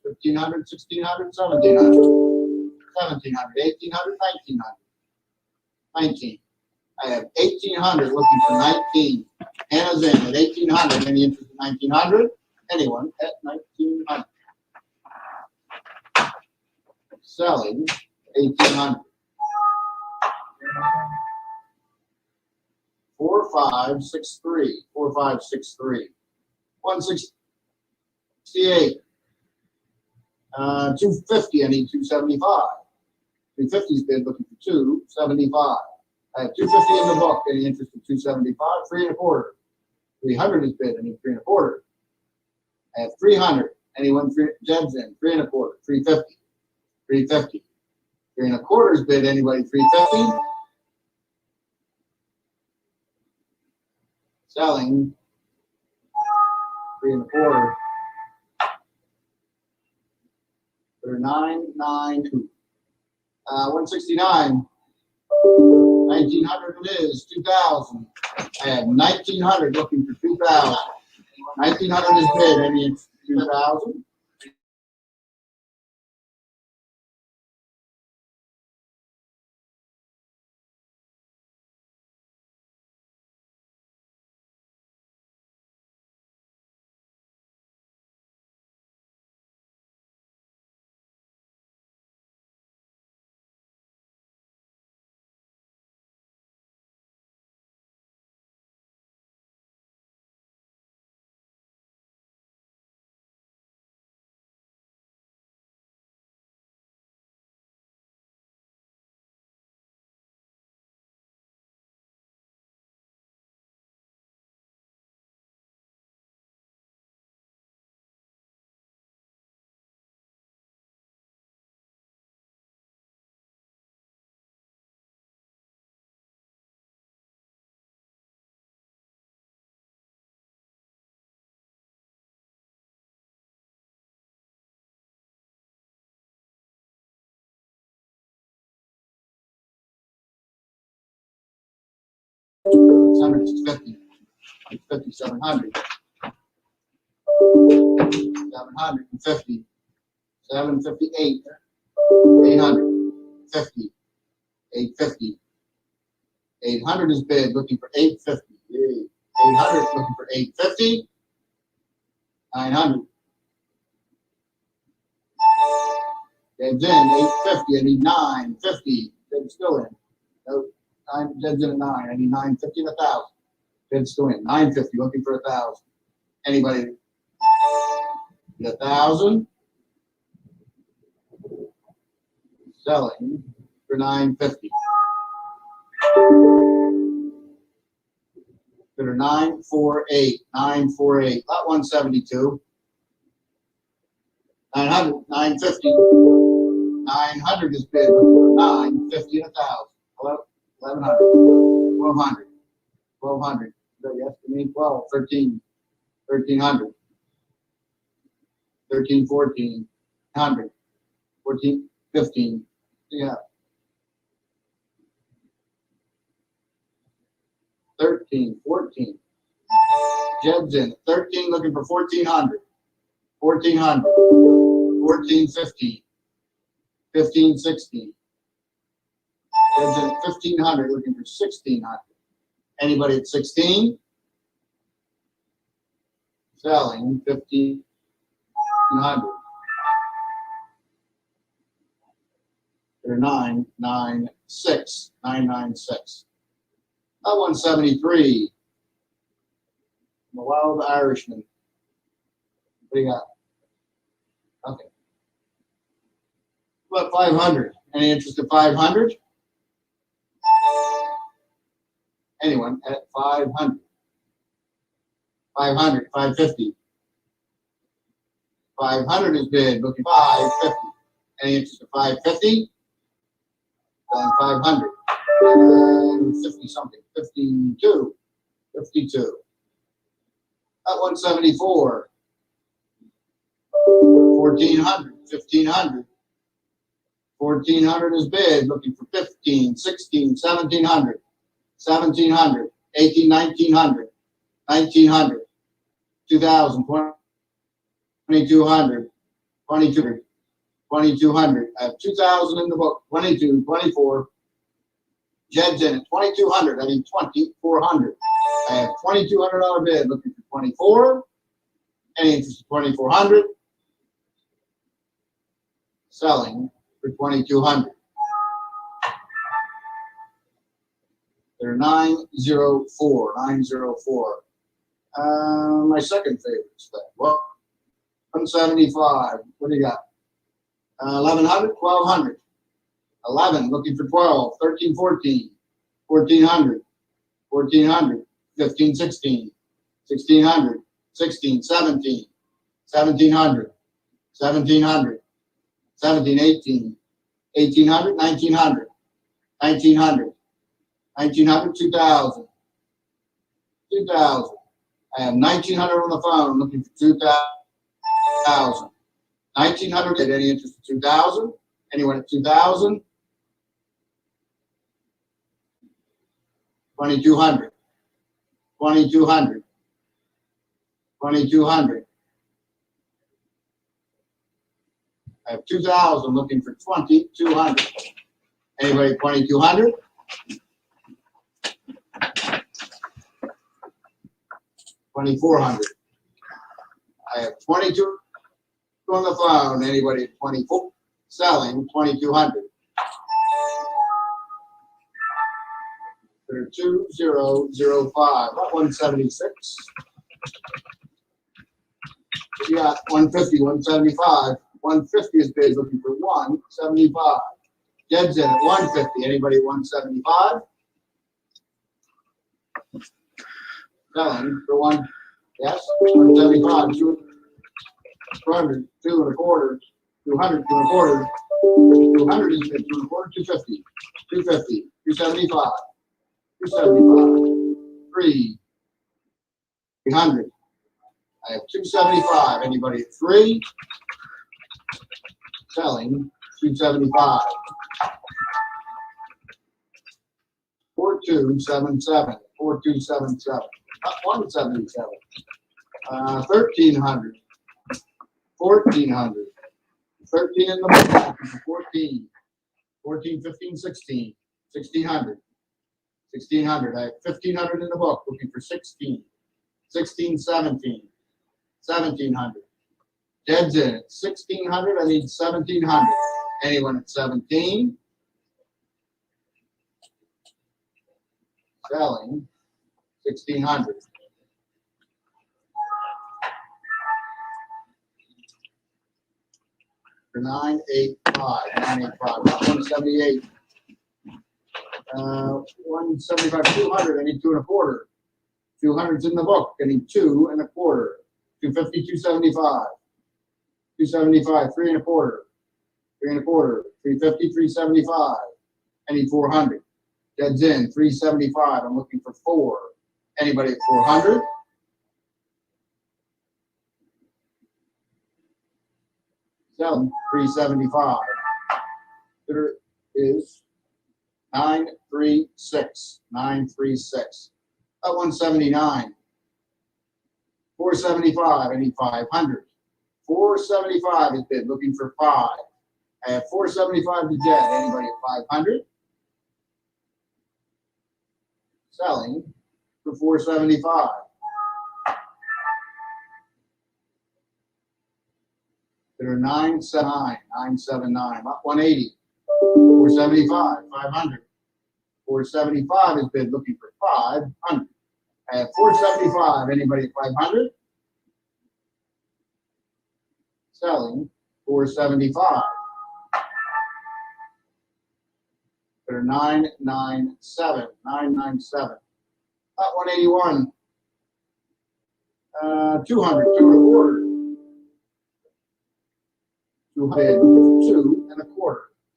1,500, 1,600, 1,700, 1,700, 1,800, 1,900, 19. I have 1,800 looking for 19. Hannah's in at 1,800. Any interest in 1,900? Anyone at 1,900? Selling 1,800. 4563. 4563. 168. 250. I need 275. 350's bid looking for 275. I have 250 in the book. Any interest in 275? 3 1/4. 300 is bid. I need 3 1/4. I have 300. Anyone? Jed's in. 3 1/4. 350. 350. 3 1/4 is bid. Anybody? 350. Selling 3 1/4. For 992. 169. 1,900 it is. 2,000. I have 1,900 looking for 2,000. 1,900 is bid. Any interest in 2,000? It's 650. 650, 700. 750. 758. 800. 50. 850. 800 is bid, looking for 850. 800 looking for 850. 900. Dead's in, 850. I need 950. Dead's still in. No, Dead's in at 9. I need 950 and 1,000. Dead's still in. 950, looking for 1,000. Anybody? 1,000. Selling for 950. Bid are 948. 948. Lot 172. 900. 950. 900 is bid. 950 and 1,000. 1,100. 1,200. 1,200. Yes, to me. 12. 13. 1,300. 13. 14. 100. 14. 15. Yeah. 13, 14. Jed's in. 13 looking for 1,400. 1,400. 14, 15. 15, 16. Jed's in 1,500 looking for 1,600. Anybody at 16? Selling 1,500. They're 996. 996. 173. The Wild Irishman. What do you got? Okay. What about 500? Any interest in 500? Anyone at 500? 500, 550. 500 is bid, looking 550. Any interest in 550? 500. 50 something. 52. 52. At 174. 1,400. 1,500. 1,400 is bid, looking for 15, 16, 1,700. 1,700. 18, 1,900. 1,900. 2,000. 2,200. 2200, 2200. I have 2,000 in the book. 22, 24. Jed's in at 2,200. I need 2,400. I have $2,200 bid looking for 24. Any interest in 2,400. Selling for 2,200. They're 904. 904. My second favorite thing. Well, 175. What do you got? 1,100, 1,200. 11, looking for 12. 13, 14. 1,400. 1,400. 15, 16. 1,600. 16, 17. 1,700. 1,700. 17, 18. 1,800. 1,900. 1,900. 1,900. 2,000. 2,000. I have 1,900 on the phone looking for 2,000. 1,900. Get any interest in 2,000? Anyone at 2,000? 2,200. 2,200. 2,200. I have 2,000 looking for 2,200. Anybody 2,200? 2,400. I have 22 on the phone. Anybody at 24? Selling 2,200. They're 2,005. About 176. You got 150, 175. 150 is bid looking for 175. Jed's in at 150. Anybody at 175? Selling for one. Yes, 175. 200, 2.25. 200, 2.25. 200 is bid. 2.25. 250. 250. 275. 275. 300. I have 275. Anybody at 3? Selling 275. 4277. 4277. Not 177. 1,300. 1,400. 13 in the book. 14. 14, 15, 16. 1,600. 1,600. I have 1,500 in the book. Looking for 16. 16, 17. 1,700. Jed's in at 1,600. I need 1,700. Anyone at 17? Selling 1,600. For 985. 985. Not 178. 175. 200. I need 2.25. 200's in the book. I need 2.25. 250. 275. 275. 3.25. 3.25. 350. 375. I need 400. Dead's in. 375. I'm looking for 4. Anybody at 400? Selling 375. There is 936. 936. About 179. 475. I need 500. 475 is bid. Looking for 5. I have 475 to Jed. Anybody at 500? Selling for 475. There are 979. 979. About 180. 475. 500. 475 is bid. Looking for 500. I have 475. Anybody at 500? Selling 475. There are 997. 997. About 181. 200. 2.25. 200. 2.25.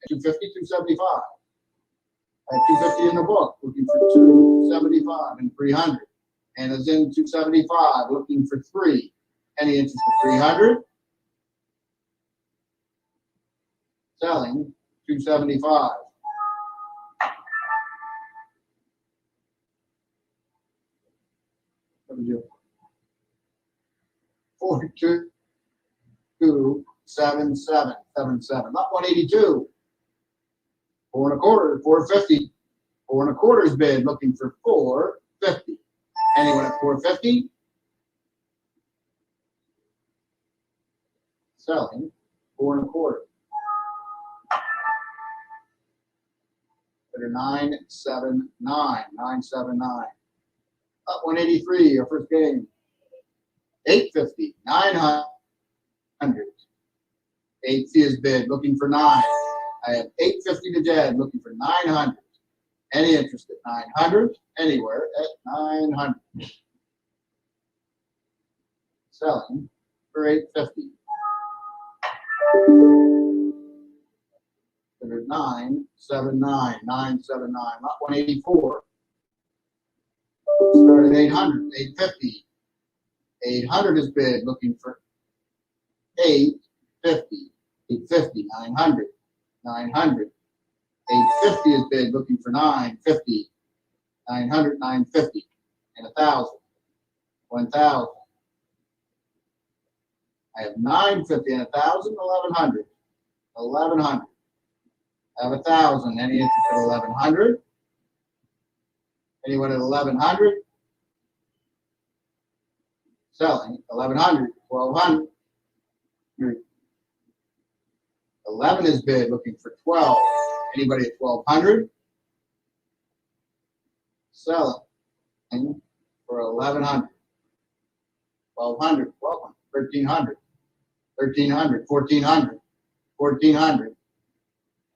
250. 275. I have 250 in the book, looking for 275 and 300. And is in 275, looking for 3. Any interest in 300? Selling 275. What did you? 42, 7-7, 7-7. Lot 182. 4 1/4, 450. 4 1/4 is bid, looking for 450. Anyone at 450? Selling 4 1/4. Bidder 979, 979. Up 183, our first game. 850, 900. 850 is bid, looking for 9. I have 850 to dead, looking for 900. Any interest at 900? Anywhere at 900. Selling for 850. Bidder 979, 979. Lot 184. Started 800, 850. 800 is bid, looking for 850. 850, 900. 900. 850 is bid, looking for 950. 900, 950. And 1,000. 1,000. I have 950 and 1,000, 1,100. 1,100. I have 1,000. Any interest at 1,100? Anyone at 1,100? Selling 1,100, 1,200. 11 is bid, looking for 12. Anybody at 1,200? Selling for 1,100. 1,200, 1,200, 1,300, 1,300, 1,400, 1,400,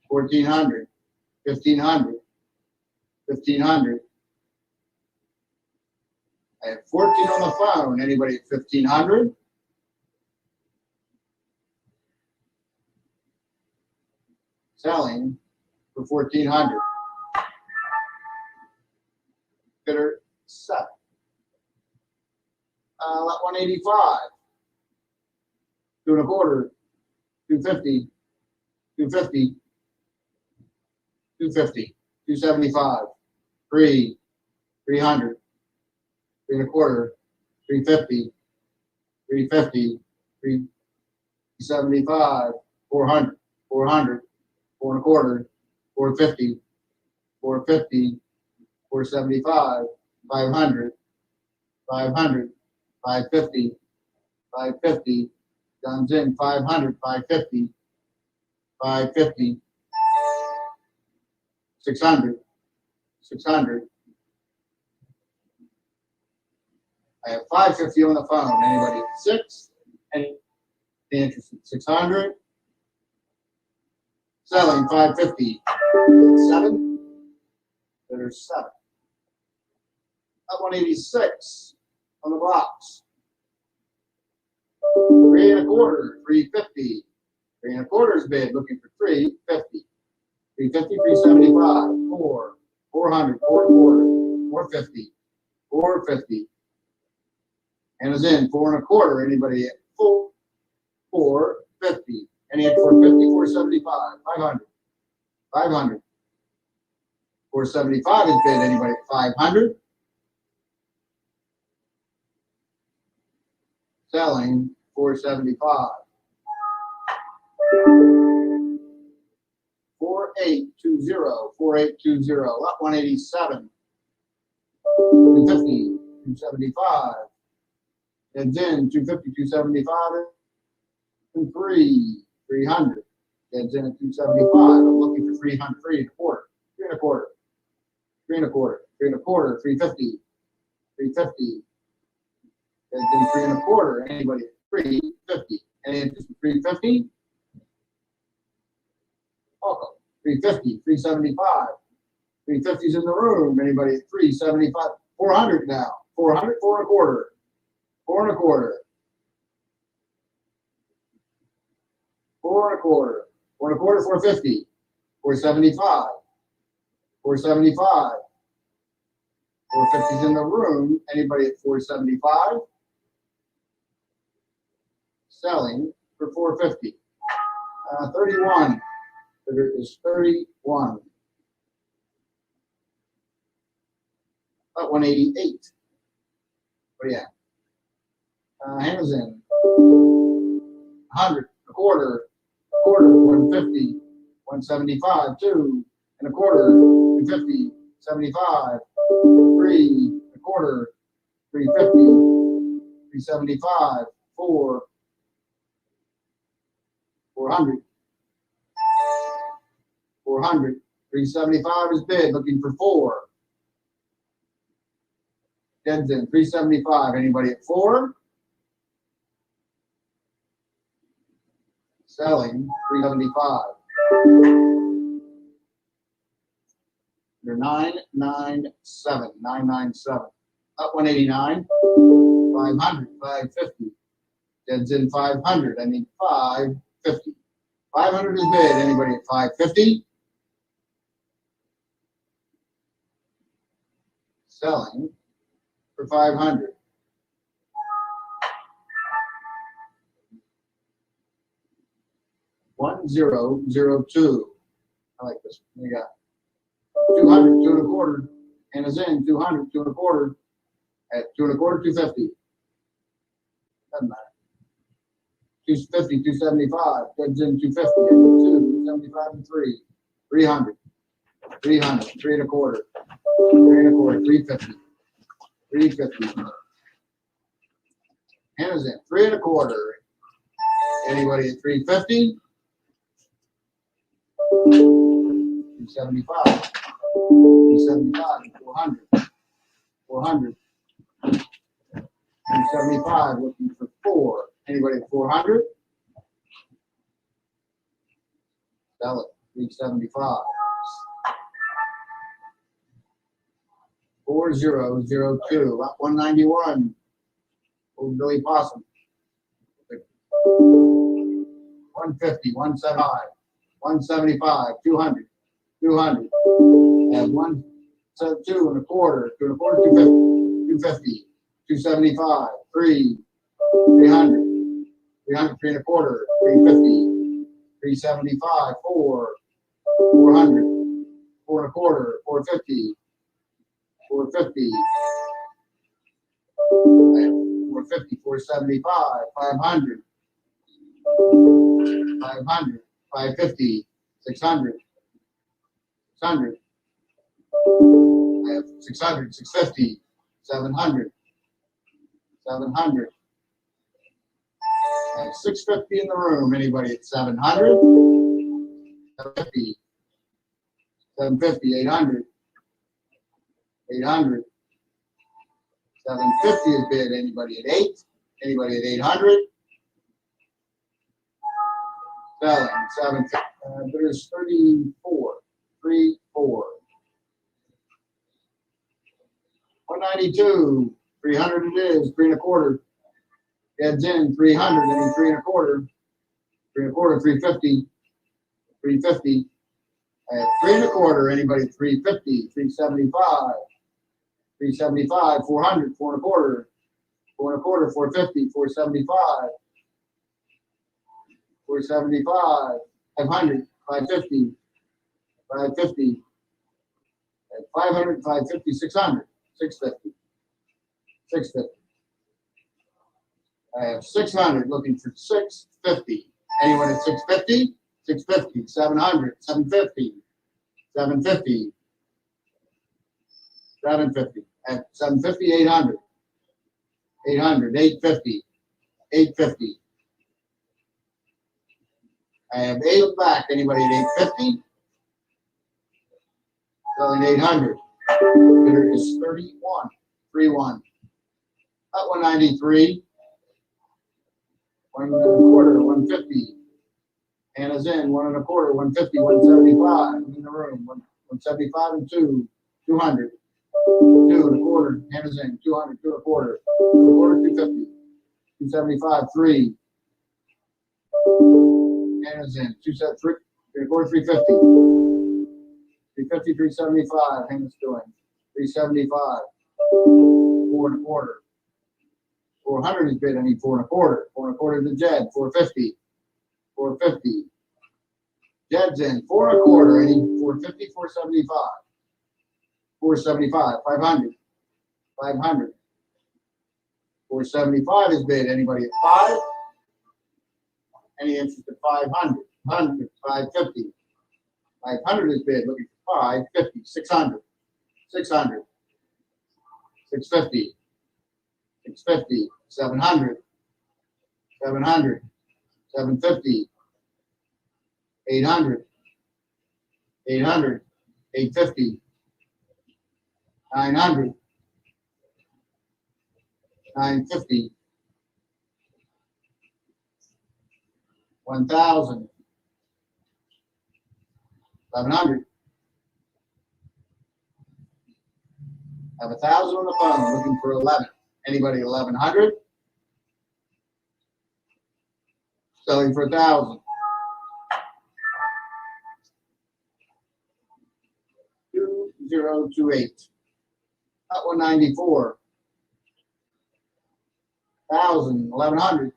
1,400, 1,500, 1,500. I have 14 on the phone. Anybody at 1,500? Selling for 1,400. Bidder 7. Lot 185. 2 1/4. 250. 250. 250. 275. 3. 300. 3 1/4. 350. 350. 375. 400. 400. 4 1/4. 450. 450. 475. 500. 500. 550. 550. Guns in 500. 550. 550. 600. 600. I have 550 on the phone. Anybody at 6? Any interest at 600? Selling 550. 7. There's 7. Up 186 on the box. 3 1/4, 350. 3 1/4 is bid, looking for 350. 350, 375, 4, 400, 4 1/4, 450, 450. And is in 4 1/4. Anybody at 450? Any at 450, 475, 500, 500. 475 is bid. Anybody at 500? Selling 475. 4820, 4820. Lot 187. 250, 275. Heads in 250, 275, and 300. Heads in at 275. I'm looking for 300, 3 1/4, 3 1/4, 3 1/4, 3 1/4, 350, 350. Heads in 3 1/4. Anybody at 350? Any interest in 350? Welcome. 350, 375. 350's in the room. Anybody at 375? 400 now. 400, 4 1/4. 4 1/4. 4 1/4. 4 1/4, 450. 475. 475. 450's in the room. Anybody at 475? Selling for 450. 31. There is 31. About 188. What do you have? Hands in. 100. quarter, 150, 175, 2 and a quarter, 250, 75, 3 a quarter, 350, 375, 4, 400, 400, 375 is bid, looking for 4. Dead's in, 375. Anybody at 4? Selling, 375. They're 997, 997. Up 189, 500, 550. Dead's in 500. I need 550. 500 is bid. Anybody at 550? Selling for 500. $1,002. I like this one. We got 200, 2 and a quarter. Anna's in 200, 2 and a quarter. At 2 and a quarter, 250. Doesn't matter. 250, 275. Dead's in 250. 2, 275 and 3. 300. 300. 3 and a quarter. 3 and a quarter. 350. 350. Hannah's in 3 and a quarter. Anybody at 350? 375. 375 and 400. 400. 375 looking for 4. Anybody at 400? Sell it. 375. 4002. Lot 191. Old Billy Possum. 150, 175, 175, 200, 200. And 172 and a quarter, 2 and a quarter, 250, 275, 3, 300, 300, 3 and a quarter, 350, 375, 4, 400, 4 and a quarter, 450, 450, 450, 475, 500, 500, 550, 600, 600. I have 600, 650, 700, 700. I have 650 in the room. Anybody at 700? 750, 750, 800, 800. 750 is bid. Anybody at 8? Anybody at 800? Selling 750. There's 34. 3, 4. 192. 300 it is. 3 and a quarter. Dead's in 300. And 3 and a quarter. 3 and a quarter. 350. 350. I have 3 and a quarter. Anybody at 350? 375. 375, 400, 4 and a quarter, 4 and a quarter, 450, 475, 475, 500, 550, 550, 500, 550, 600, 650, 650. I have 600 looking for 650. Anyone at 650? 650, 700, 750, 750, 750. At 750, 800, 800, 850, 850. I have 8 back. Anybody at 850? Selling 800. Bidder is 31, 31. At 193, 1 and a quarter, 150. Anna's in 1 and a quarter, 150, 175. I'm in the room. 175 and 2, 200. 2 and a quarter, Hannah's in 200, 2 and a quarter, 2 and a quarter, 250, 275, 3. Hannah's in 273, 3 and a quarter, 350, 350, 375. Hannah's doing 375, 4 and a quarter, 400 is bid. I need 4 and a quarter, 4 and a quarter to Jed, 450, 450. Jed's in 4 and a quarter. I need 450, 475. 475, 500, 500. 475 is bid. Anybody at 5? Any interest at 500? 100, 550. 500 is bid, looking for 550, 600, 600, 650, 650, 700, 700, 750, 800, 800, 850, 900, 950, 1,000, 1,100. Have 1,000 on the phone, looking for 11. Anybody 1,100? Selling for 1,000. 2028. That 194. 1,000, 1,100.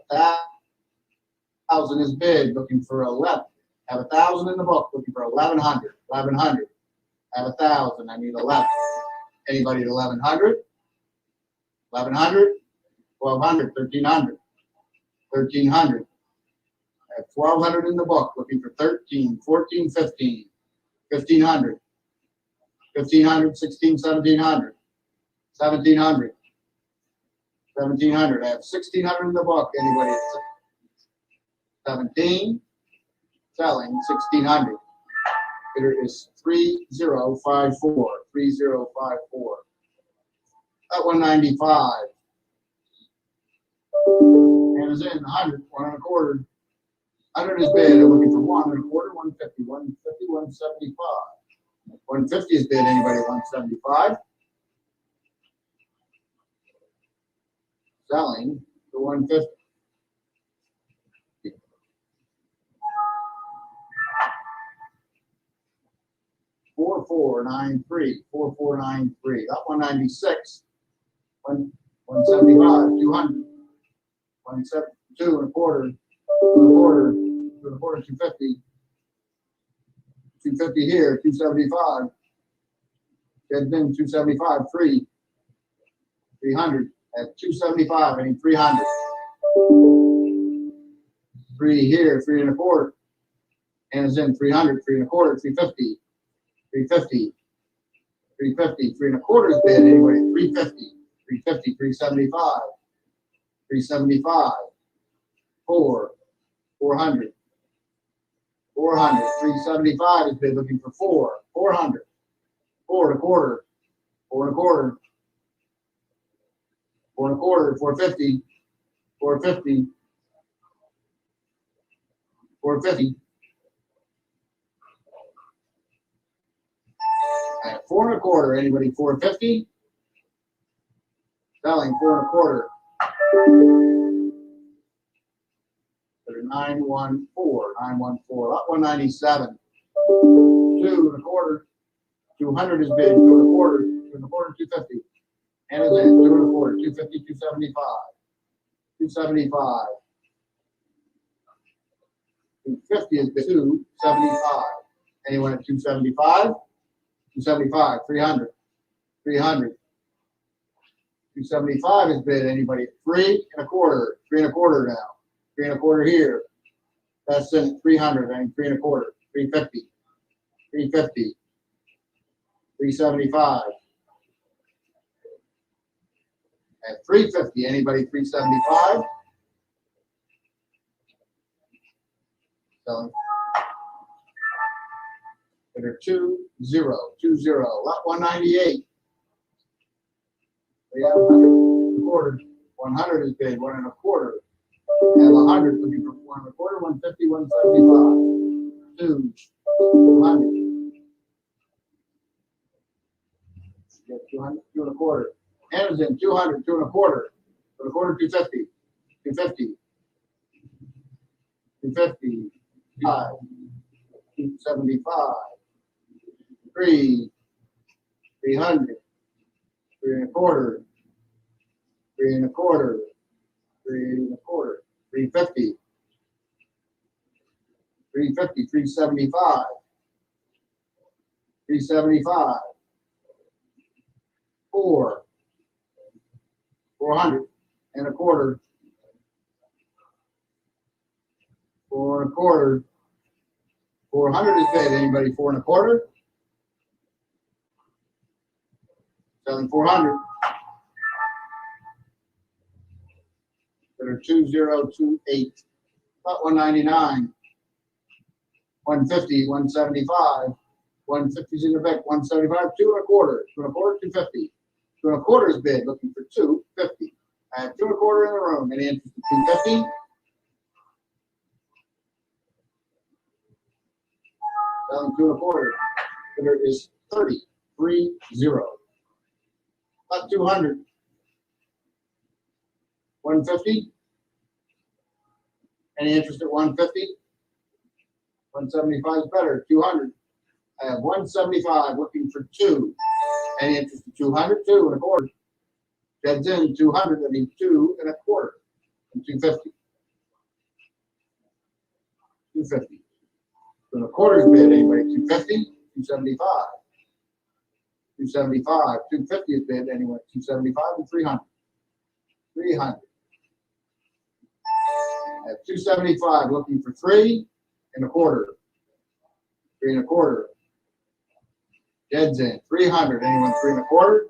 1,000 is bid, looking for 11. Have 1,000 in the book, looking for 1,100. 1,100. Have 1,000. I need 11. Anybody at 1,100? 1,100. 1,200. 1,300. 1,300. I have 1,200 in the book, looking for 13, 14, 15. 1,500. 1,500, 16, 1,700. 1,700. 1,700. I have 1,600 in the book. Anybody at 17? Selling 1,600. Bidder is 3054. 3054. That 195. And is in 100, 1 1/4. 100 is bid. I'm looking for 1 1/4, 150, 150, 175. 150 is bid. Anybody at 175? Selling for 150. $4,493. 4,493. That 196. 175. 200. 172 1/4. 2 1/4. 250. 250 here. 275. Get in 275. 300. At 275. I need 300. 3 here. 3 1/4. And it's in 300. 3 1/4. 350. 350. 350. 3 1/4 is bid. Anybody? 350. 350. 375. 375. 400. 400. 375 is bid, looking for 400. 4 1/4. 4 1/4. 4 1/4. 450. 450. 450. At 4 1/4. Anybody 450? Selling 4 1/4. 914. 914. Up 197. 2 1/4. 200 is bid. 2 1/4. 2 1/4. 250. And it's in 2 1/4. 250. 275. 275. 250 is bid. 275. Anyone at 275? 275. 300. 300. 275 is bid. Anybody at 3 1/4. 3 1/4 now. 3 1/4 here. That's in 300 and 3 1/4. 350. 350. 375. At 350. Anybody 375? Selling. Bidder 20. Lot 198. We have 100 1/4. 100 is bid. 1 1/4. Have 100 looking for 1 1/4. 150. 175. 200. Get 200. 2 1/4. Amazon 200. 2 1/4. 2 1/4. 250. 250. 250. 5. 275. 300. 3 1/4. 3 1/4. 3 1/4. 350. 350. 375. 375. 400 and 1/4. 4.25. 400 is bid. Anybody 4.25? Selling 400. Bidder 2028. About 199. 150. 175. 150's in the back. 175. 2.25. 2.25. 250. 2.25 is bid. Looking for 250. I have 2.25 in the room. Any interest in 250? Selling 2.25. Bidder is 30. 30. About 200. 150. Any interest at 150? 175 is better. 200. I have 175 looking for 2. Any interest at 200? 2.25. Dead's in 200. I need 2.25. And 250. 250. 2.25 is bid. Anybody 250? 275. 275. 250 is bid. Anyway, 275 and 300. 300. I have 275 looking for 3.25. 3.25. Dead's in 300. Anyone 3.25?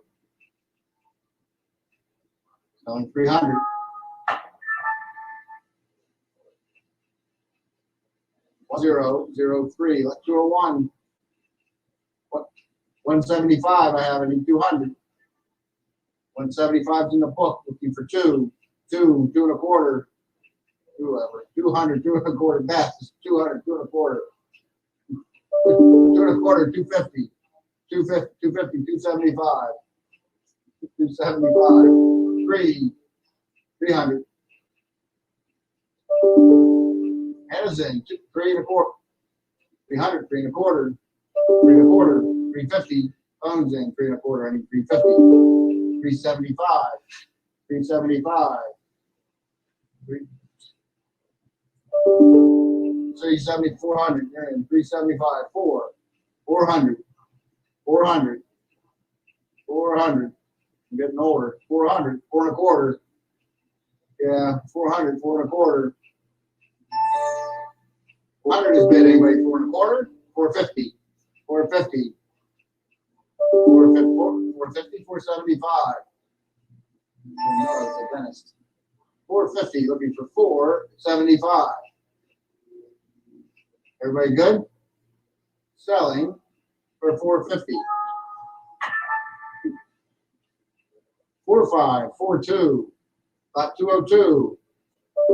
Selling 300. 003. Let's do a 1. 175. I have it in 200. 175's in the book. Looking for 2. 2.25. Whoever. 200. 2.25. Best. 200. 2.25. 2.25. 250. 250. 250. 275. 275. 300. Hannah's in 3.25. 300. 3.25. 3.25. 350. Phone's in 3.25. I need 350. 375. 375. 370. 400. You're in 375. 400. 400. 400. I'm getting older. 400. 4.25. Yeah, 400. 4.25. 400 is bid. Anybody 4.25? 450. 450. 450. 475. No, it's a dentist. 450. Looking for 475. Everybody good? Selling for 450. 45. 42. About 202.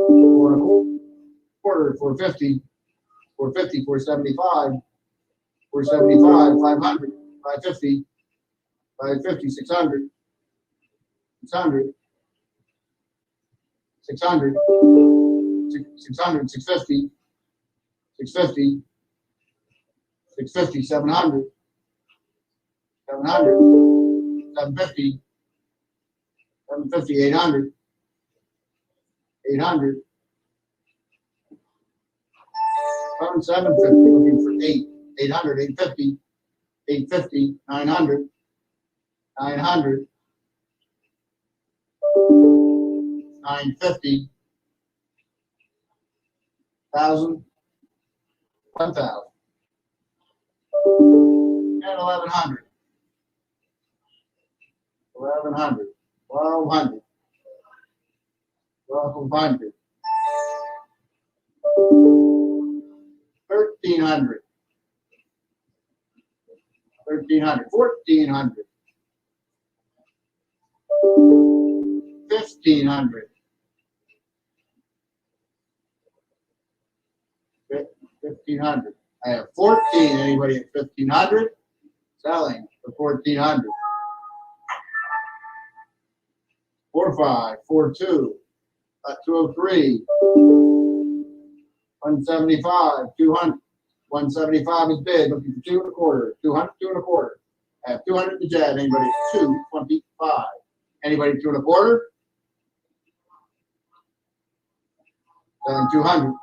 4.25. 450. 450. 475. 475. 500. 550. 550. 600. 600. 600. 600. 650. 650. 650. 700. 700. 750. 750. 800. 800. 750. Looking for 8. 800. 850. 850. 900. 900. 950. 1,000. 1,000. And 1,100. 1,100. 1,200. 1,200. 1,300. 1,300. 1,400. 1,500. 1,500. I have 14. Anybody at 1,500? Selling for 1,400. 45. 42. 203. 175. 200. 175 is bid. Looking for 2.25. 200. 2.25. I have 200 to jab. Anybody at 225? Anybody 2.25? Selling 200.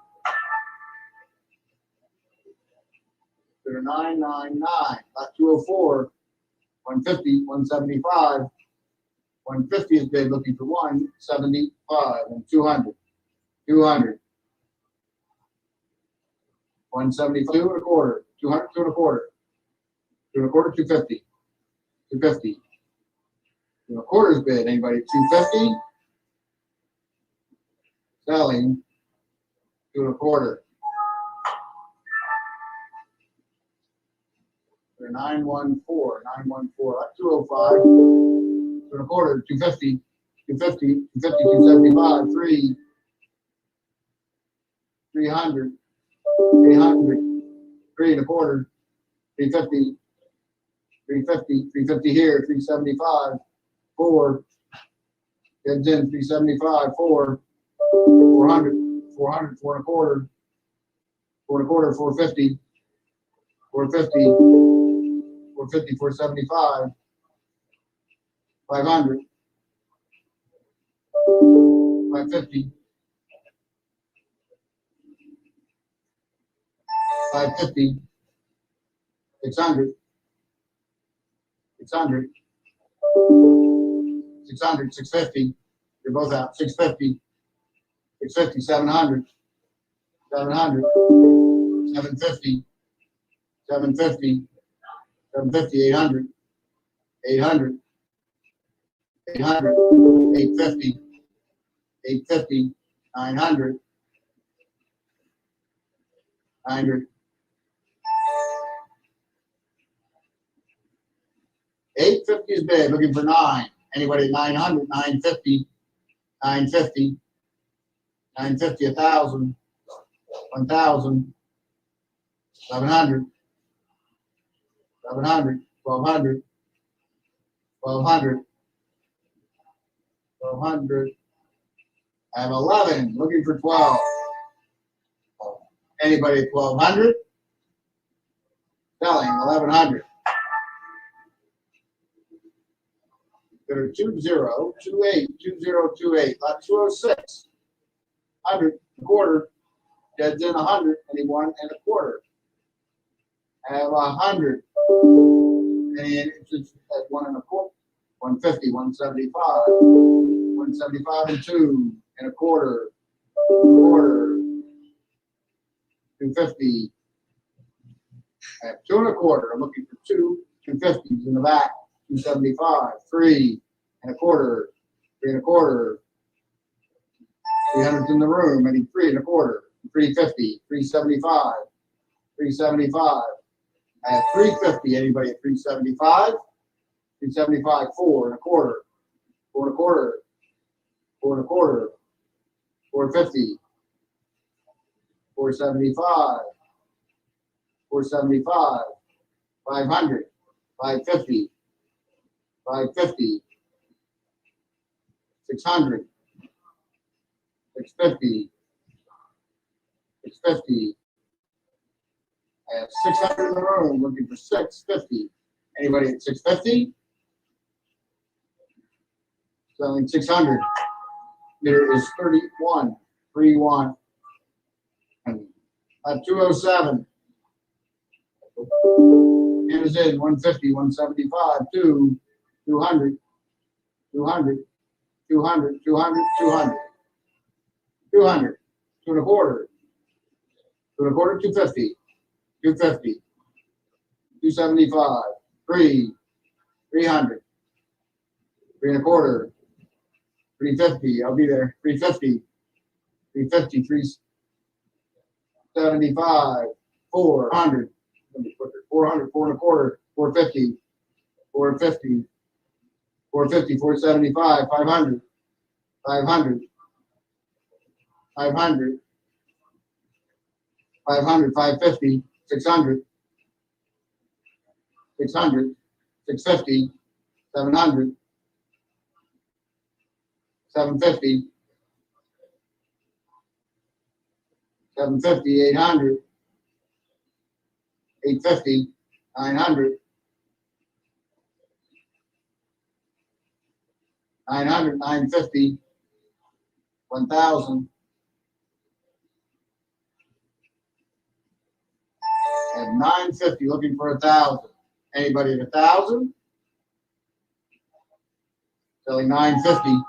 999. About 204. 150. 175. 150 is bid. Looking for 175 and 200. 200. 172 and a quarter, 200, 2 and a quarter, 2 and a quarter, 250, 250. 2 and a quarter's bid. Anybody at 250? Selling 2 and a quarter. 914, 914, 205, 2 and a quarter, 250, 250, 250, 275, 300, 800, 3 and a quarter, 350, 350, 350 here, 375, 4, heads in, 375, 4, 400, 400, 4 and a quarter, 4 and a quarter, 450, 450, 450, 475, 500, 550, 550, 600, 600, 600, 650. You're both out. 650, 650, 700, 700, 750, 750, 750, 800, 800, 800, 850, 850, 900, 900, 850 is bid, looking for 9. Anybody at 900, 950, 950, 950, 1,000, 1,000, 1,100, 1,100, 1,200, 1,200, 1,200. I have 11, looking for 12. Anybody at 1,200? Selling 1,100. There are 2028, 2028, lot 206. 100, a quarter, dead's in 100, anyone and a quarter. I have 100, and it's at 1 and a quarter, 150, 175, 175 and 2 and a quarter, 250. I have 2 and a quarter. I'm looking for 250s in the back. 275, 3 and a quarter, 3 and a quarter. 300's in the room. I need 3 and a quarter. 350, 375, 375. I have 350. Anybody at 375? 375, 4 and a quarter, 4 and a quarter, 4 and a quarter, 450, 475, 475, 500, 550, 550, 600, 650, 650. I have 600 in the room, looking for 650. Anybody at 650? Selling 600. There is 31, 31. At 207. And is in 150, 175, 2, 200, 200, 200, 200, 200, 200, 2 and a quarter, 2 and a quarter, 250, 250, 275, 3, 300, 3 and a quarter, 350, I'll be there, 350, 350, 375, 400, 400, 4 and a quarter, 450, 450, 450, 475, 500, 500, 500, 500, 550, 600, 600, 650, 700, 750, 750, 800, 850, 900, 900, 950, 1,000, and 950, looking for 1,000. Anybody at 1,000? Selling 950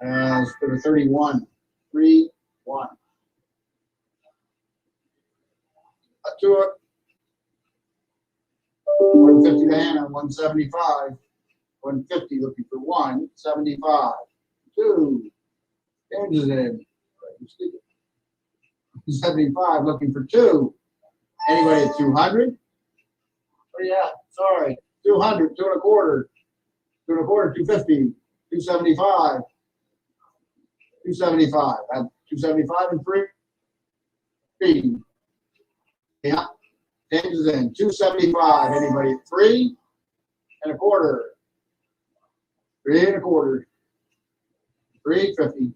as for the 31, 3, 1. to it. 150 to Hannah, 175. 150 looking for 175. 2. James is in. 75 looking for 2. Anybody at 200? Oh yeah, sorry. 200, 2 and a quarter. 2 and a quarter, 250. 275. 275. 275 and 3. Yeah. James is in. 275. Anybody at 3 and a quarter? 3 and a quarter. 350.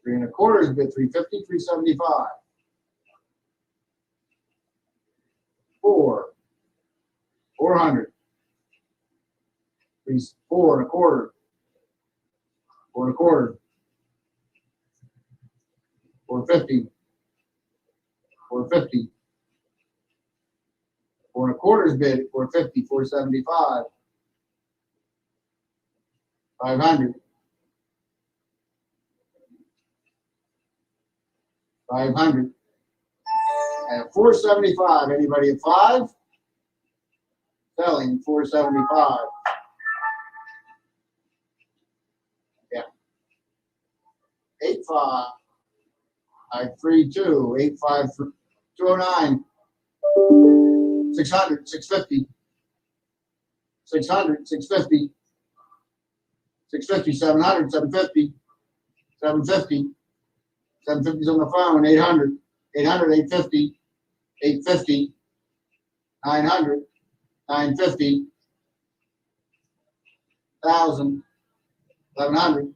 3 and a quarter is a bit. 350. 375. 4. 400. 4 and a quarter. 4 and a quarter. 450. 450. 4 and a quarter is bid. 450. 475. 500. 500. At 475. Anybody at 5? Selling 475. Yeah. 85. 532. 85. 209. 600. 650. 600. 650. 650. 700. 750. 750. 750's on the phone. 800. 800. 850. 850. 900. 950. 1,000. 1,100.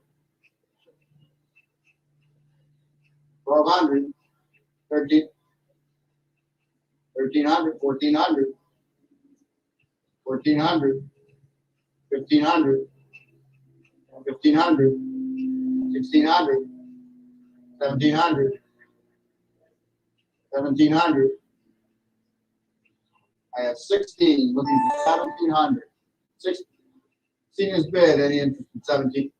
1,200. 1,300. 1,400. 1,400. 1,500. 1,500. 1,600. 1,700. 1,700. I have 16 looking for 1,700. 16 is bid. Any interest in 17?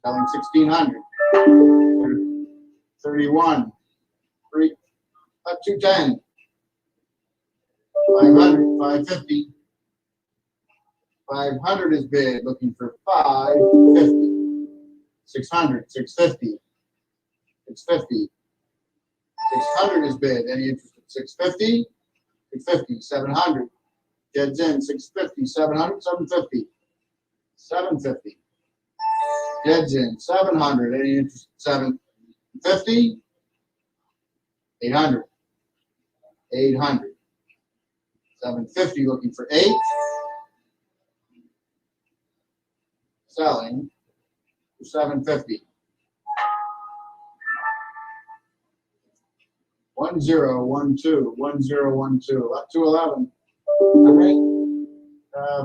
Selling 1,600. 31. 3. Up 210. 500. 550. 500 is bid. Looking for 550. 600. 650. 650. 600 is bid. Any interest in 650? 650. 700. Dead's in. 650. 700. 750. 750. Dead's in. 700. Any interest in 750? 800. 800. 750 looking for 8. Selling for 750. 1012. 1012. Up to 11. All right.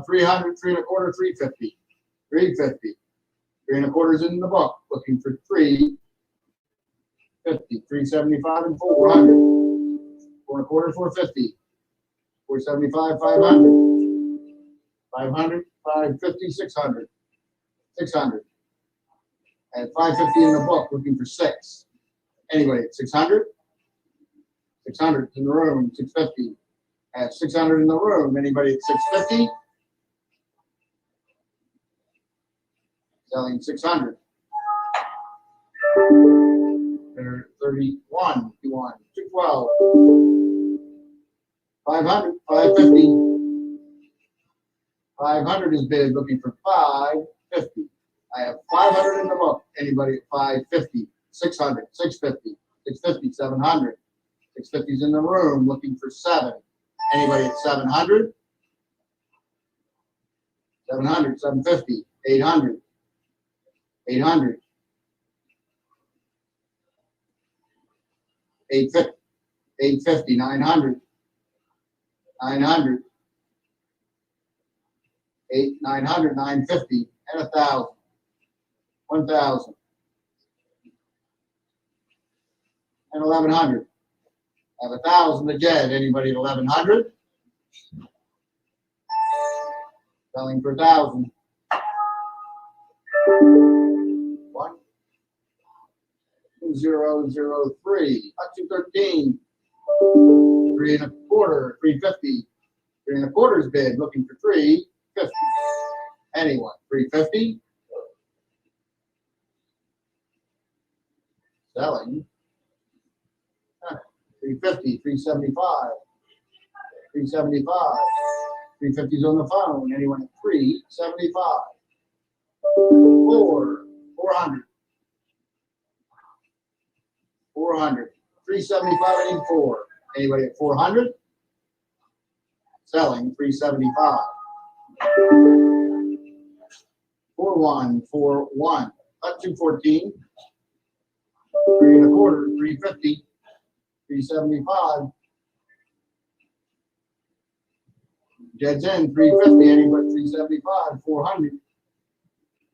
300. 3 and a quarter. 350. 350. 3 and a quarter is in the book. Looking for 350. 375 and 400. 4 and a quarter. 450. 475. 500. 500. 550. 600. 600. And 550 in the book. Looking for 6. Anybody at 600? 600 in the room. 650. At 600 in the room. Anybody at 650? Selling 600. 31. 212. 500. 550. 500 is bid. Looking for 550. I have 500 in the book. Anybody at 550? 600. 650. 650. 700. 650's in the room. Looking for 7. Anybody at 700? 700. 750. 800. 800. 850. 850. 900. 900. 900. 950. And 1,000. 1,000. And 1,100. I have 1,000 to get. Anybody at 1,100? Selling for 1,000. 1, 2, 1003. Up to 13. 3 1/4. 350. 3 1/4 is bid. Looking for 350. Anyone? 350. Selling. 350. 375. 375. 350's on the phone. Anyone at 375? 400. 400. 375 and 4. Anybody at 400? Selling 375. 4141. Up to 14. 3 1/4. 350. 375. Jed's in 350. Anybody 375? 400.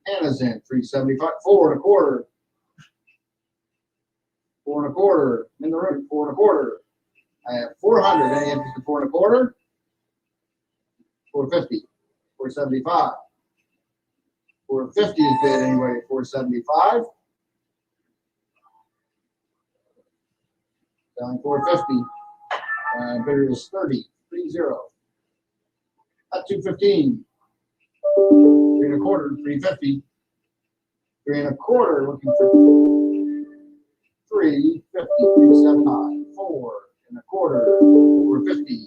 Hannah's in 375. 4 1/4. 4 1/4 in the room. 4 1/4. I have 400. Any interest in 4 1/4? 450. 475. 450 is bid. Anybody at 475? Selling 450. Bidder is 30. 30. At 215. 3 1/4. 350. 3 1/4. Looking for 350. 375. 4 1/4. 450.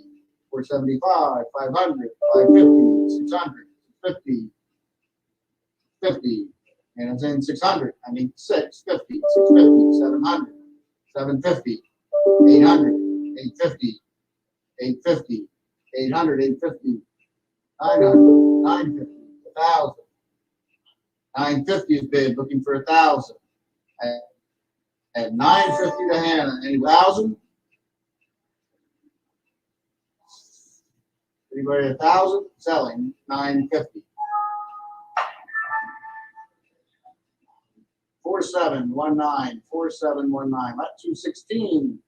475. 500. 550. 600. 50. 50. And it's in 600. I need 650. 650. 700. 750. 800. 850. 850. 800. 850. 900. 950. 1,000. 950 is bid. Looking for 1,000. At 950 to Hannah. Any 1,000? Anybody at 1,000? Selling 950. 4719. 4719. At 216.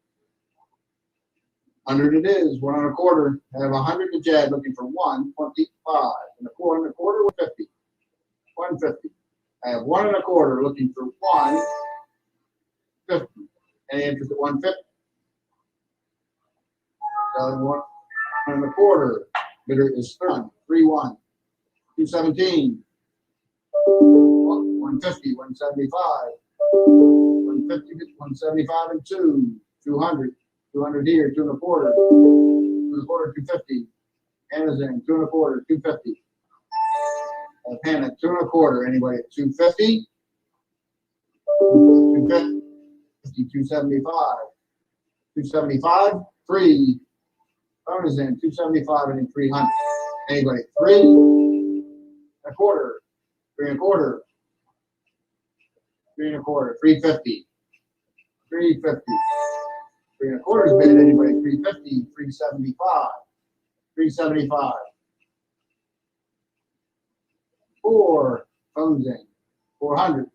100 it is. 1 1/4. I have 100 to Jed. Looking for 125. And a 4 1/4. 150. 150. I have 1 1/4. Looking for 150. Any interest at 150? Selling 1 1/4. Bidder is 31. 217. 150. 175. 150. 175 and 2. 200. 200 here. 2 1/4. 2 1/4. 250. Hannah's in 2 1/4. 250. Hannah 2 1/4. Anybody at 250? 250. 275. 275. 3. Phone is in 275 and in 300. Anybody? 3 1/4. 3 1/4. 3 1/4. 350. 350. 3 1/4 is bid. Anybody? 350. 375. 375. 4. Phones in. 400.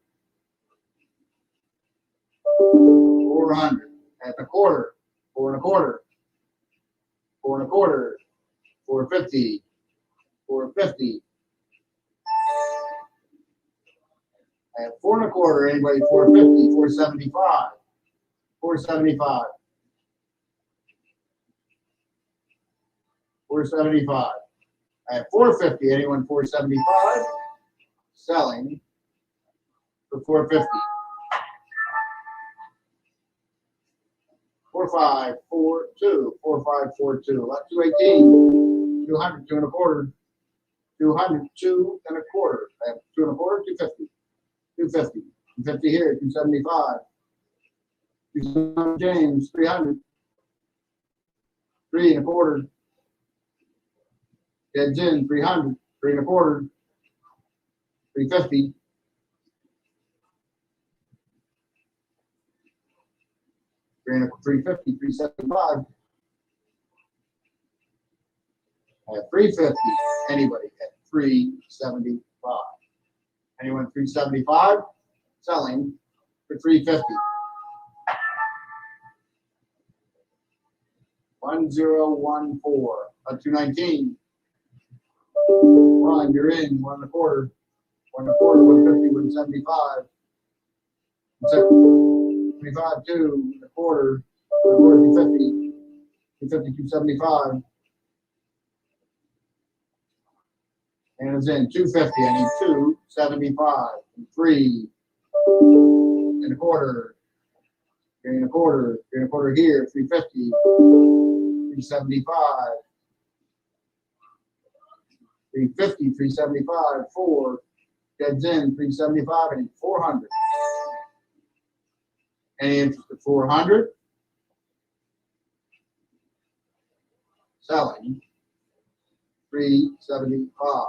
400. At the quarter. 4 1/4. 4 1/4. 450. 450. At 4 1/4. Anybody? 450. 475. 475. 475. At 450. Anyone? 475. Selling for 450. 4542. 4542. At 218. 200. 2 1/4. 200. 2 1/4. I have 2 1/4. 250. 250. 250 here. 275. 275 James. 300. 3 1/4. Dead's in 300. 3 1/4. 350. 350. 375. At 350. Anybody at 375? Anyone 375? Selling for 350. 1014. At 219. 1. You're in. 1 1/4. 1 1/4. 150. 175. 25, 2 and a quarter, 250, 250, 275. And it's in 250. I need 275 and 3 and a quarter, 3 and a quarter, 3 and a quarter here, 350, 375, 350, 375, 4, deads in, 375, and 400. Any interest at 400? Selling, 375.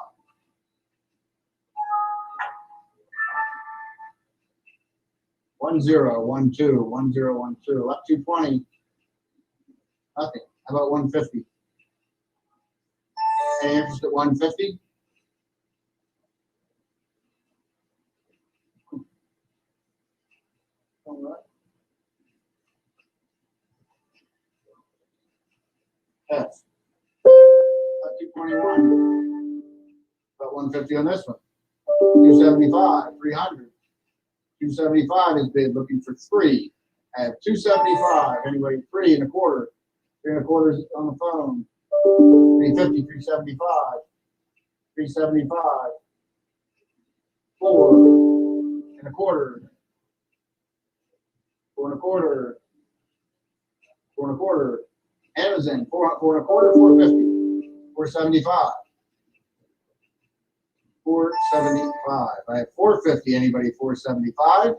One zero, 1 2, 1 0, 1 2. Up 220. Nothing. How about 150? Any interest at 150? All right. Yes. Up 221. About 150 on this one. 275, 300. 275 is bid, looking for 3. I have 275. Anyway, 3 and a quarter. 3 and a quarter is on the phone. 350, 375. 375. 4 and a quarter. 4 and a quarter. 4 and a quarter. Amazon, 4 and a quarter, 450. 475. 475. I have 450. Anybody 475?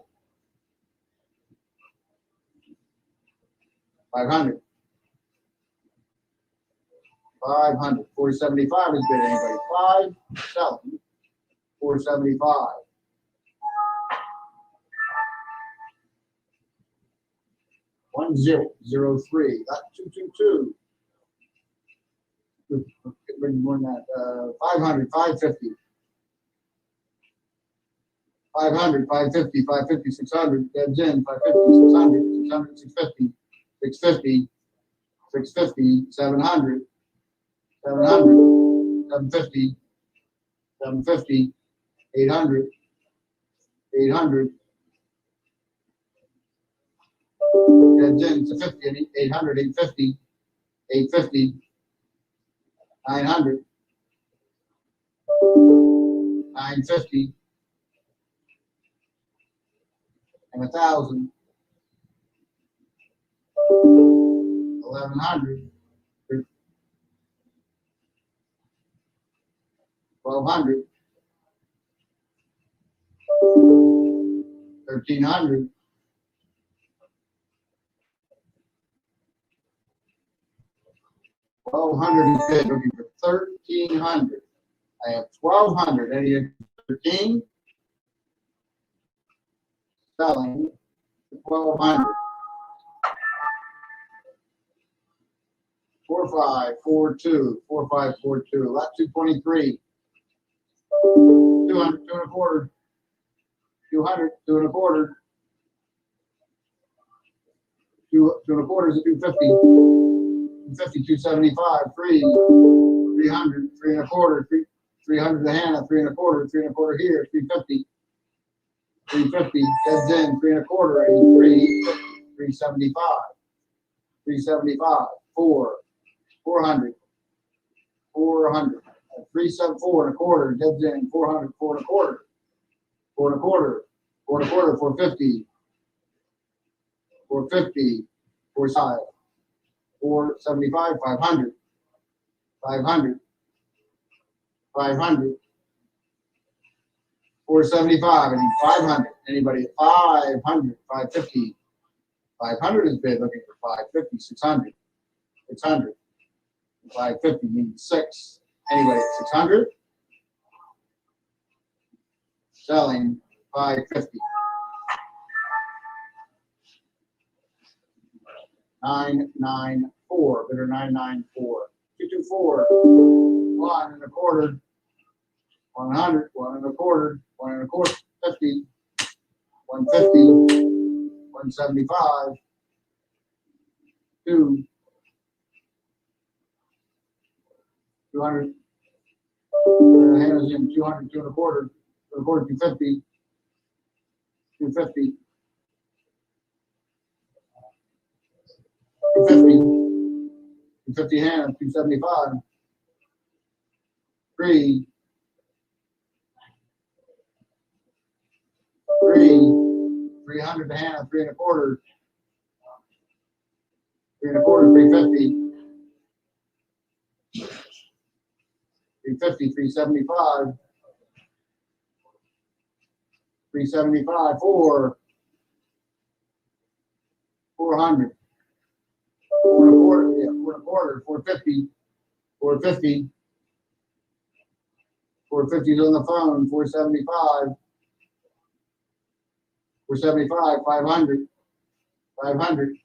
500. 500. 475 is bid. Anybody 5? Selling. 475. 1003. Got 222. Bring more than that. 500. 550. 500, 550, 550, 600, deads in, 550, 600, 600, 650, 650, 650, 700, 700, 750, 750, 800, 800, deads in, to 50, 800, 850, 850, 900, 950, and 1,000, 1,100, 1,200, 1,300, 1,200 is bid, looking for 1,300. I have 1,200. Any 13? Selling 1,200. 4542, 4542. Lot 223. 200, 2 and a quarter. 200, 2 and a quarter. 2 and a quarter is a 250. 250, 275. 300, 3 and a quarter. 300 to Hannah. 3 and a quarter. 3 and a quarter here. 350. 350, deads in, 3 and a quarter, 83, 375, 375, 400, 400, 374 and a quarter, deads in, 400, 4 and a quarter, 4 and a quarter, 4 and a quarter, 450, 450, 45, 475, 500, 500, 500, 475, and 500. Anybody at 500, 550. 500 is bid, looking for 550, 600, 600. 550 means 6. Anybody at 600. Selling 550. 994, bidder 994. 224, 1 and a quarter. 100, 1 and a quarter, 1 and a quarter, 50, 150, 175, 2, 200, Hannah's in 200, 2 and a quarter, 2 and a quarter, 250, 250, 250. 250 hand, 275. 3. 300 to hand, 3 1/4. 3 1/4, 350. 350, 375. 375, 4. 400. 4 1/4, yeah, 4 1/4, 450. 450. 450's on the phone, 475. 475, 500. 500.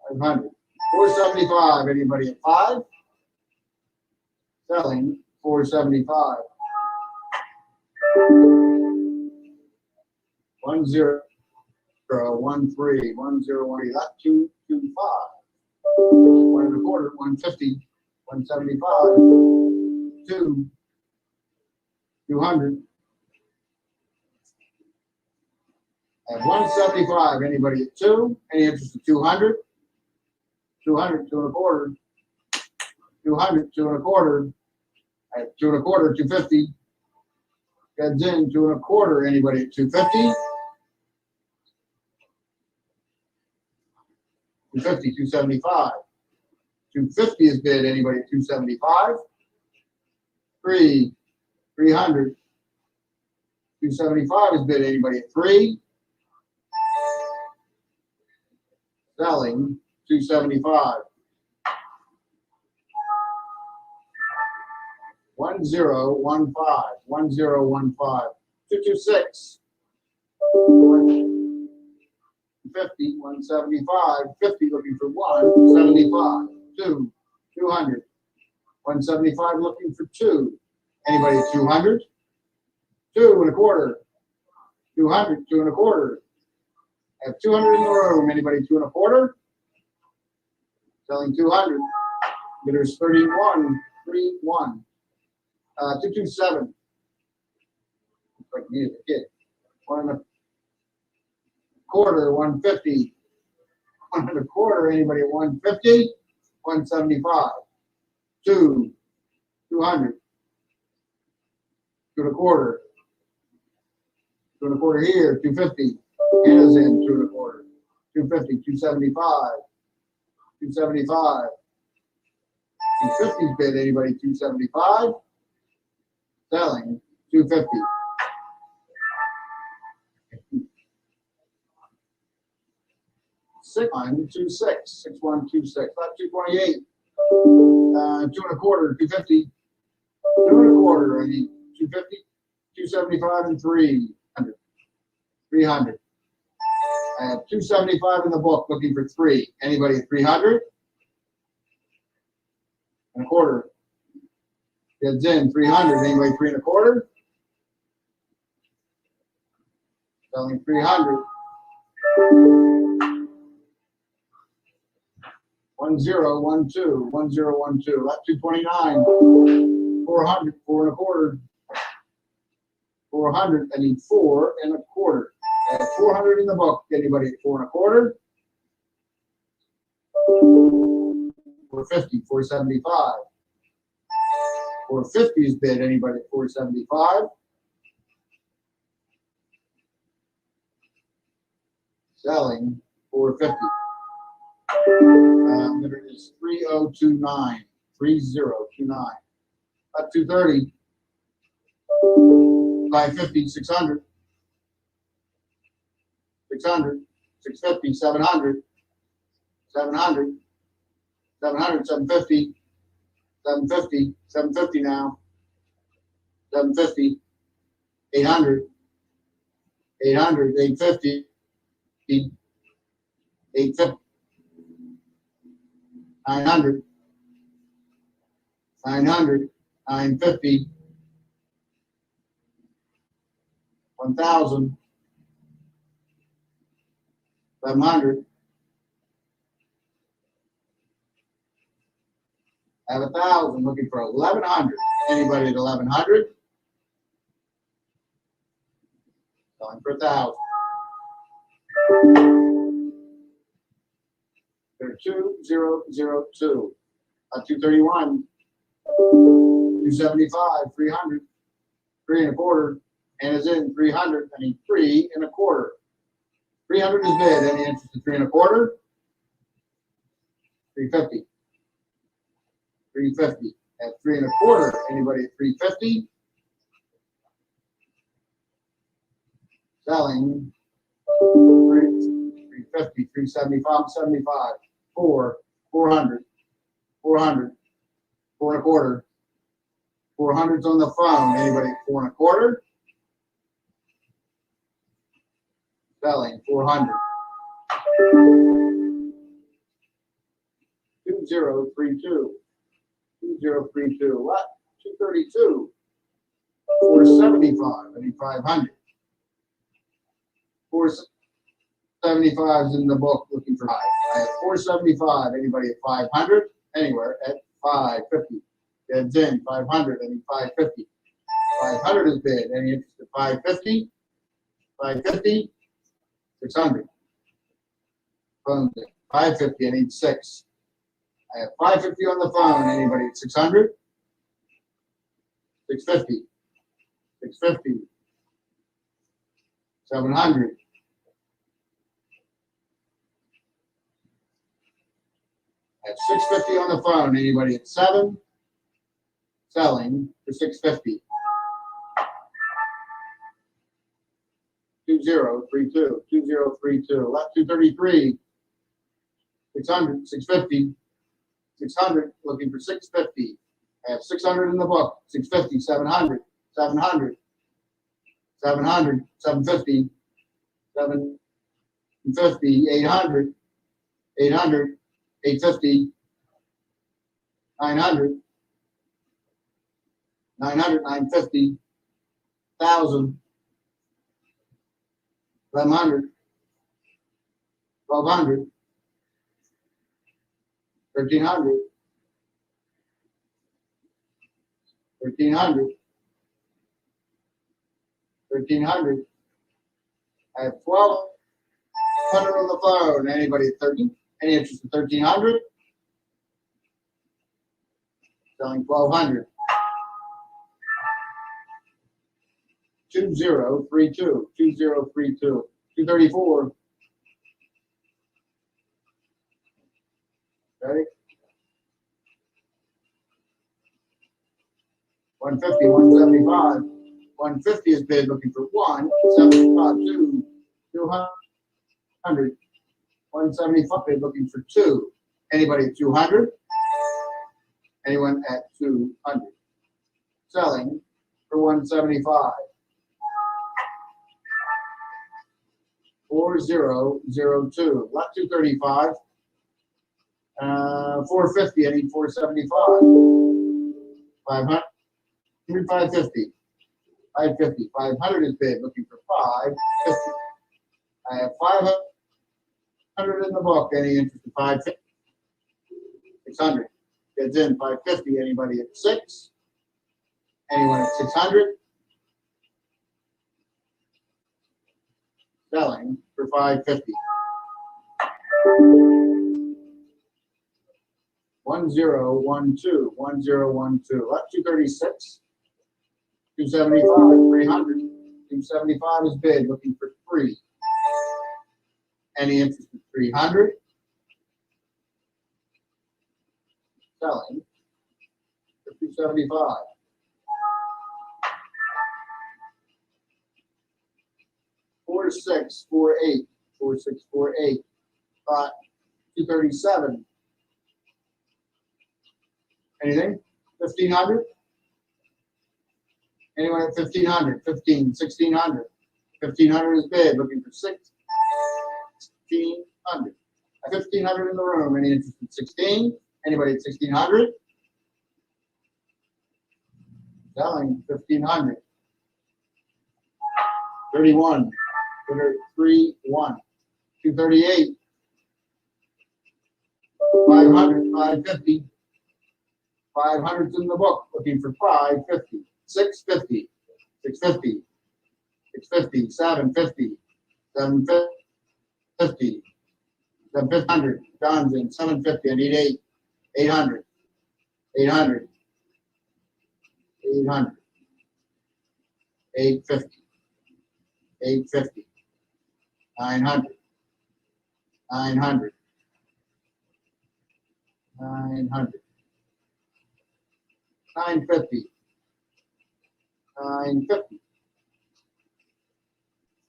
500. 475, anybody at 5? Selling 475. 1 0 1 3 1 0 1 3. That's 2 2 5. 1 1/4, 150. 175. 2. 200. At 175, anybody at 2? Any interest at 200? 200, 2 1/4. 200, 2 1/4. At 2 1/4, 250. Heads in, 2 1/4. Anybody at 250? 250, 275. 250 is bid. Anybody at 275? 3. 300. 275 is bid. Anybody at 3? Selling 275. 1015. 1015. 226. 50. 175. 50 looking for 175. 2. 200. 175 looking for 2. Anybody at 200? 2 1/4. 200, 2 1/4. I have 200 in the room. Anybody 2 1/4? Selling 200. Bidders 31, 3 1. 227. Looks like me as a kid. 1 1/4, 150. 1 1/4. Anybody at 150? 175. 2. 200. 2 1/4. 2 1/4 here. 250. Hannah's in 2 1/4. 250. 275. 275. 250's bid. Anybody 275? Selling 250. 6126. 6126. About 228. 2 1/4. 250. 2 1/4. I need 250. 275 and 300. 300. I have 275 in the book looking for 3. Anybody at 300? 1 1/4. Heads in 300. Anybody 3 1/4? Selling 300. 1012. 1012. That's 229. 400. 4 1/4. 400. I need 4 1/4. I have 400 in the book. Anybody at 4 1/4? 450. 475. 450 is bid. Anybody at 475? Selling 450. There is 3029. 3029. About 230. 550. 600. 600. 650. 700. 700. 700. 750. 750. 750 now. 750. 800. 800. 850. 850. 900. 900. 950. 1,000. 700. I have 1,000 looking for 1,100. Anybody at 1,100? Selling for 1,000. for 2002. 231, 275, 300, 3 1/4, and is in 300. I need 3 1/4. 300 is bid. Any interest in 3 1/4? 350. 350 at 3 1/4. Anybody at 350? Selling 350, 375, 75, 4, 400, 400, 4 1/4. 400's on the phone. Anybody at 4 1/4? Selling 400. 2032. 2032. What? 232. 475. I need 500. 475's in the book looking for 5. I have 475. Anybody at 500? Anywhere at 550. Dead's in 500. I need 550. 500 is bid. Any interest at 550? 550? 600. Phone's in 550. I need 6. I have 550 on the phone. Anybody at 600? 650. 650. 700. I have 650 on the phone. Anybody at 7? Selling for 650. 2032. 2032. Left 233. 600. 650. 600. Looking for 650. I have 600 in the book. 650. 700. 700. 700. 750. 750. 800. 800. 850. 900. 900. 950. 1,000. 1,100. 1,200. 1,300. 1,300. 1,300. I have 1,200 on the phone. Anybody at 13? Any interest in 1,300? Selling 1,200. 2032. 2032. 234. Ready? 150, 175. 150 is bid looking for 175. 200. 175 bid looking for 2. Anybody at 200? Anyone at 200? Selling for 175. 4002. Left 235. 450. I need 475. 500. 550. 550. 500 is bid looking for 550. I have 500 in the book. Any interest in 550? 600. Gets in 550. Anybody at 6? Anyone at 600? Selling for 550. 1012. 1012. Left 236. 275. 300. 275 is bid looking for 3. Any interest in 300? Selling for 275. 4648. 4648. 237. Anything? 1,500? Anyone at 1,500? 15, 1,600. 1,500 is bid, looking for 1,600. 1,500 in the room. Any interest in 16? Anybody at 1,600? Selling 1,500. 31. 31. 238. 500. 550. 500's in the book, looking for 550. 650. 650. 650. 750. 750. 700. John's in 750. I need 8. 800. 800. 800. 850. 850. 900. 900. 900. 950. 950.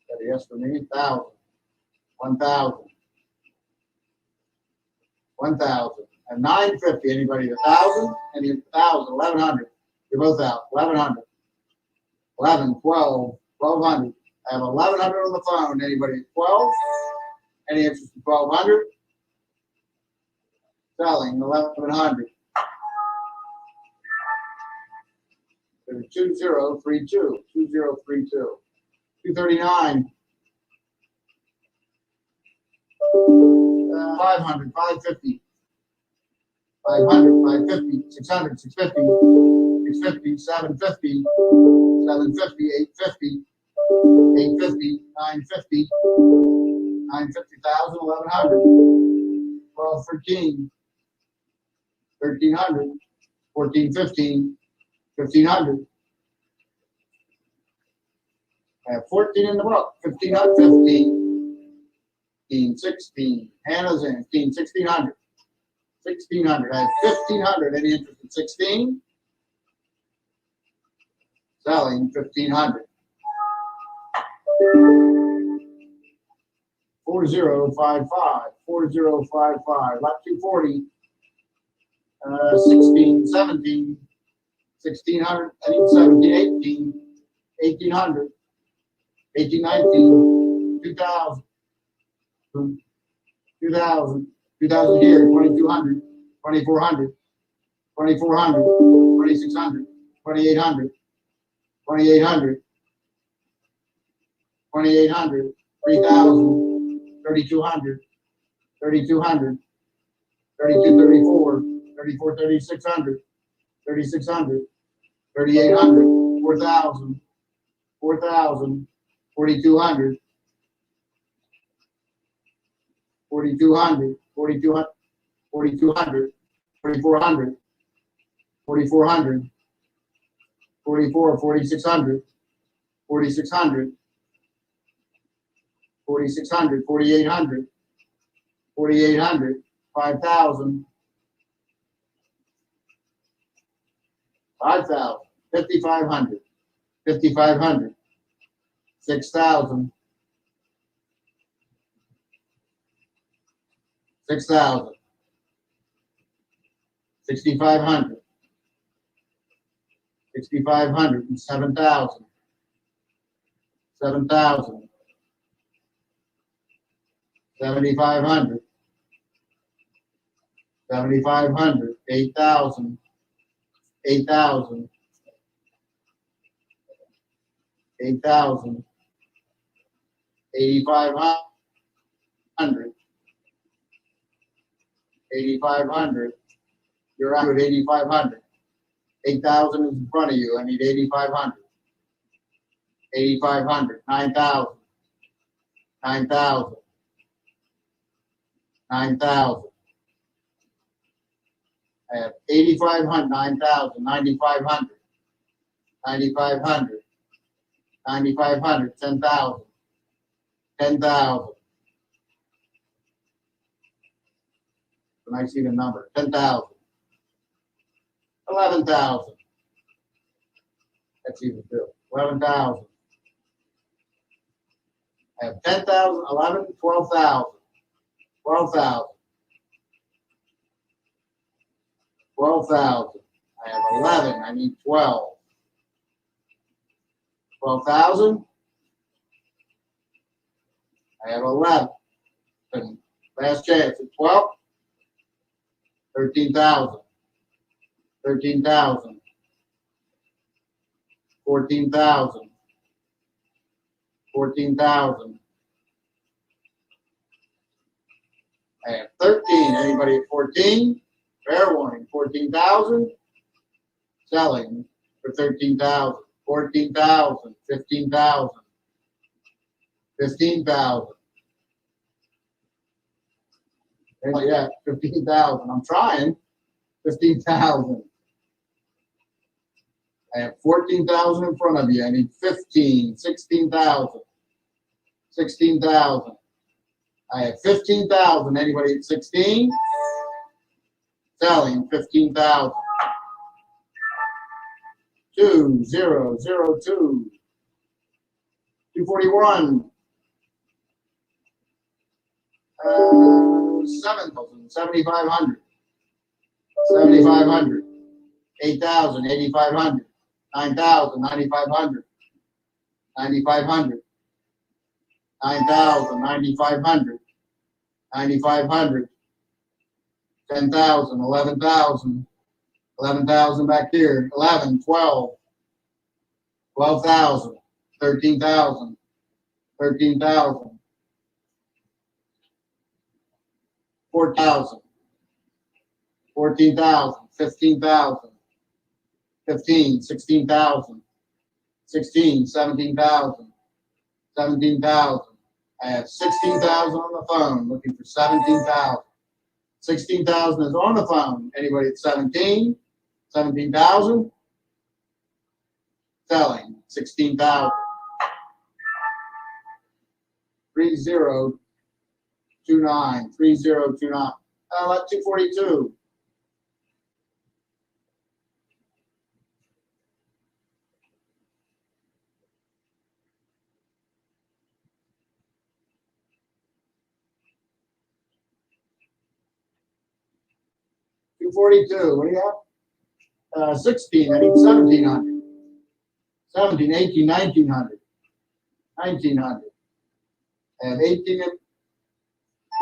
Got a yes for me. 1,000. 1,000. 1,000. And 950. Anybody? 1,000? Any 1,000? 1,100. You're both out. 1,100. 11. 12. 1,200. I have 1,100 on the phone. Anybody? 12? Any interest in 1,200? Selling 1,100. 2032. 2032. 239. 500. 550. 500. 550. 600. 650. 650. 750. 750. 850. 850. 950. 950,000. 1,100. 12. 13. 1,300. 14. 15. 1,500. I have 14 in the book. 1,500. 15. 15. 16. Hannah's in. 15. 1,600. 1,600. I have 1,500. Any interest in 16? Selling 1,500. 4055. 4055. Lot 240. 16. 17. 1,600. I need 17. 18. 1,800. 18, 19, 2,000, 2,000, 2,000 here, 2,200, 2,400, 2,400, 2,600, 2,800, 2,800, 2,800, 3,000, 3,200, 3,200, 32, 34, 34, 3,600, 3,600, 3,800, 4,000, 4,000, 4,200, 4,200, 4,200, 4,200, 4,400, 4,400, 44, 4,600, 4,600, 4,600, 4,800, 4,800, 5,000, 5,000, 5,500, 5,500. 6,000. 6,000. 6,500. 6,500 and 7,000. 7,000. 7,500. 7,500. 8,000. 8,000. 8,000. 8,500. 8,500. You're out at 8,500. 8,000 is in front of you. I need 8,500. 8,500. 9,000. 9,000. 9,000. I have 8,500. 9,000. 9,500. 9,500. 9,500. 10,000. 10,000. When I see the number, 10,000. 11,000. That's even two. 11,000. I have 10,000, 11, 12,000. 12,000. 12,000. I have 11. I need 12. 12,000. I have 11. And last chance at 12. 13,000. 13,000. 14,000. 14,000. I have 13. Anybody at 14? Fair warning. 14,000. Selling for 13,000. 14,000. 15,000. 15,000. Anybody at 15,000? I'm trying. 15,000. I have 14,000 in front of you. I need 15, 16,000. 16,000. I have 15,000. Anybody at 16? Selling 15,000. 2002. 241. 7,000. 7,500. 7,500. 8,000. 8,500. 9,000. 9,500. 9,500. 9,000. 9,500. 9,500. 10,000. 11,000. 11,000 back here. 11, 12. 12,000. 13,000. 13,000. 4,000. 14,000. 15,000. 15, 16,000. 16, 17,000. 17,000. I have 16,000 on the phone looking for 17,000. 16,000 is on the phone. Anybody at 17? 17,000? Selling 16,000. 3029. 3029. At 242. What do you have? 16. I need 1,700. 17, 18, 1,900. 1,900. I have 18 in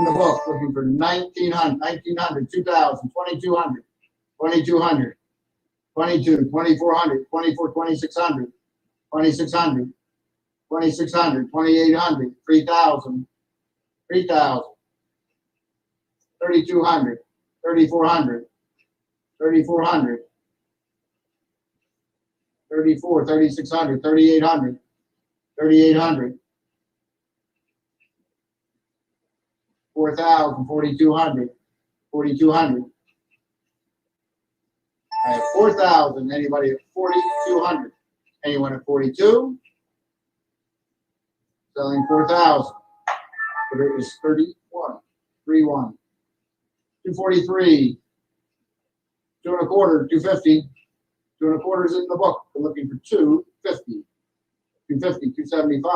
the book looking for 1,900. 1,900. 2,000. 2,200. 2,200. 22. 2,400. 24. 2,600. 2,600. 2,600. 2,800. 3,000. 3,000. 3,200. 3,400. 3,400, 34, 3,600, 3,800, 3,800, 4,000, 4,200, 4,200. I have 4,000. Anybody at 4,200? Anyone at 42? Selling 4,000. But it was 31, 31, 243. 2.25, 250. 2.25 is in the book. We're looking for 250. 250, 275.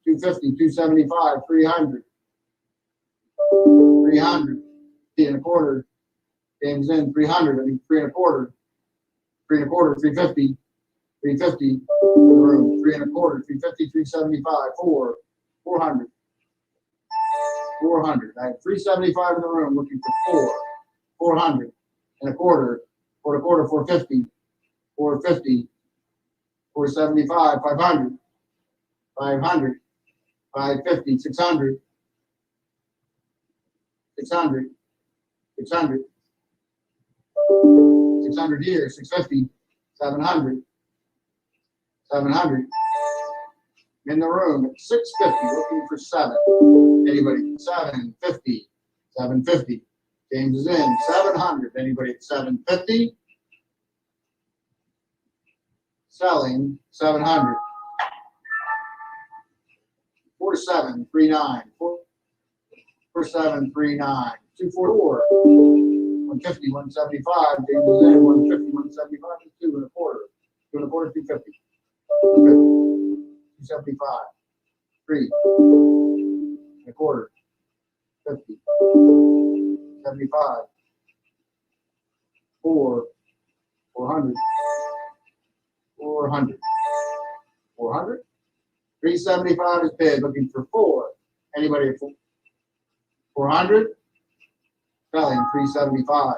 250, 275, 300. 300. 3.25. Game's in 300. I need 3.25. 3.25, 350. 350. In the room. 3.25, 350, 375, 400. 400. I have 375 in the room looking for 400. And a quarter, 450, 450, 475, 500, 500, 550, 600, 600, 600, 600 here, 650, 700, 700. In the room at 650, looking for 7. Anybody? 750, 750. James is in 700. Anybody at 750? Selling 700. 4739. 4739. 244. 150. 175. James is in 150. 175. 2.25. 2.25. 250. 275. 3. 1/4. 50. 75. 4. 400. 400. 400. 375 is bid. Looking for 4. Anybody at 400? Selling 375.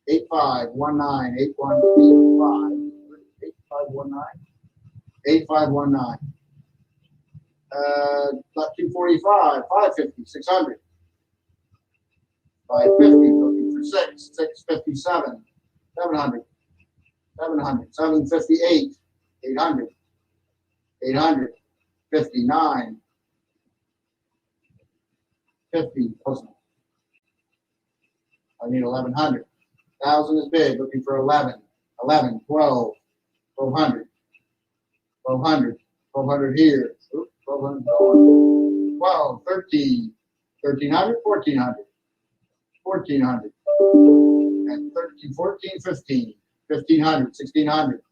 8519. 8519. 8519. 245. 550. 600. 550. Looking for 6. 657. 700. 700. 758. 800. 800. 59. 50, I need 1100. 1,000 is bid, looking for 11, 11, 12, 1200, 1200, 1200 here, 1200, 12, 13, 1300, 1400, 1400, and 13, 14, 15, 1500, 1600,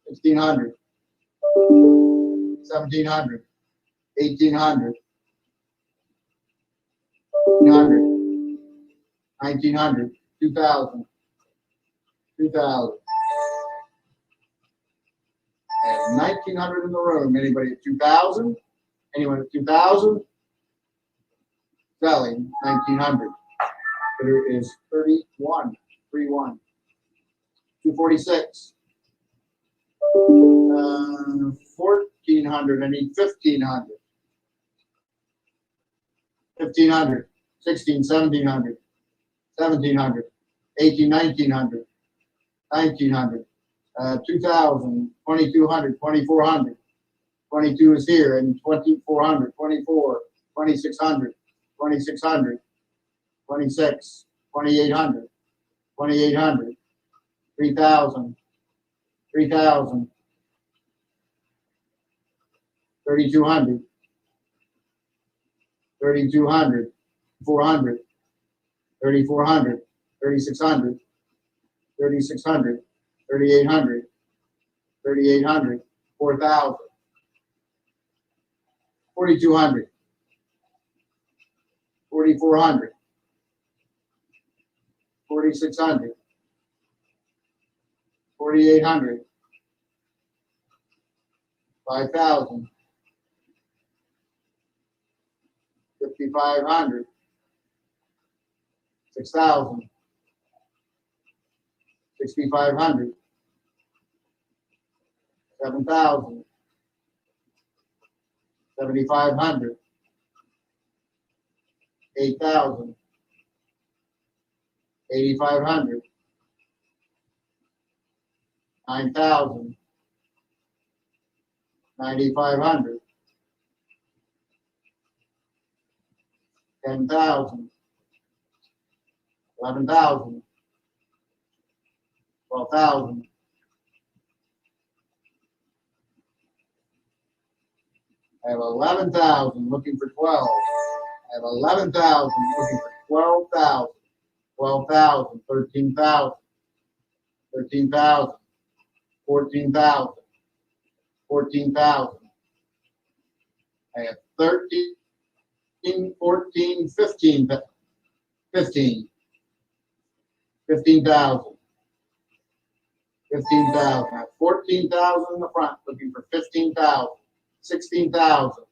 1600, 1700, 1800, 1900, 1900, 2000, 2000, and 1900 in the room. Anybody at 2000? Anyone at 2000? Selling 1900. There is 31, 31, 246. 1400. I need 1500. 1500, 16, 1700, 1700, 18, 1900, 1900, 2000, 2200, 2400. 22 is here, and 2400, 24, 2600, 2600, 26, 2800, 2800, 3000, 3000, 3200, 3200, 400, 3400, 3600, 3600, 3800, 3800, 4000, 4200, 4400, 4600, 4800, 5000, 5500, 6000, 6500, 7000, 7500, 8000, 8500, 9000, 9500, 10,000, 11,000, 12,000. I have 11,000 looking for 12. I have 11,000 looking for 12,000. 12,000, 13,000, 13,000, 14,000, 14,000. I have 13, 14, 15, 15, 15,000, 15,000. I have 14,000 in the front looking for 15,000, 16,000,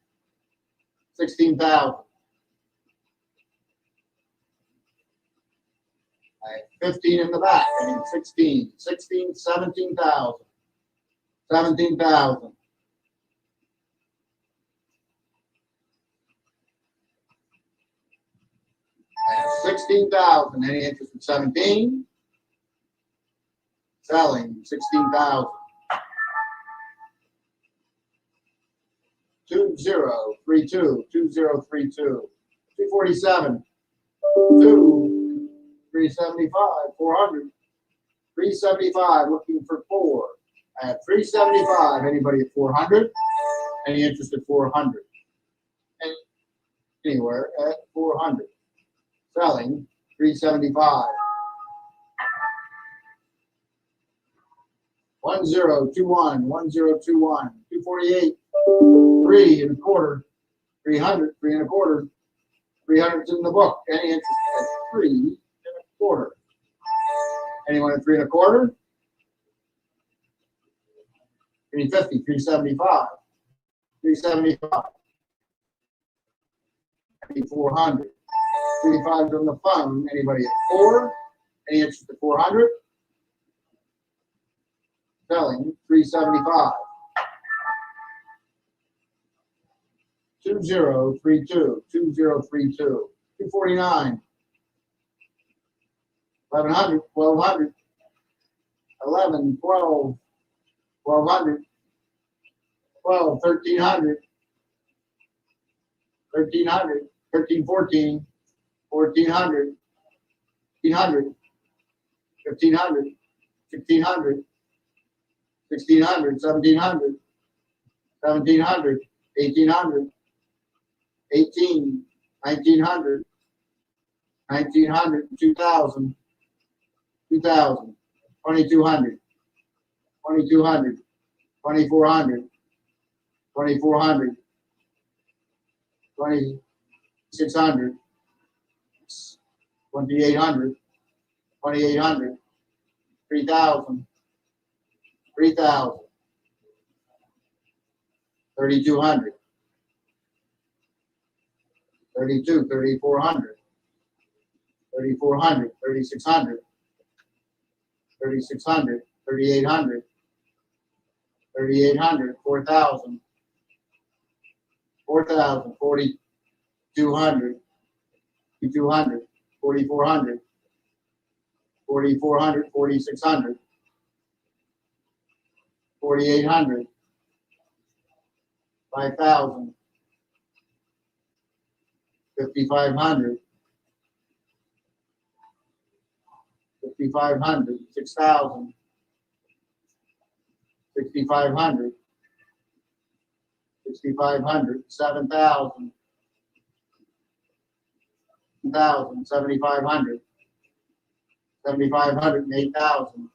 16,000. I have 15 in the back. I need 16, 16, 17,000, 17,000. I have 16,000. Any interest in 17? Selling 16,000. 2032, 2032, 247, 375, 400, 375, looking for 4. I have 375. Anybody at 400? Any interest at 400? Anywhere at 400. Selling 375. 1021, 1021, 248, 3 and a quarter, 300, 3 and a quarter, 300's in the book. Any interest at 3 and a quarter? Anyone at 3 and a quarter? Any 50, 375, 375, 400, 35's on the phone. Anybody at 4? Any interest at 400? Selling 375. 2032, 2032, 249, 1100, 1200, 11, 12, 1200, 12, 1300, 1300, 13, 14, 1400, 1500, 1500, 1600, 1600, 1700, 1700, 1800, 18, 1900, 1900, 2000, 2000, 2200, 2200, 2400, 2400, 2600, 2800, 2800, 3000, 3000, 3200, 32, 3400, 3400, 3600, 3600, 3800, 3800, 4000, 4000, 4200, 4200, 4400, 4400, 4600, 4800, 5000, 5500, 5500, 6000, 6500, 6500, 7000, 1000, 7500, 7500 and 8000,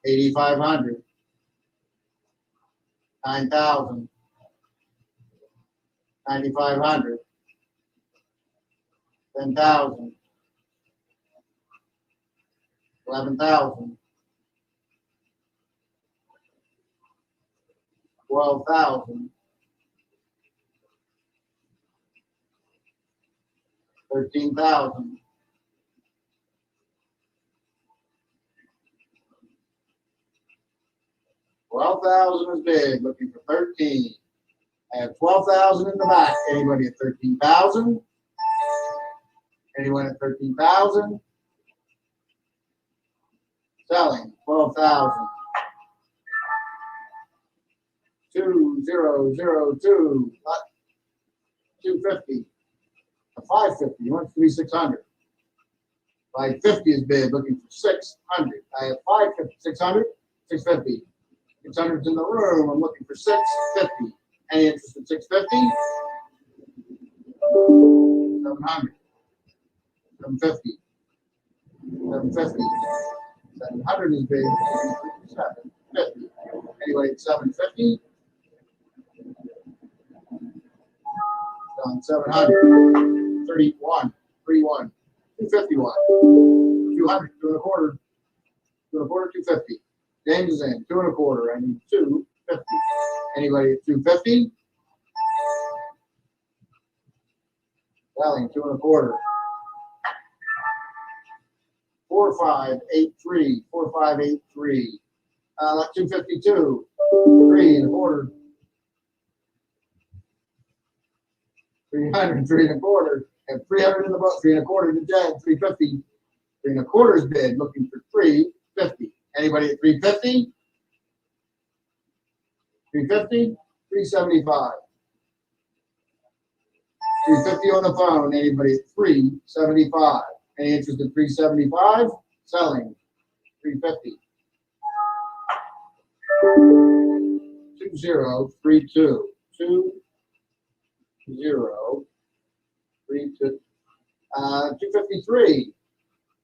8500, 9000, 9500, 10,000, 11,000, 12,000, 13,000, 12,000 is big, looking for 13. I have 12,000 in the back. Anybody at 13,000? Anyone at 13,000? Selling 12,000. 2002. 250. A 550. You want 3,600. 550 is bid, looking for 600. I have 550, 600, 650. 600's in the room. I'm looking for 650. Any interest in 650? 700. 750. 750. 700 is big. 750. Anyway, it's 750. On 700. 31. 31. 251. 200. 2 and a quarter. 2 and a quarter. 250. James is in. 2 and a quarter. I need 250. Anybody at 250? Selling 2 and a quarter. 4583. 4583. 252. 3 and a quarter. 300. 3 and a quarter. And 300 in the book. 3 and a quarter to Jed. 350. 3 and a quarter is bid. Looking for 350. Anybody at 350? 350? 375. 350 on the phone. Anybody at 375? Any interest in 375? Selling 350. 2032. 2032. 253.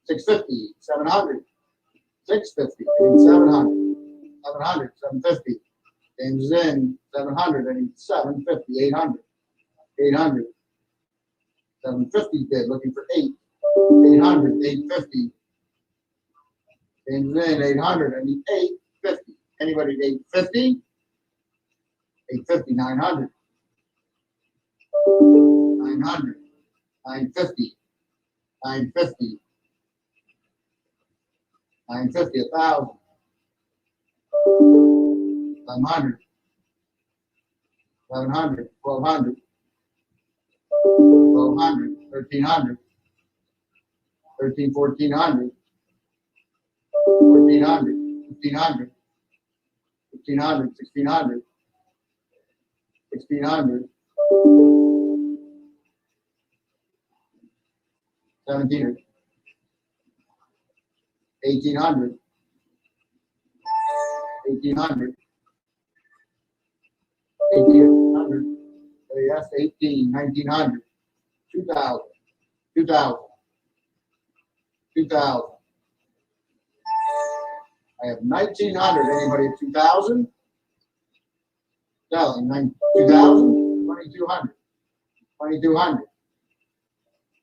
650. 700. 650. I need 700. 700. 750. James is in. 700. I need 750. 800. 800. 750 bid. Looking for 8. 800. 850. James is in. 800. I need 850. Anybody at 850? 850. 900. 900. 950. 950. 950. 1,000. 700. 700. 1,200. 1,200. 1,300. 13, 1,400. 1,400. 1,500. 1,500. 1,600. 1,600. 1700, 1800, 1800, 1800, yes, 18, 1900, 2000, 2000, 2000. I have 1900. Anybody at 2000? Selling 2000, 2200, 2200.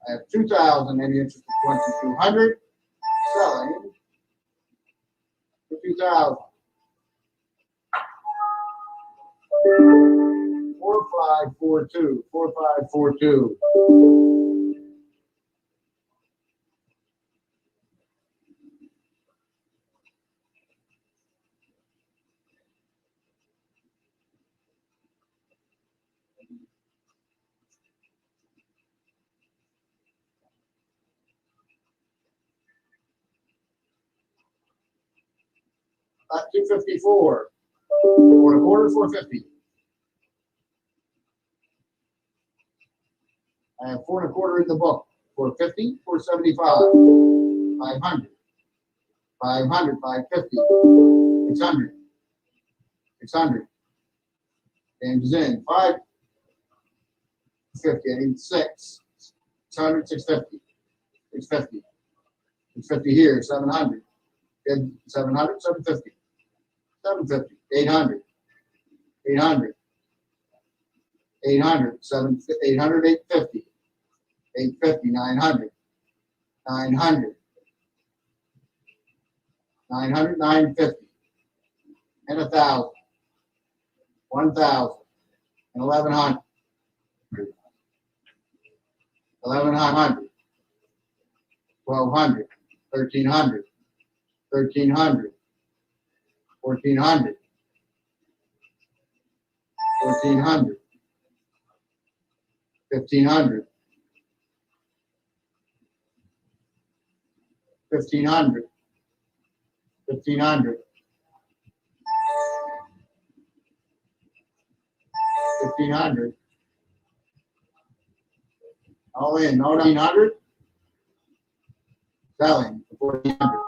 I have 2000. Any interest in 2200? Selling for 2000. 4542, 4542. At 254. 4 450. I have 4 1/4 in the book. 450, 475, 500, 500, 550, 600, 600. James is in. 550. I need 6. 600, 650, 650, 650 here. 700. 700, 750, 750, 800, 800, 800, 800, 850, 850, 900, 900, 900, 950, and 1,000, 1,000, and 1,100, 1,100, 1,200, 1,300, 1,300, 1,400, 1,400, 1,500, 1,500, 1,500, 1,500. All in, no 1,900. Selling for 1,400.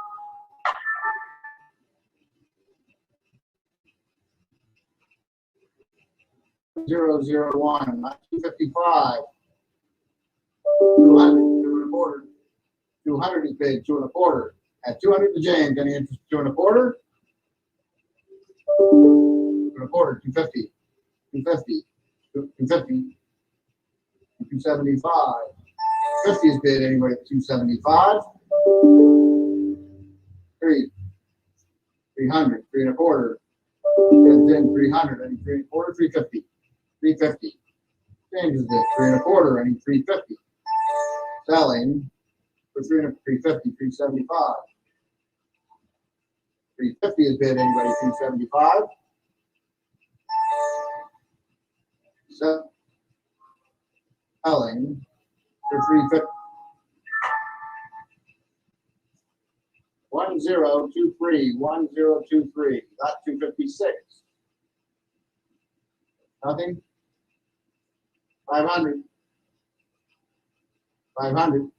Zero zero one, 255. 200, 2 1/4. 200 is bid, 2 1/4. At 200 to James, any interest? 2 1/4? 2 1/4, 250, 250, 250, 275. 50 is bid, anybody at 275? 300, 3 1/4. Bids in 300, any 3 1/4, 350, 350. James is bid, 3 1/4, any 350. Selling for 350, 375. 350 is bid, anybody 375? Selling for 350. 1023, 1023. Got 256. Nothing. 500. 500.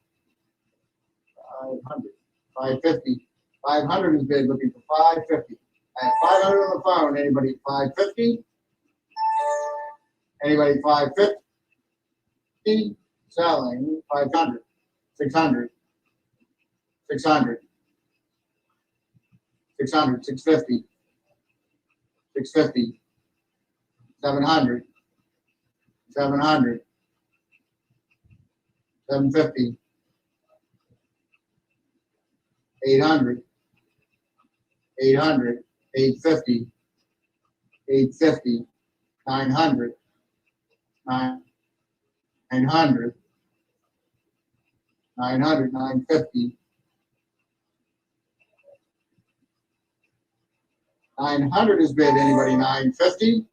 500. 550. 500 is bid, looking for 550. I have 500 on the phone. Anybody 550? Anybody 550? Selling 500. 600. 600. 600. 650. 650. 700. 700. 750. 800. 800. 850. 850. 900. 900. 900. 950. 900 is bid. Anybody 950?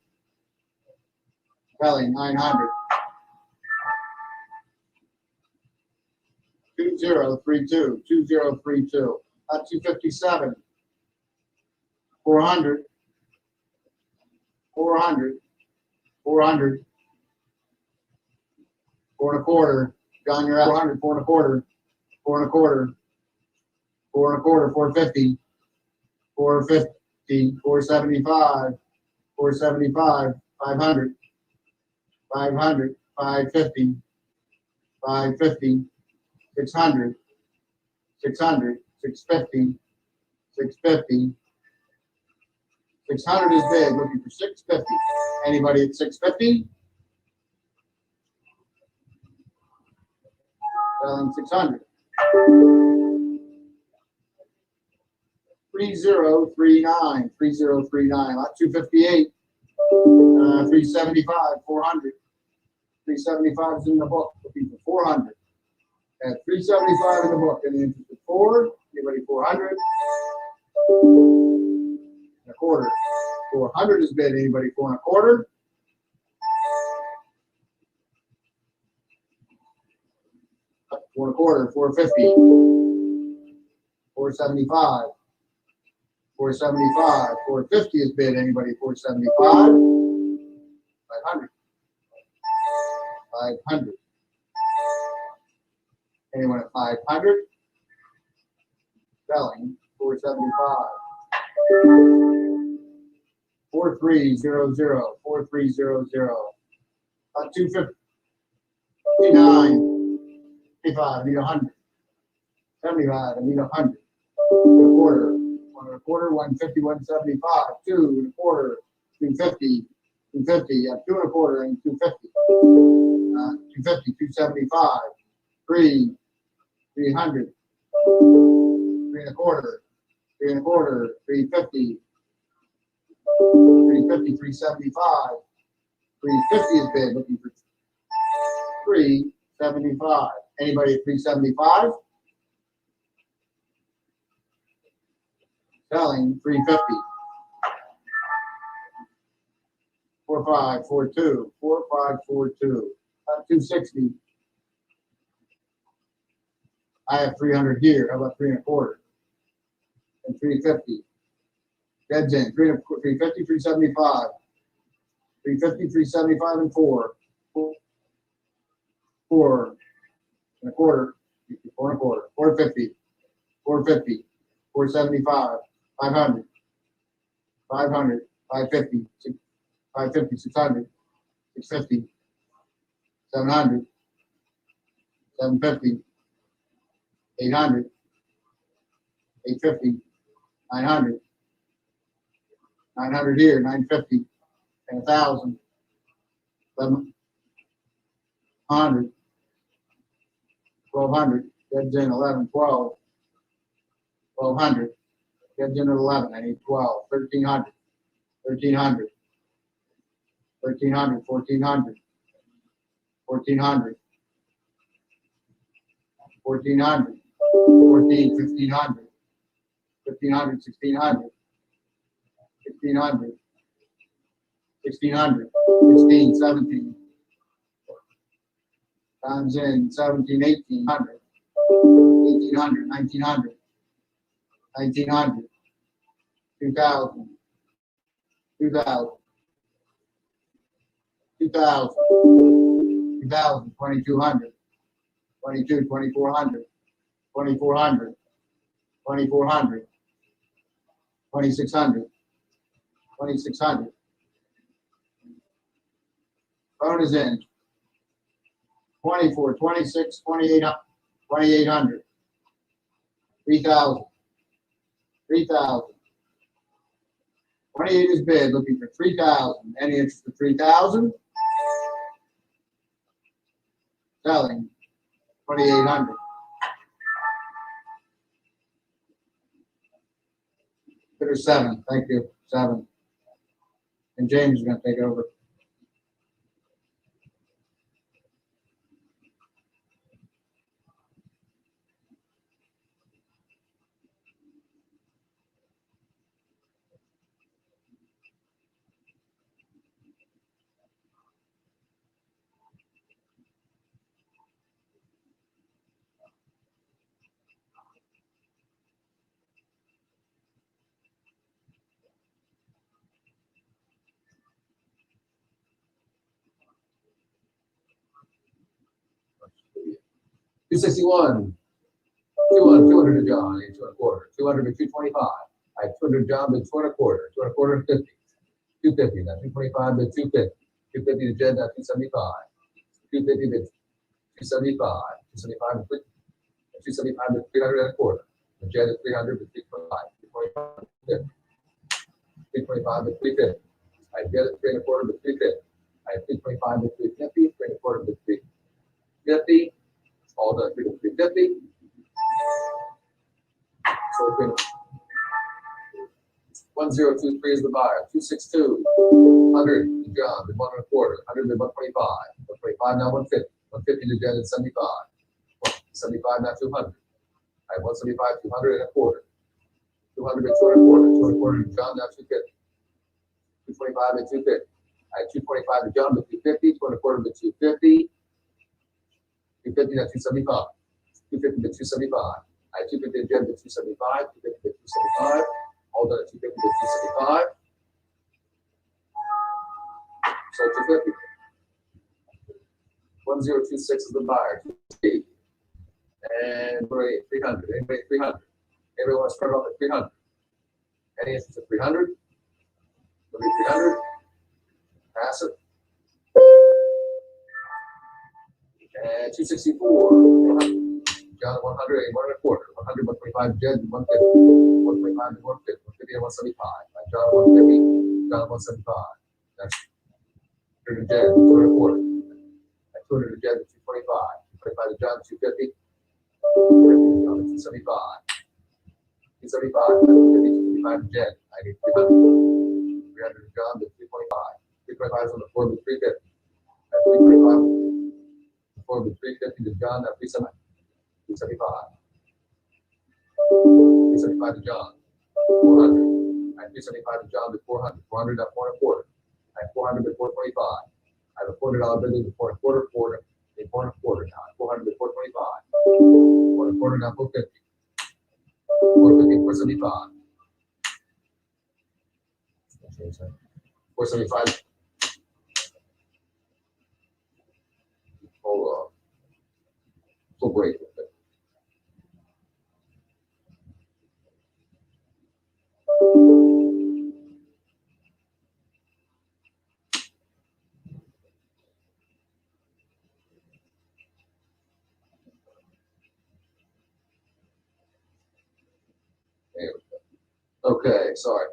Kelly, 900. 2032. 2032. 257. 400. 400. 400. 4 1/4. John, you're at 400. 4 1/4. 4 and a quarter, 4 and a quarter, 450, 450, 475, 475, 500, 500, 550, 550, 600, 600, 650, 650, 600 is bid, looking for 650. Anybody at 650? Selling 600. 3039, 3039, lot 258, 375, 400. 375 is in the book, looking for 400. At 375 in the book, any interest at 4? Anybody 400? And a quarter. 400 is bid. Anybody 4 and a quarter? Up 4 and a quarter, 450. 475. 475. 450 is bid. Anybody 475? 500. 500. Anyone at 500? Selling 475. 4300. 4300. 259. 55. I need 100. 75. I need 100. 1 and a quarter. 1 and a quarter. 150. 175. 2 and a quarter. 250. 250. 2 and a quarter and 250. 250. 275. 3. 300. 3 and a quarter. 3 and a quarter. 350. 350. 375. 350 is bid. Looking for 375. Anybody at 375? Selling 350. 4542. 4542. 260. I have 300 here. How about 3 and a quarter? And 350. Dead's in. 350, 375. 350, 375, and 4. 4 and a quarter. 4 and a quarter. 450. 450. 475. 500. 500. 550. 550. 600. 650. 700. 750. 800. 850. 900. 900 here. 950. And 1,000. 1,100. 1,200. Dead's in 11. 12. 1,200. Dead's in at 11. I need 12. 1,300. 1,300. 1,300. 1,400. 1,400. 1,400. 14, 1,500. 1,500. 1,600. 1,600. 1,600. 16, 17. Times in 17, 1,800. 1,800. 1,900. 1,900. 2,000. 2,000. 2,000. 2,000. 2,200. 22, 2,400. 2,400. 2,400. 2,600. 2,600. Phone is in. 24, 26, 2,800. 3,000. 3,000. 28 is bid, looking for 3,000. Any interest for 3,000? Selling 2,800. Bidder 7. Thank you. 7. And James is going to take over. $261. 200 to John, I need 2 1/4. 200 to 225. I have 200 to John, but 2 1/4. 2 1/4 and 50. 250, now 225 to 250. 250 to Jed, now 275. 250 to 275. 275 to 275 to 300 and a quarter. The Jed at 300 to 325. 325 to 350. 325 to 350. I Jed at 3 1/4 to 350. I have 325 to 350. 3 1/4 to 350. All done 3 to 350. So 1023 is the buyer. 262. 100 to John, bid 1 1/4. 100 to 125. 125 now 150. 150 to Jen at 75. 75 now 200. I have 175, 200 and a quarter. 200 to 2 1/4. 2 1/4 to John now 250. 225 and 250. I have 225 to John to 250. 2 1/4 to 250. 250 now 275. 250 to 275. I have 250 to Jen to 275. 250 to 275. All done at 250 to 275. So 250. 1026 is the buyer. And we're at 300. Anybody at 300? Anybody want to start off at 300? Any interest at 300? Maybe 300? Pass it. And 264. John 100, 1 1/4. 100, 125, Jed 150. 125 to 150. 150 and 175. John 150. John 175. That's 200 to Jed, 2 1/4. 200 to Jed 225. 225 to John 250. 250 to John 275. 275. 250 to Jed. I need 300. 300 to John to 325. 325 is on the floor with 350. 325 on the floor with 350 to John at 375. 375. 375 to John. 400. I have 375 to John to 400. 400 at 4 1/4. I have 400 to 425. I have a $400 bill to 4 1/4. 4 1/4 now. 400 to 425. 4 1/4 now 450. 450, 475. 475. Hold on. We'll break with it. There we go. Okay, sorry.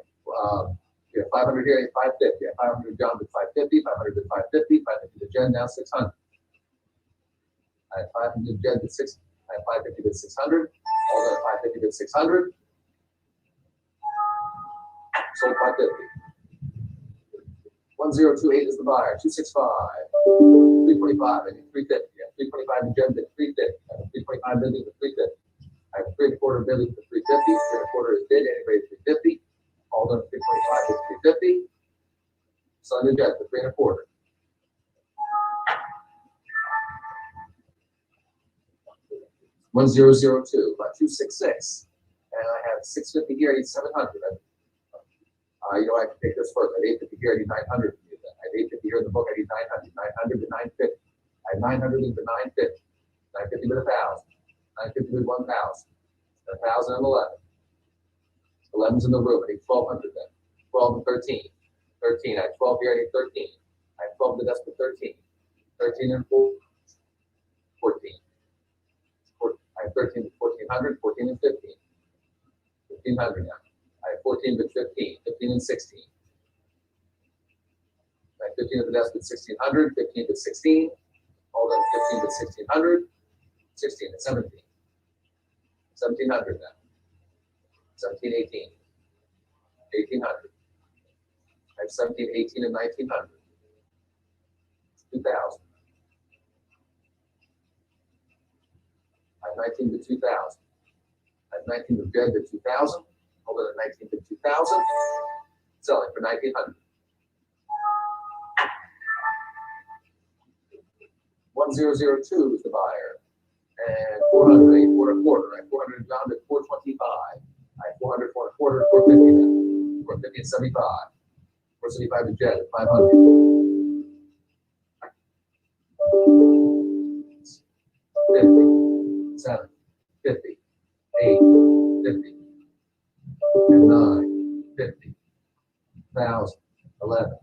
Yeah, 500 here, 550. Yeah, 500 John to 550, 500 to 550, 550 to Jen, now 600. I have 500 to Jen to 6. I have 550 to 600. All that 550 to 600. Sold 550. 1028 is the buyer. 265. 325. I need 350. Yeah, 325 to Jen to 350. I have 325 bidding to 350. I have 3 1/4 bidding to 350. 3 1/4 is bid. Anybody 350. All done 325 to 350. Sunday Jet to 3 1/4. $1002, about 266. And I have 650 here, I need 700. You know, I can take this first. I have 850 here, I need 900. I have 850 here in the book, I need 900. 900 to 950. I have 900 into 950. 950 to 1,000. 950 to 1,000. 1,000 and 11. 11's in the room, I need 1,200 then. 12 and 13. 13, I have 12 here, I need 13. I have 12 to the desk for 13. 13 and 4. 14. I have 13 to 1,400, 14 and 15. 1,500 now. I have 14 to 15, 15 and 16. I have 15 at the desk at 1,600, 15 to 16. All done 15 to 1,600, 16 to 17. 1,700 now. 17, 18. 1,800. I have 17, 18, and 1,900. 2,000. I have 19 to 2,000. I have 19 to Jed to 2,000. Hold it at 19 to 2,000. Selling for 1,900. 1002 is the buyer. And 400, I need 4 1/4. I have 400 down to 425. I have 400, 4 1/4, 450 then. 450 and 75. 475 to Jed at 500. 50. 7. 50. 8, 50, and 9, 50, 1,000, 11,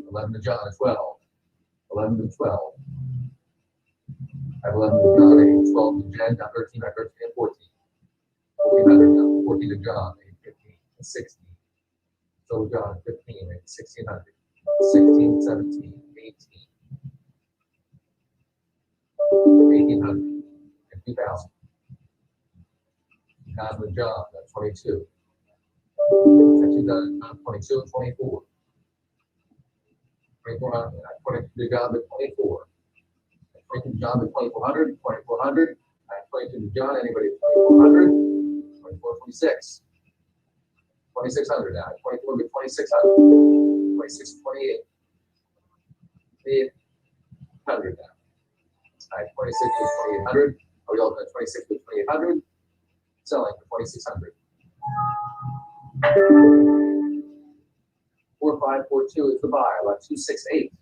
11 to John at 12, 11 to 12. I have 11 to John, 8, 12 to Jen, now 13, I 13 and 14. 1,400 now, 14 to John, 8, 15, and 16. So John, 15, and 1,600, 16, 17, 18, 1,800, and 2,000. 2,000 to John, that's 22. That's 22 and 24. 2,400, 22 to John to 24. 22 to John to 2,400, 2,400. 22 to John, anybody at 2,400, 24, 26. 2,600 now, 24 to 2,600, 26 to 28. 800 now. All right, 26 to 2,800. Are we all done? 26 to 2,800. Selling for 2,600. 4,542 is the buy. I left 268.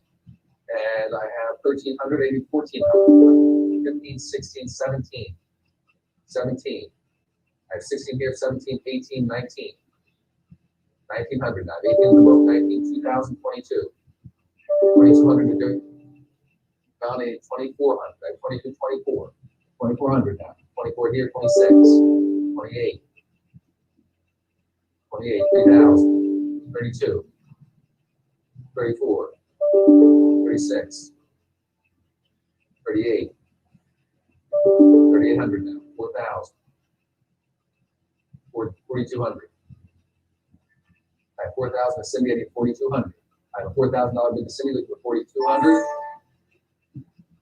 And I have 1,300, 80, 1,400. 15, 16, 17. 17. I have 16 here, 17, 18, 19. 1,900 now. 18 in the book, 19, 2,022. 2,200 to do. Down 8, 2,400. I have 22, 24. 2,400 now. 24 here, 26. 28. 28, 3,000. 32. 34. 36. 38. 3,800 now. 4,000. 4,200. I have 4,000 to Cindy, I need 4,200. I have a $4,000 bid to Cindy, looking for 4,200.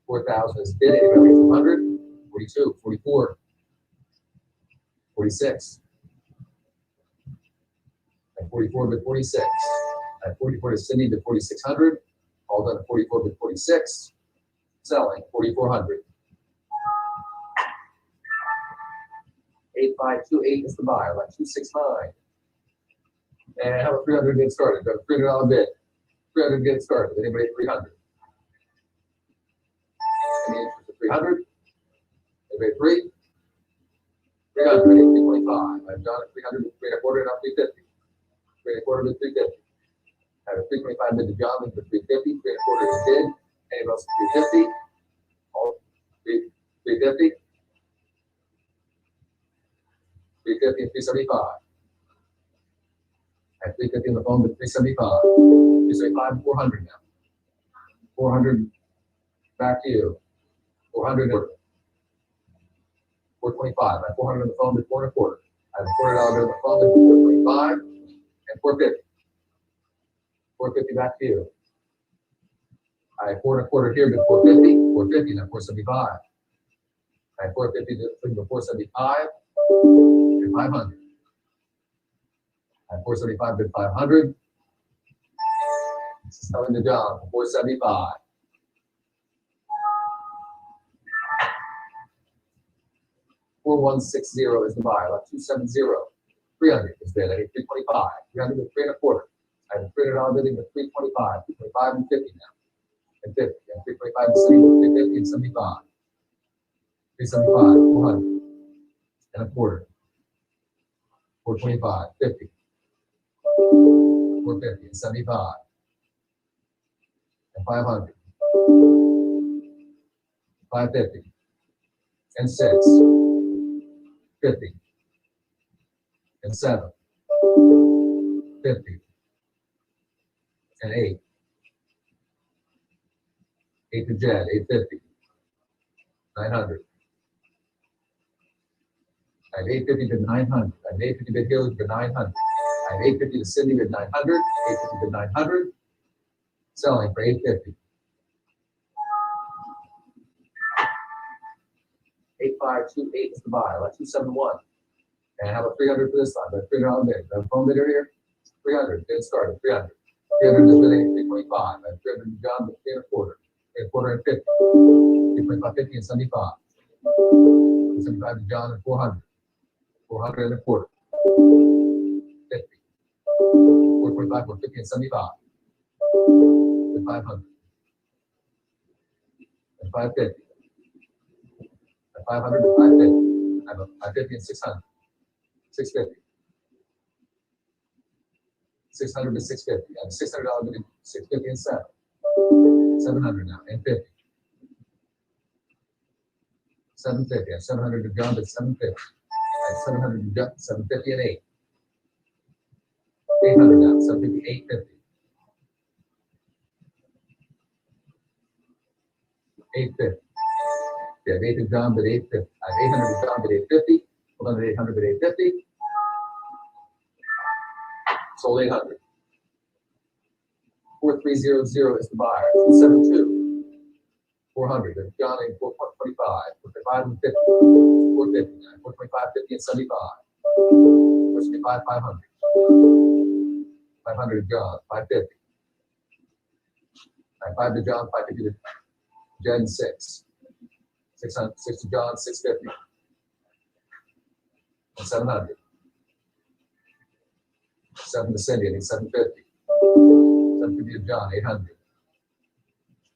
4,000 is bid, anybody 200. 42, 44. 46. I have 44 bid 46. I have 44 to Cindy to 4,600. All done at 44 bid 46. Selling 4,400. 8,528 is the buy. Like 269. And how about 300 to get started? Got a $300 bid. 300 to get started. Anybody at 300? Any interest at 300? Anybody at 3? 300, 325. I have John at 300, 3 and a quarter, and up 350. 3 and a quarter to 350. I have a 325 bid to John, looking for 350. 3 and a quarter is bid. Anybody else at 350? All 350. 350 and 375. At 350 on the phone, but 375. 375 and 400 now. 400 back to you. 400 and 425. At 400 on the phone, but 4 and a quarter. I have a $400 on the phone, but 425 and 450. 450 back to you. I have 4 and a quarter here, but 450. 450 now 475. I have 450 to 475 and 500. At 475 bid 500. Selling to John for 475. 4160 is the buy. Left 270. 300 is bid. I need 325. 300 to 3 and a quarter. I have a $300 bidding with 325. 325 and 50 now. And 50. And 325 and 350 and 75. 375, 400 and a quarter. 425, 50. 450 and 75 and 500, 550 and 6, 50 and 7, 50 and 8, 8 to Jed, 850, 900. I have 850 to 900. I have 850 bid Hillary for 900. I have 850 to Cindy with 900, 850 to 900, selling for 850. 8528 is the buy. I like 271. And I have a 300 for this time, but $300 bid. I have a phone bidder here. 300. Bid started. 300. 300 is bidding 325. I have 300 to John, but 3 and a quarter. 3 and a quarter and 50. 325, 50 and 75. 75 to John and 400. 400 and a quarter. 50. 425, 450 and 75. And 500. And 550. And 500 to 550. I have a 550 and 600. 650. 600 to 650. I have $600 bidding, 650 and 7. 700 now, and 50. 750. I have 700 to John, but 750. I have 700 to John, 750 and 8. 800 now, 750, 850. 850. I have 8 to John, but 850. I have 800 to John, but 850. Hold on to 800, but 850. Sold 800. 4300 is the buyer. 272. 400. There's John in 425. 425 and 50. 450. 425, 50 and 75. 425, 500. 500 to John, 550. 5 to John, 550 to Jen, 6. 600, 6 to John, 650. And 700. 7 to Cindy, I need 750. 750 to John, 800.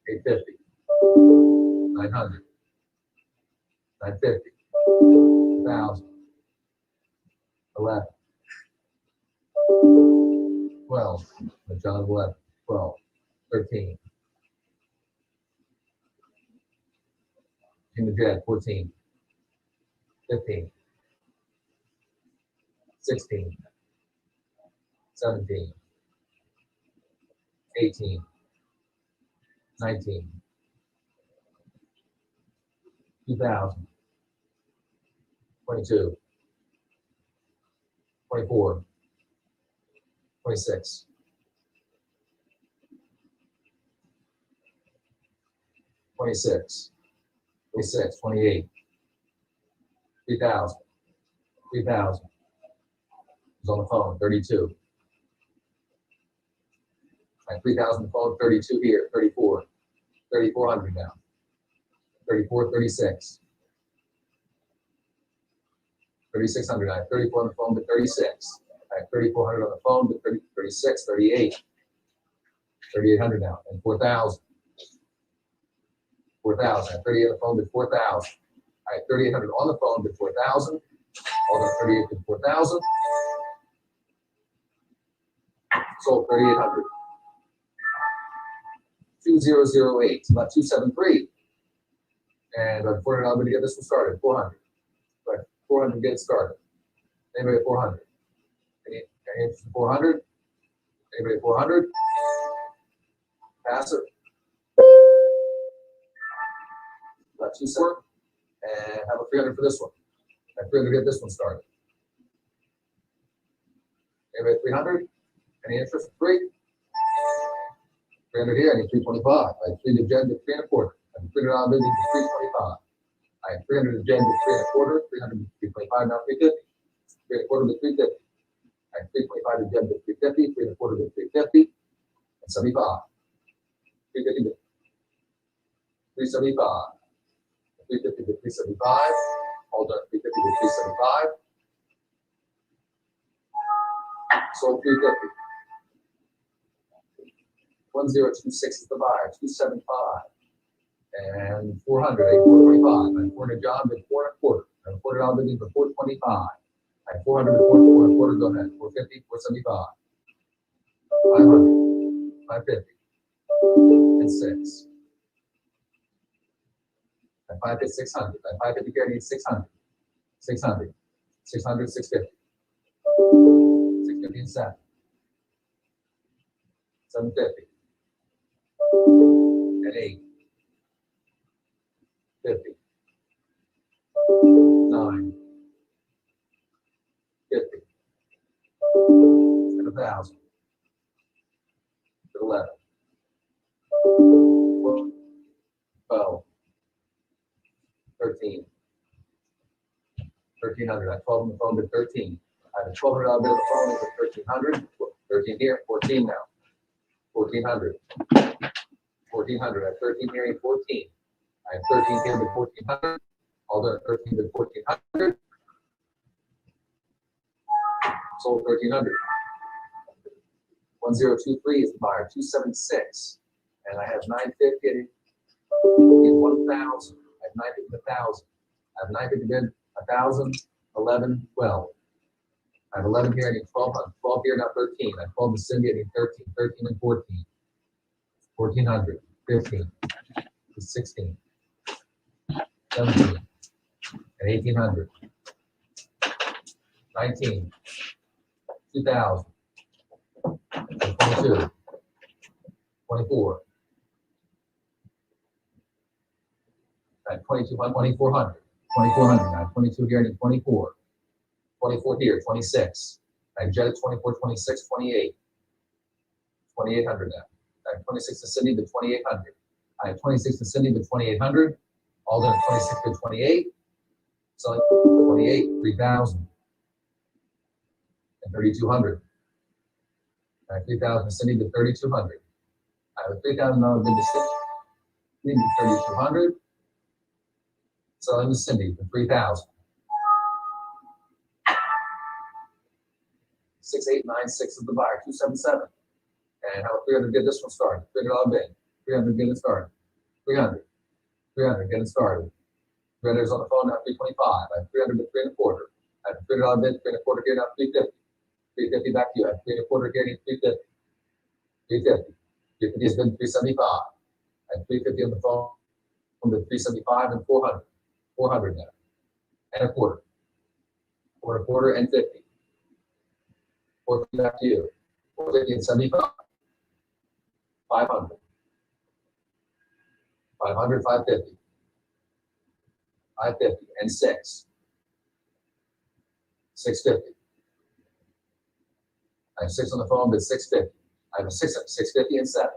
850. 900. 950. 1,000. 11. 12. John, 11. 12. 13. King of Jet, 14. 15. 16. 17. 18. 19. 2000. 22. 24. 26. 26. 26, 28, 3,000, 3,000. He's on the phone, 32. Right, 3,000 phone, 32 here, 34, 3,400 now, 34, 36, 3,600 now, 34 on the phone, but 36. Right, 3,400 on the phone, but 30, 36, 38, 3,800 now, and 4,000. 4,000. 38 on the phone, but 4,000. All right, 3,800 on the phone, but 4,000. Hold on, 38 to 4,000. Sold 3,800. 2008, about 273. And I'm going to get this one started. 400. Right, 400 to get it started. Anybody at 400? Any interest in 400? Anybody at 400? Pass it. About 270, and have a 300 for this one. And 300 to get this one started. Anybody at 300? Any interest in 3? 300 here, I need 325. I had 3 to Jen to 3 and a quarter. I have $300 bidding to 325. I have 300 to Jen to 3 and a quarter, 300 to 325, now 350. 3 and a quarter to 350. I have 325 to Jen to 350, 3 and a quarter to 350, and 75. 350 to 375. 350 to 375. Hold on, 350 to 375. Sold 350. 1026 is the buyer, 275. And 400, 425. And 400 John bid 4 and a quarter. And $400 bidding for 425. And 400 to 4 and a quarter, go ahead. 450, 475. 500, 550. And 6. And 550, 600. And 550 here, I need 600. 600. 600, 650. 650 and 7. 750. And 8. 50. 9. 50. And 1,000. 11. 12. 13. 1,300. I have 12 on the phone to 13. I have a $1,200 bill on the phone to 1,300. 13 here, 14 now. 1,400. 1,400. I have 13 here and 14. I have 13 here with 1,400. All done 13 with 1,400. Sold 1,300. 1023 is the buyer. 276. And I have 950 in 1,000. I have 950 in 1,000. I have 950 bid, 1,000, 11, 12. I have 11 here, I need 1,200. 12 here, now 13. I have 12 to Cindy, I need 13. 13 and 14. 1,400. 15. 16. 17. And 1,800. 19. 2,000. 22. 24. I have 2,200. 2,400. 2,400. I have 22 here, I need 24. 24 here, 26. I jetted 24, 26, 28. 2,800 now. I have 26 to Cindy to 2,800. I have 26 to Cindy to 2,800. All done at 26 to 28. So 28, 3,000. And 3,200. I have 3,000 to Cindy to 3,200. I have a $3,000 bid to Cindy to 3,200. Selling to Cindy for 3,000. 6,896 is the buyer, 277. And how about 300 get this one started? $300 bid. 300 get it started. 300. 300 get it started. 300 is on the phone now, 325. I have 300 to 3 1/4. I have a $300 bid, 3 1/4 here now, 350. 350 back to you. I have 3 1/4 here, 350. 350. 350 is bid 375. I have 350 on the phone from the 375 and 400. 400 now. And a quarter. 4 1/4 and 50. 450 back to you. 450 and 75. 500. 500, 550. 550 and 6. 650. I have 6 on the phone, but 650. I have a 650 and 7.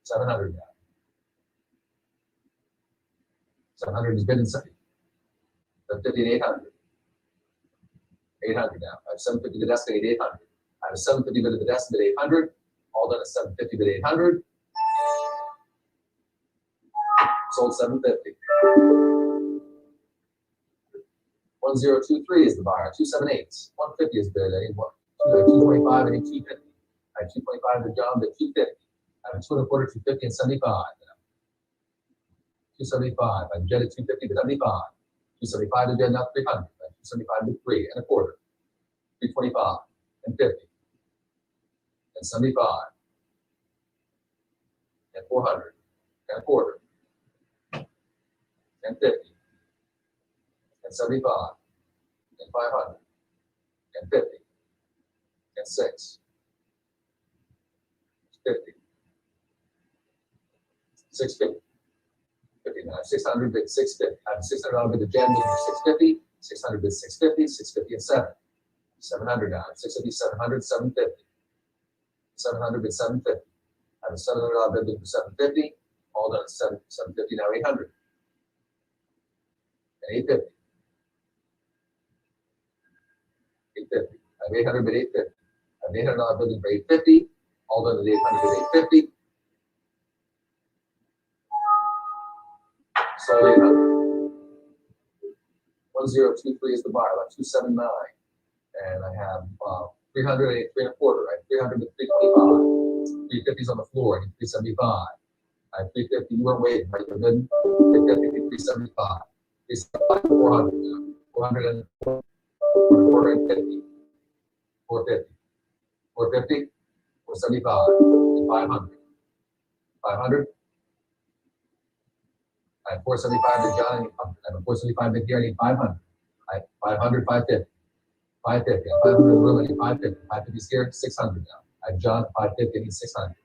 700 now. 700 is bid and 7. 750 and 800. 800 now. I have 750 bid estimate 800. I have a 750 bid at the desk bid 800. All done at 750 bid 800. Sold 750. 1023 is the buyer. 278. 150 is bid. I need 225. I need 250. I have 225 to John, bid 250. I have a 2 1/4, 250 and 75. 275. I jetted 250 to 75. 275 to jet now 300. 275 to 3 1/4. 325 and 50. And 75. And 400. And 1/4. And 50. And 75. And 500. And 50. And 6. 50. 650. 59. 600 bid 650. I have $600 bid to Jen for 650. 600 bid 650. 650 and 7. 700 now. 650, 700, 750. 700 bid 750. I have a $700 bid for 750. All done at 750 now 800. And 850. 850. I have 800 bid 850. I have $800 bid for 850. All done at 800 bid 850. Sold 800. 1023 is the buyer, like 279. And I have 300 and 3 1/4. I have 300 to 325. 350 is on the floor. I need 375. I have 350. You weren't waiting, right? You're good. 350 to 375. 375 to 400 now. 400 and 450. 450. 450. 475. And 500. 500. I have 475 to John. I have a 475 to here. I need 500. I have 500, 550. 550. I have 500 in the room. I need 550. 550 is here. 600 now. I have John 550. I need 600.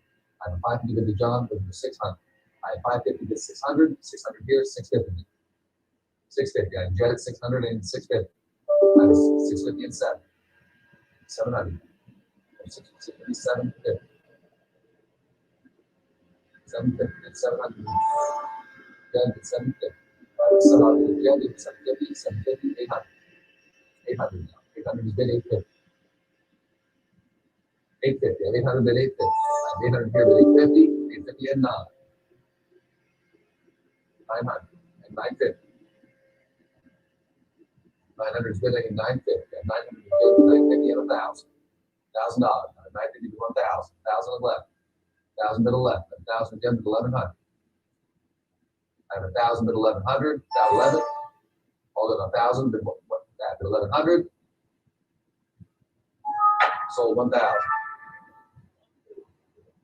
I have a 550 to John. But 600. I have 550 to 600. 600 here. 650. 650. I have Jet at 600 and 650. I have 650 and 7. 700. 650, 750. 750 and 700. Jet at 750. I have 700 Jet at 750. 750. 800. 800 now. 800 is bid 850. 850. I have 800 bid 850. I have 800 here bid 850. 850 and 9. 900 and 950. 900 is bid at 950. And 900 is bid 950 and 1,000. $1,000. 950 to 1,000. 1,000 left. 1,000 bid 11. 1,000 bid 1,100. I have 1,000 bid 1,100. Now 11. All at 1,000, bid 1,100. Sold 1,000.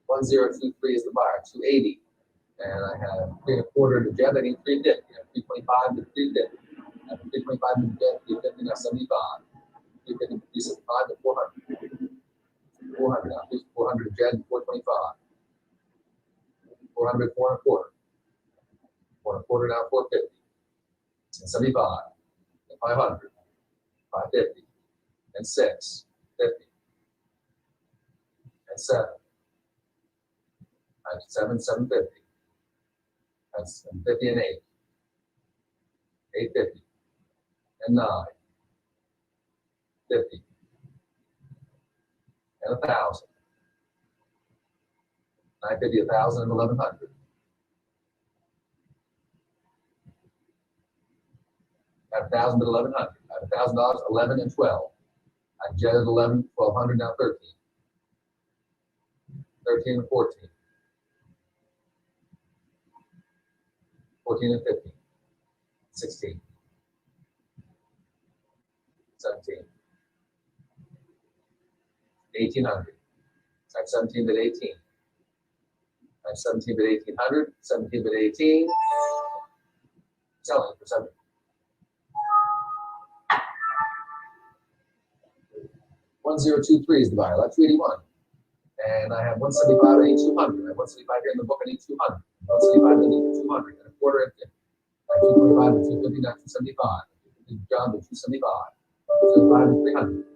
1023 is the buyer, 280. And I have 3 1/4 to Jed, I need 350. I have 325 to 350. I have 325 to Jed, 350, now 75. 350 to 375 to 400. 400 now, 400 to Jed, 425. 400, 4 1/4. 4 1/4 now, 450. And 75. And 500. 550. And 6. 50. And 7. And 7, 750. That's 50 and 8. 850. And 9. 50. And 1,000. 950, 1,000, and 1,100. I have 1,000 to 1,100. I have $1,000, 11 and 12. I jetted 11, 1,200, now 13. 13 and 14. 14 and 15. 16. 17. 1,800. I have 17 bid 18. I have 17 bid 1,800. 17 bid 18. Selling for 7. $1,023 is the buyer. That's 281. And I have 175. I need 200. I have 175 here in the book. I need 200. 175. I need 200 and a quarter and 50. I have 225 to 250. Now 275. John to 275. 275 to 300.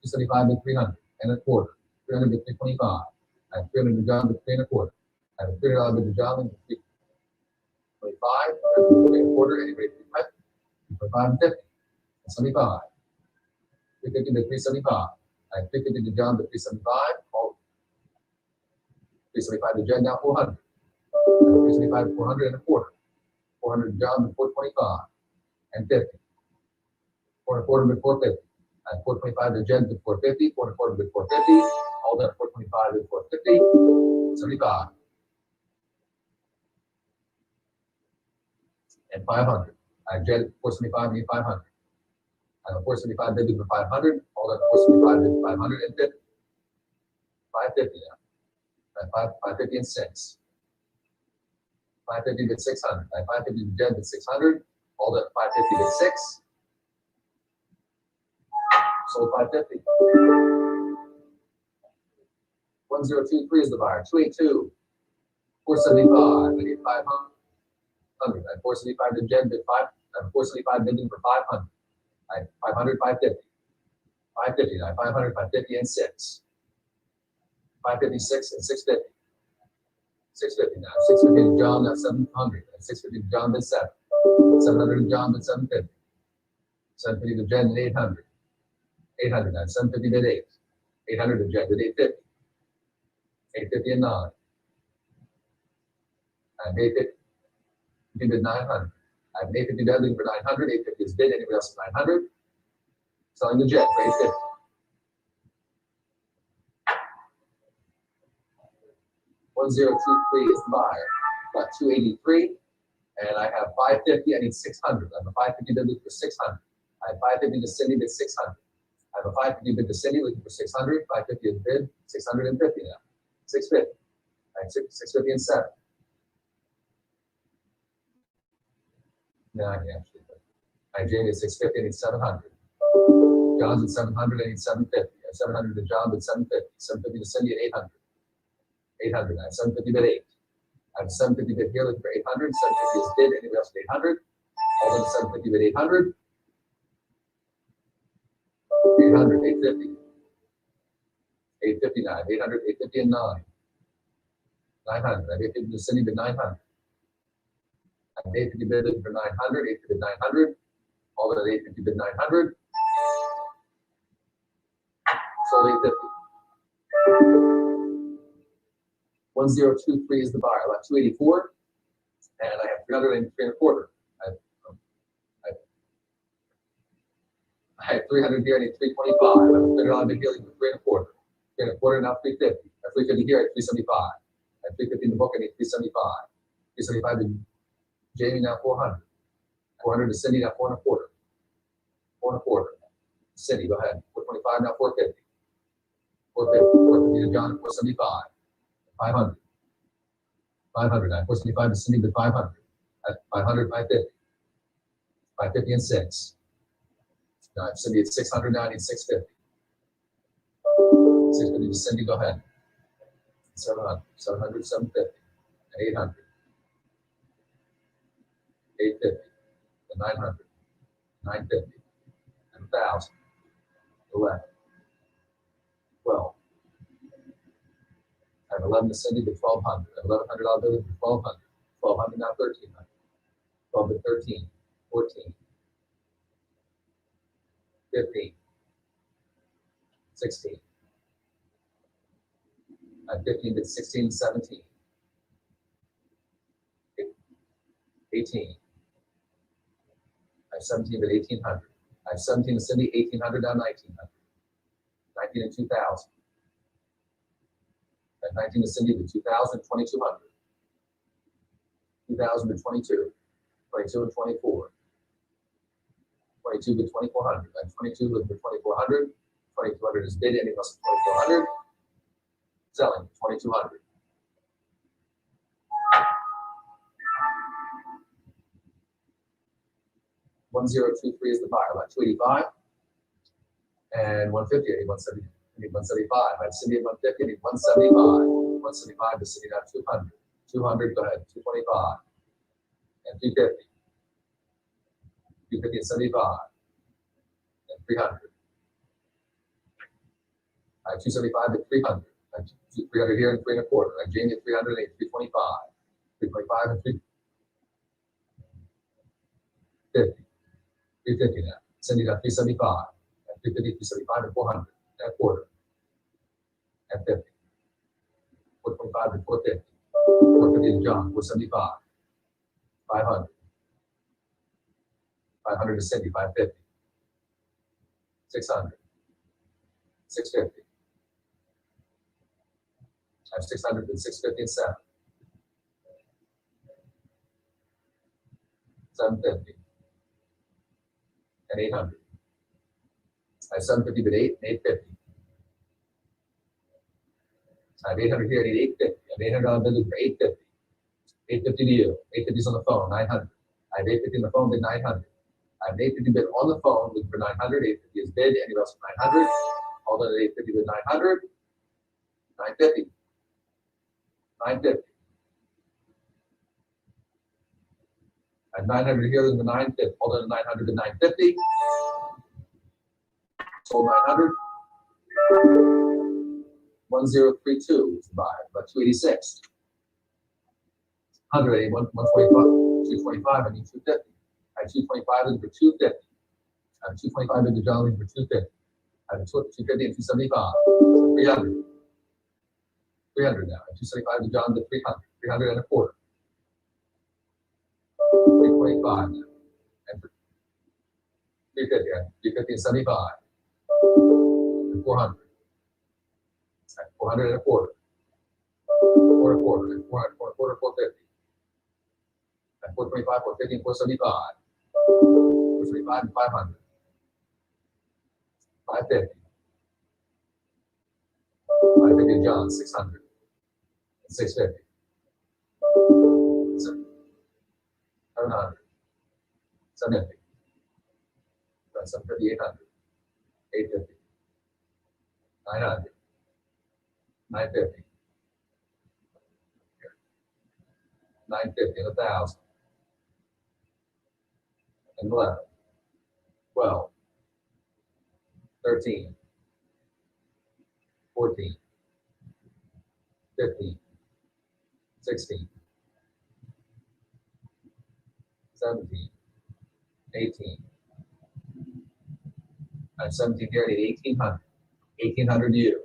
275 to 300 and a quarter. 300 to 325. I have 300 to John to 3 and a quarter. I have $300 to John to 325. 3 and a quarter. Anybody 350? 325 and 50. 75. 350 to 375. I have 350 to John to 375. All 375 to Jen, now 400. 375 to 400 and a quarter. 400 to John to 425 and 50. 4 and a quarter to 450. I have 425 to Jen to 450. 4 and a quarter to 450. All done 425 to 450. 75. And 500. I have Jen 475 and 500. I have a 475 bid for 500. All done 475 bid 500 and 50. 550 now. I have 550 and 6. 550 bid 600. I have 550 to Jen bid 600. All done 550 bid 6. Sold 550. 1023 is the buyer. 282. 475. I need 500. I have 475 to Jen bid 5. I have 475 bidding for 500. I have 500, 550. 550. I have 500, 550 and 6. 556 and 650. 650 now. 650 to John, now 700. 650 to John bid 7. 700 to John bid 750. 750 to Jen bid 800. 800 now. 750 bid 8. 800 to Jen bid 850. 850 and 9. And 850 bid 900. I have an 850 bidding for 900. 850 is bid. Anybody else for 900? Selling the Jet for 850. $1,023 is the buyer. Got 283, and I have 550. I need 600. I have a 550 bid for 600. I have 550 to Cindy bid 600. I have a 550 bid to Cindy looking for 600. 550 is bid 650 now. 650. I have 650 and 7. No, I can actually. I have Jamie at 650. I need 700. John's at 700. I need 750. I have 700 to John bid 750. 750 to Cindy at 800. 800. I have 750 bid 8. I have 750 bid here looking for 800. 750 is bid. Anybody else at 800? All of 750 bid 800. 800, 850. 850 now. 800, 850 and 9. 900. I have 850 to Cindy bid 900. I have 850 bid looking for 900. 850 bid 900. All of 850 bid 900. Sold 850. 1023 is the buyer. I left 284, and I have 300 and 3 and a quarter. I have 300 here. I need 325. I have a $30 bid here for 3 and a quarter. 3 and a quarter now 350. I have 350 here. I have 375. I have 350 in the book. I need 375. 375 to Jamie now 400. I 400 to Cindy, now 4 and a quarter. 4 and a quarter. Cindy, go ahead. 425, now 450. 450 to John, 475. 500. 500 now. 475 to Cindy, but 500. At 500, 550. 550 and 6. Now Cindy at 600, now I need 650. 650 to Cindy, go ahead. 700, 700, 750, and 800. 850, and 900, 950, and 1,000, 11, 12. I have 11 to Cindy to 1,200. I have 1,100 I'll build it to 1,200. 1,200 now 1,300. 12 to 13, 14, 15, 16. I have 15 to 16, 17, 18. I have 17 to 1,800. I have 17 to Cindy, 1,800 down 1,900. 19 to 2,000. I have 19 to Cindy to 2,000, 2,200. 2,000 to 22. 22 and 24. 22 to 2,400. I have 22 to 2,400. 2,200 is bid, ending us 2,400. Selling 2,200. $1,023 is the buyer, about 285. And 150, I need 170. I need 175. I have Cindy at 150, I need 175. 175 to Cindy, now 200. 200, go ahead, 225. And 250. 250 and 75. And 300. I have 275 to 300. I have 300 here and 3 and a quarter. I have Jamie at 300 and 325. 325 and 350. 350 now. Cindy got 375. And 350, 375 and 400. And a quarter. And 50. 425 and 450. 450 to John, 475. 500. 500 to Cindy, 550. 600. 650. I have 600 and 650 and 7. 750. And 800. I have 750 but 8 and 850. I have 800 here, I need 850. I have 800 on the bill for 850. 850 to you. 850 is on the phone, 900. I have 850 on the phone, bid 900. I have 850 bid on the phone, looking for 900. 850 is bid, anybody else for 900? Hold on at 850 bid 900. 950. 950. I have 900 here, looking for 950. Hold on at 900 to 950. Sold 900. 1032 is the buyer, about 286. 100, 125, 225, I need 250. I have 225 looking for 250. I have 225 into John looking for 250. I have 250 and 275. 300. 300 now. I have 275 to John to 300. 300 and a quarter. 325 now. And 350. 350 and 75. And 400. 400 and a quarter. 4 and a quarter. 4 and a quarter, 450. And 425, 450, and 475. 475 and 500. 550. 550 and John, 600. And 650. 700. 750. 750, 800. 850. 900. 950. 950 and 1,000. And 11. 12. 13. 14. 15. 16. 17. 18. I have 17 here, I need 1,800. 1,800 to you.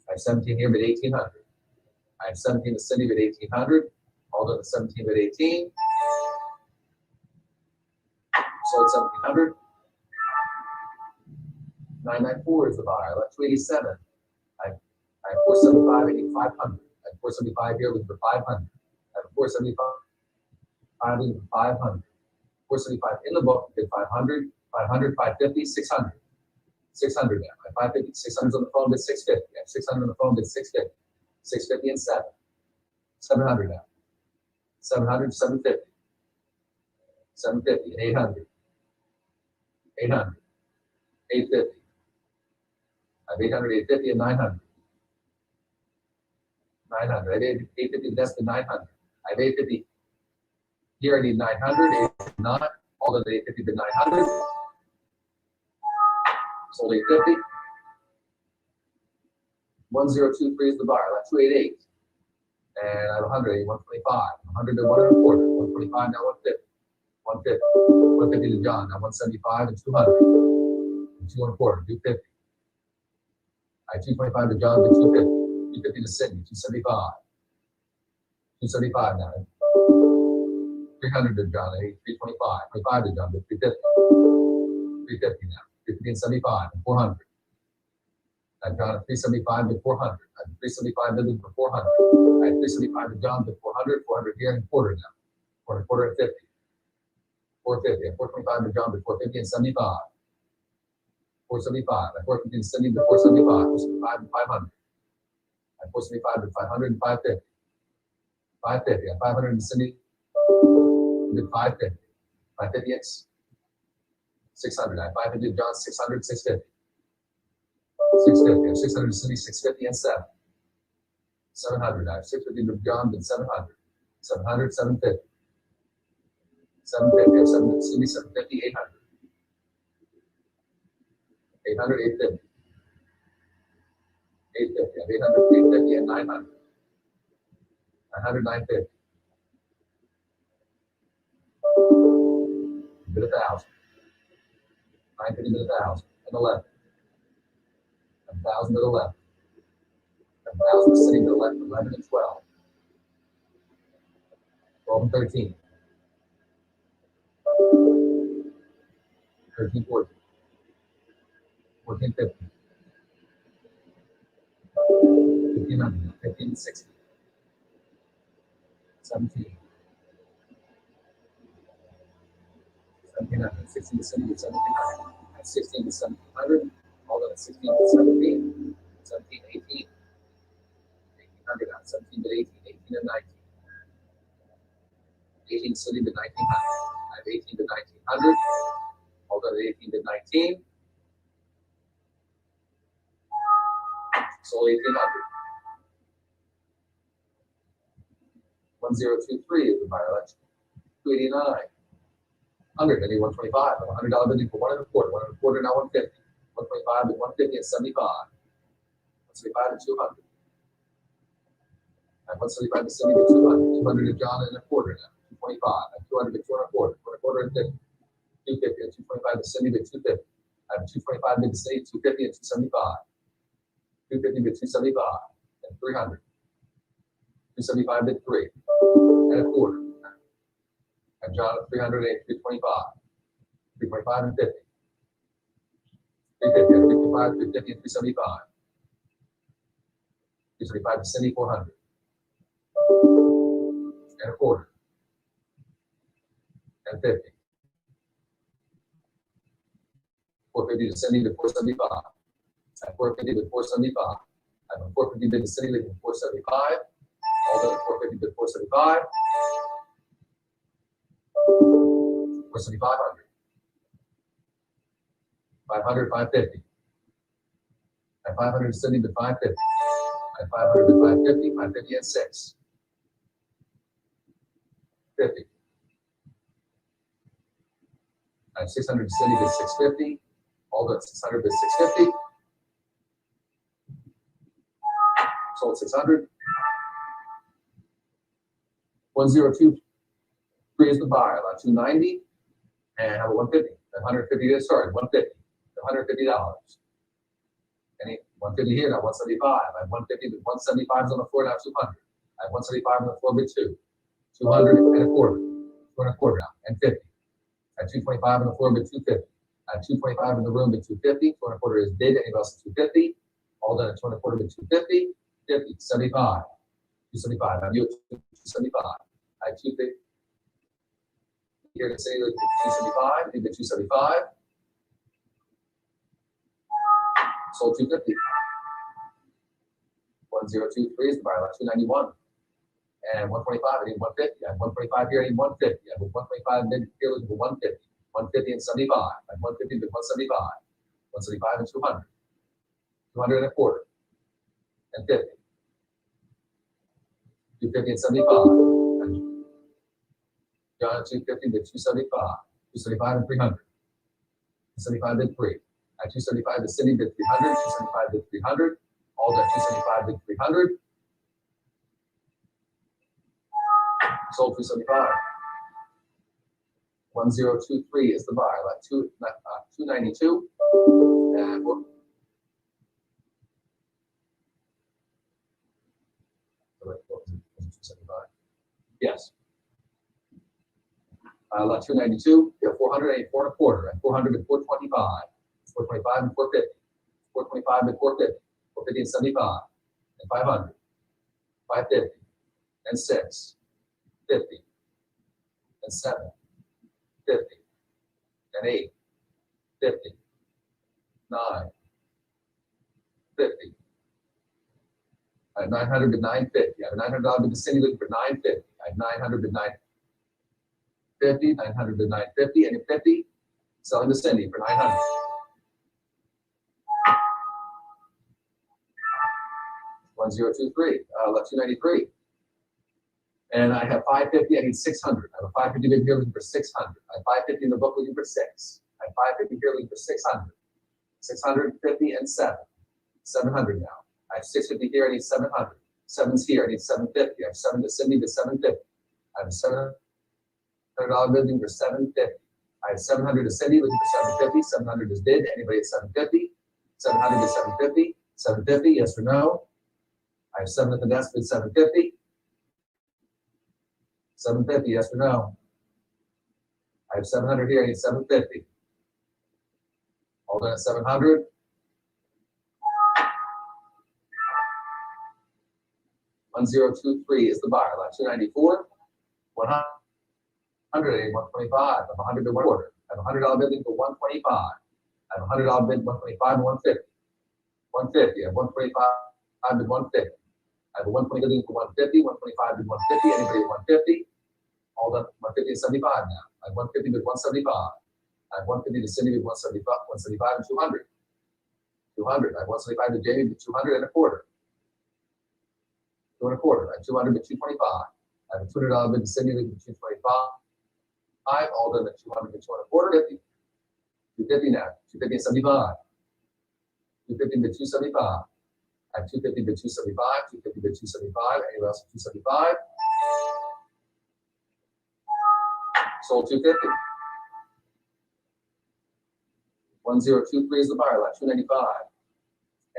I have 17 here, but 1,800. I have 17 to Cindy, but 1,800. Hold on to 17 but 18. Sold 1,700. 994 is the buyer. Left 287. I have 475. I need 500. I have 475 here looking for 500. I have 475. Looking for 500. 475 in the book, bid 500, 500, 550, 600. 600 now. At 550, 600's on the phone, bid 650. At 600 on the phone, bid 650. 650 and 7. 700 now. 700, 750. 750, 800. 800. 850. I have 800, 850, and 900. 900. I have 850, that's the 900. I have 850. Here I need 900, 859. All of the 850 to 900. Sold 850. 1023 is the buyer. That's 288. And I have 100, 125. 100 to 1 and a quarter. 125 now 150. 150. 150 to John. Now 175 and 200. And 2 and a quarter. 250. I have 225 to John to 250. 250 to Sydney. 275. 275 now. 300 to John. 325. 25 to John to 350. 350 now. 350 and 75 and 400. I've John at 375 to 400. I have 375 to 400. I have 375 to John to 400. 400 here and quarter now. Quarter at 50. 450. I have 425 to John to 450 and 75. 475. I have 450 and 70 to 475. 475 and 500. I have 475 to 500 and 550. 550. I have 500 and 70 to 550. 550 X. 600. I have 550 to John, 600, 650. 650. I have 600 to Cindy, 650 and 7. 700. I have 650 to John, then 700. 700, 750. 750. I have 700 to Cindy, 750, 800. 800, 850. 850. I have 800, 850 and 900. 900, 950. Bid 1,000. 950 to 1,000. And 11. 1,000 to the left. 1,000 sitting to the left, 11 and 12. 12 and 13. 13, 14. 14, 15. 1500. 15 and 16. 17. 1700. 16 to 17, 1700. 16 to 1700. All of it, 16 to 17, 17 to 18, 1800 now, 17 to 18, 18 to 19, 18 city to 1900. I have 18 to 1900, all of it, 18 to 19, sold 1800. 1023 is the buyer election. 289, 100, I need 125, I'm $100 bidding for 1 and a quarter, 1 and a quarter now 150. 125 to 150 and 75. 175 to 200. And 175 to 70 to 200. 200 to John and a quarter now. 225. And 200 to 2 and a quarter. 2 and a quarter and 50. 250 and 225 to 70 to 250. I have 225 to City, 250 and 275. 250 to 275 and 300. 275 to 3 and a quarter. And John at 300 and 325. 325 and 50. 350, 355, 350, and 375. 375 to Cindy, 400. And a quarter. And 50. 450 to Cindy to 475. At 450 to 475. I have a 450 bid to Cindy to 475. All done at 450 to 475. 475, 500, 550. At 500, sending to 550. At 500 to 550, 550 and 6. 50. At 600, sending to 650. All done 600 to 650. Sold 600. 1023 is the buyer. About 290. And have a 150. 150 to start. 150. $150. Any 150 here, now 175. I have 150 to 175 is on the floor, now 200. I have 175 on the floor, bid 2. 200 and a quarter. 2 and a quarter now, and 50. I have 225 on the floor, bid 250. I have 225 in the room, bid 250. 2 and a quarter is bid. Anybody else at 250? All done at 2 and a quarter, bid 250. 50. 75. 275. I have you at 275. I have 250. here to say that 275, need the 275. Sold 250. 1023 is the buyer lot, 291. And 125, I need 150. I have 125 here, I need 150. I have 125 mid here looking for 150. 150 and 75. I have 150 to 175. 175 and 200. 200 and a quarter. And 50. 250 and 75. John 250 to 275. 275 and 300. 275 to 3. At 275 to Cindy to 300. 275 to 300. All done 275 to 300. Sold 275. 1023 is the buyer. Like 292. And what? Was it 275? Yes. Lot 292. Yeah, 400 and 4 and a quarter. And 400 and 425. 425 and 450. 425 and 450. 450 and 75. And 500. 550. And 6. 50 and 7, 50 and 8, 50, 9, 50. I have 900 to 950. I have $900 to the city looking for 950. I have 900 to 950, 900 to 950, and 50, selling to Cindy for 900. One zero two three. Left 293. And I have 550, I need 600. I have a 550 bid here looking for 600. I have 550 in the book looking for 6. I have 550 here looking for 600. 650 and 7. 700 now. I have 650 here, I need 700. 7's here, I need 750. I have 7 to Cindy to 750. I have a $700 bid looking for 750. I have 700 to Cindy looking for 750. 700 is bid. Anybody at 750? 700 to 750. 750, yes or no? I have 7 at the desk bid 750. 750, yes or no? I have 700 here, I need 750. Hold on at 700. $1023 is the buyer. Lot 294. 100, I need 125. I have 100 to 1 quarter. I have $100 bidding for 125. I have $100 bid 125 and 150. 150. I have 125 to 150. I have a 120 bidding for 150. 125 to 150. Anybody at 150? All done. 150 to 75 now. I have 150 to 175. I have 150 to Cindy to 175, 175 and 200. 200. I have 175 to Jamie to 200 and a quarter. 2 and a quarter. I have 200 to 225. I have a $200 bid to Cindy to 225. All done at 200 to 2 and a quarter. 50. 250 now. 250 and 75. 250 to 275. I have 250 to 275. 250 to 275. Anyone else at 275? Sold 250. 1023 is the buyer lot, 295.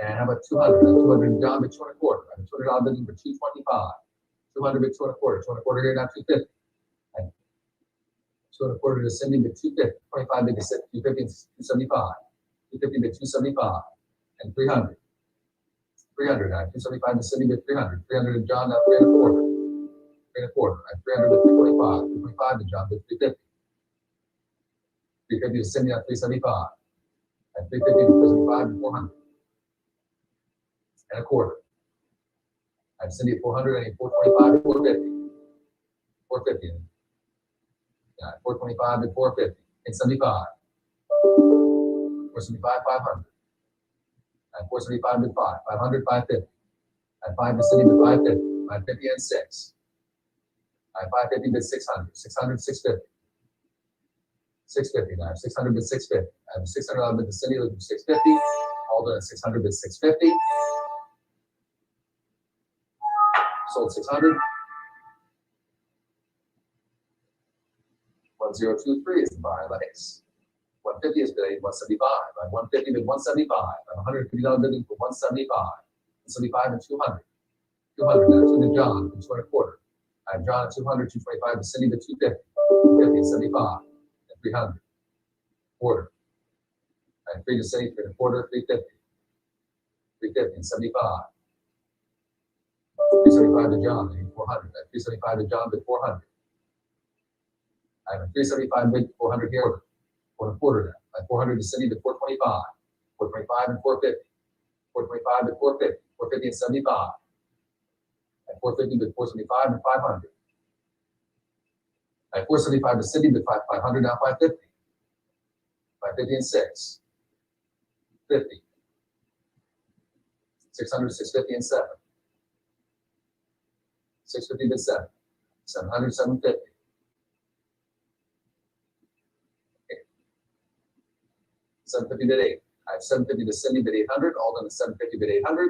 And how about 200? 200 John bid 2 and a quarter. I have a $200 bidding for 225. 200 bid 2 and a quarter. 2 and a quarter here now 250. And 2 and a quarter to Cindy bid 250. 25 bid to 250 and 275. 250 to 275 and 300. 300 now. 275 to Cindy bid 300. 300 to John now 3 and a quarter. 3 and a quarter. I have 300 to 325. 325 to John bid 350. 350 to Cindy now 375. And 350 to 375 and 400. And a quarter. I have Cindy at 400 and 425 and 450. 450. Yeah, 425 and 450. And 75. 475, 500. And 475 and 5. 500, 550. And 5 to Cindy to 550. 550 and 6. I have 550 to 600. 600, 650. 650 now. 600 to 650. I have a $600 bid to Cindy looking for 650. All done at 600 to 650. Sold 600. 1023 is the buyer. Lex. 150 is bid 175. I have 150 to 175. I have $150 bidding for 175. 175 and 200. 200 now. 2 to John for 2 and a quarter. I have John at 200, 225 to Cindy to 250. 250 and 75. 300. Quarter. I have 3 to Cindy, 3 and a quarter, 350. 350 and 75. 375 to John, I need 400. I have 375 to John, but 400. I have a 375 bid, 400 here, 425 now. I have 400 to Cindy to 425, 425 and 450, 425 to 450, 450 and 75. I have 450 to 475 and 500. I have 475 to Cindy to 500 now 550. 550 and 6. 50. 600, 650 and 7. 650 to 7. 700, 750. 750 bid 8. I have 750 to Cindy bid 800, all done at 750 bid 800.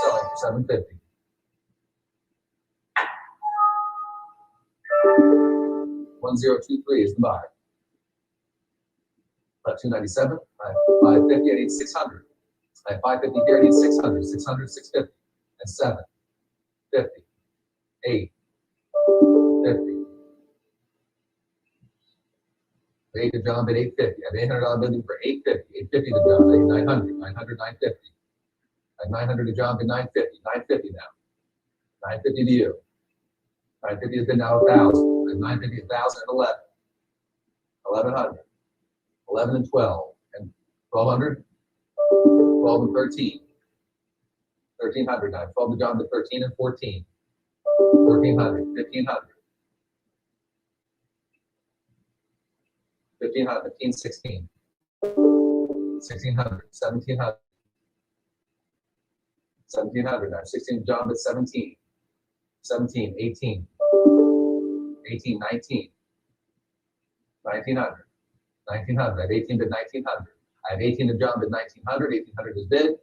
Selling for 750. 1023 is the buyer. About 297. I have 550, I need 600. I have 550 here, I need 600. 600, 650. And 7. 50. 8. 50. 8 to John bid 850. I have $800 bidding for 850. 850 to John, I need 900. 900, 950. I have 900 to John bid 950. 950 now. 950 to you. 950 has been now 1,000. I have 950, 1,000 and 11. 1,100. 11 and 12. And 1,200. 12 and 13. 1,300 now. 12 to John bid 13 and 14. 1,400. 1,500. 1,500, 15, 16, 1,600, 1,700, 1,700, now 16, John bid 17, 17, 18, 18, 19, 1,900, 1,900, I have 18 bid 1,900, I have 18 to John bid 1,900, 1,800 is bid,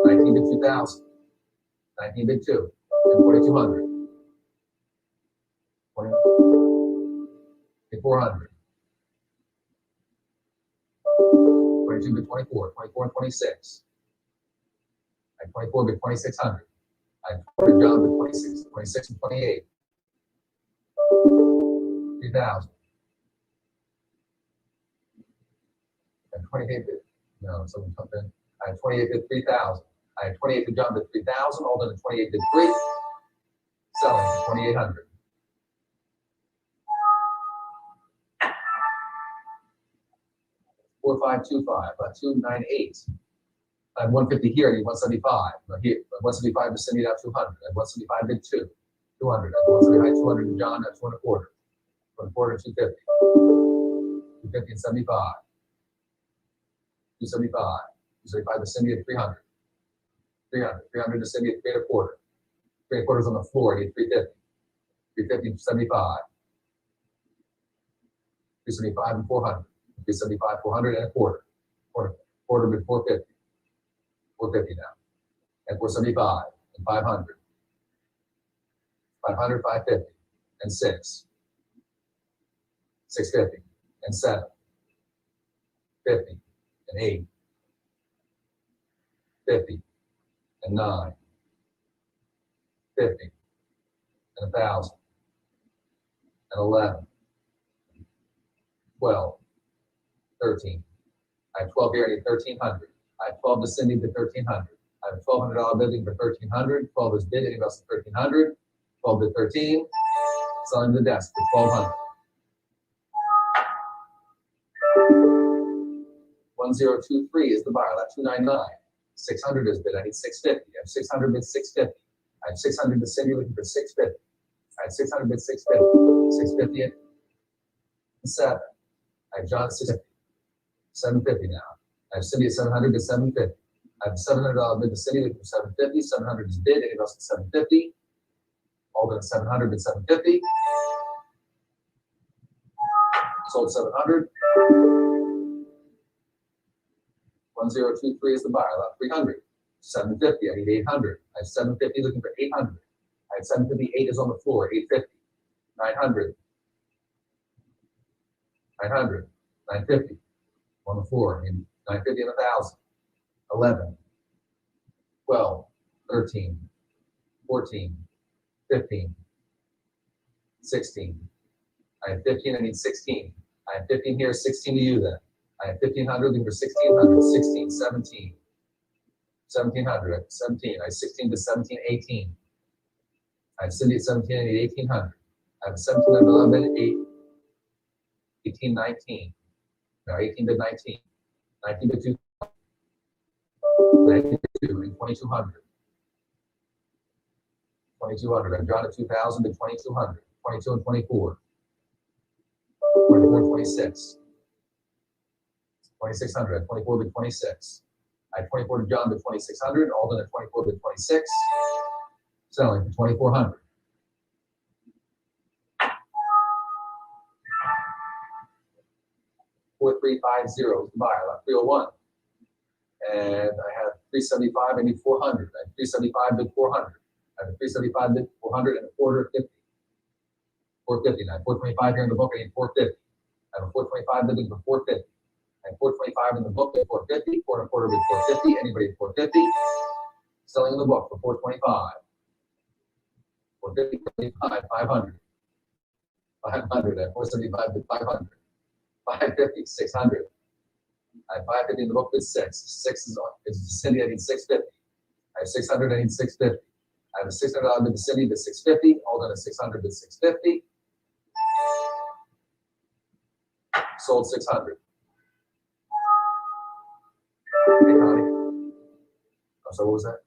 19 bid 2,000, 19 bid 2, and 4,200, 4,400. 22 bid 24, 24 and 26. I have 24 bid 2,600. I have 4 bid John bid 26, 26 and 28. 3,000. I have 28 bid, no, something. I have 28 bid 3,000. I have 28 bid John bid 3,000, all done at 28 bid 3. Selling for 2,800. 4,525, 298. I have 150 here, I need 175. Here, 175 to Cindy, now 200. I have 175 bid 2. 200. I have 175, 200 to John, that's 1 and a quarter. 1 and a quarter, 250. 250 and 75. 275. 275 to Cindy at 300. 300. 300 to Cindy at 3 and a quarter. 3 and a quarters on the floor, I need 350. 350 to 75. 375 and 400. 375, 400 and a quarter. Quarter bid 450. 450 now. And 475 and 500. 500, 550 and 6. 650 and 7. 50 and 8. 50 and 9. 50 and 1,000 and 11. 12. 13. I have 12 here, I need 1,300. I have 12 to Cindy to 1,300. I have a $1,200 bidding for 1,300. 12 is bid, anybody else at 1,300. 12 to 13. Selling to the desk for 1,200. 1023 is the buyer, that's 299. 600 is bid, I need 650. I have 600 bid 650. I have 600 to Cindy looking for 650. I have 600 bid 650. 650 and 7. I have John at 650. 750 now. I have Cindy at 700 to 750. I have a $700 bid to Cindy looking for 750. 700 is bid, anybody else at 750. All done at 700 bid 750. Sold 700. 1023 is the buyer, lot 300. 750, I need 800. I have 750 looking for 800. I have 750, 8 is on the floor, 850. 900. 900. 950. On the floor, I need 950 and 1,000. 11. 12. 13. 14. 15. 16. I have 15, I need 16. I have 15 here, 16 to you then. I have 1,500, looking for 1,600, 16, 17. 1,700, 17. I have 16 to 17, 18. I have Cindy at 17, I need 1,800. I have a $1,700 bid at 8. 18, 19. No, 18 bid 19. 19 bid 2. 19 bid 2 and 2200. 2200. I've drawn at 2000 to 2200. 22 and 24. 24 and 26. 2600. At 24 to 26. I had 24 to John to 2600. Alden at 24 to 26. Selling for 2400. $4,350 is the buyer. Left 301. And I have 375. I need 400. I have 375 bid 400. I have a 375 bid 400 and a quarter 50. 450. Now 425 here in the book. I need 450. I have a 425 bidding for 450. I have 425 in the book at 450. 4 and a quarter bid 450. Anybody at 450. Selling in the book for 425. 450, 500. 500 at 475 bid 500. 550, 600. I have 550 in the book bid 6. 6 is on. It's Cindy. I need 650. I have 600. I need 650. I have a $600 bid to Cindy bid 650. Alden at 600 bid 650. Sold 600. Hey, Connie. Oh, so what was that?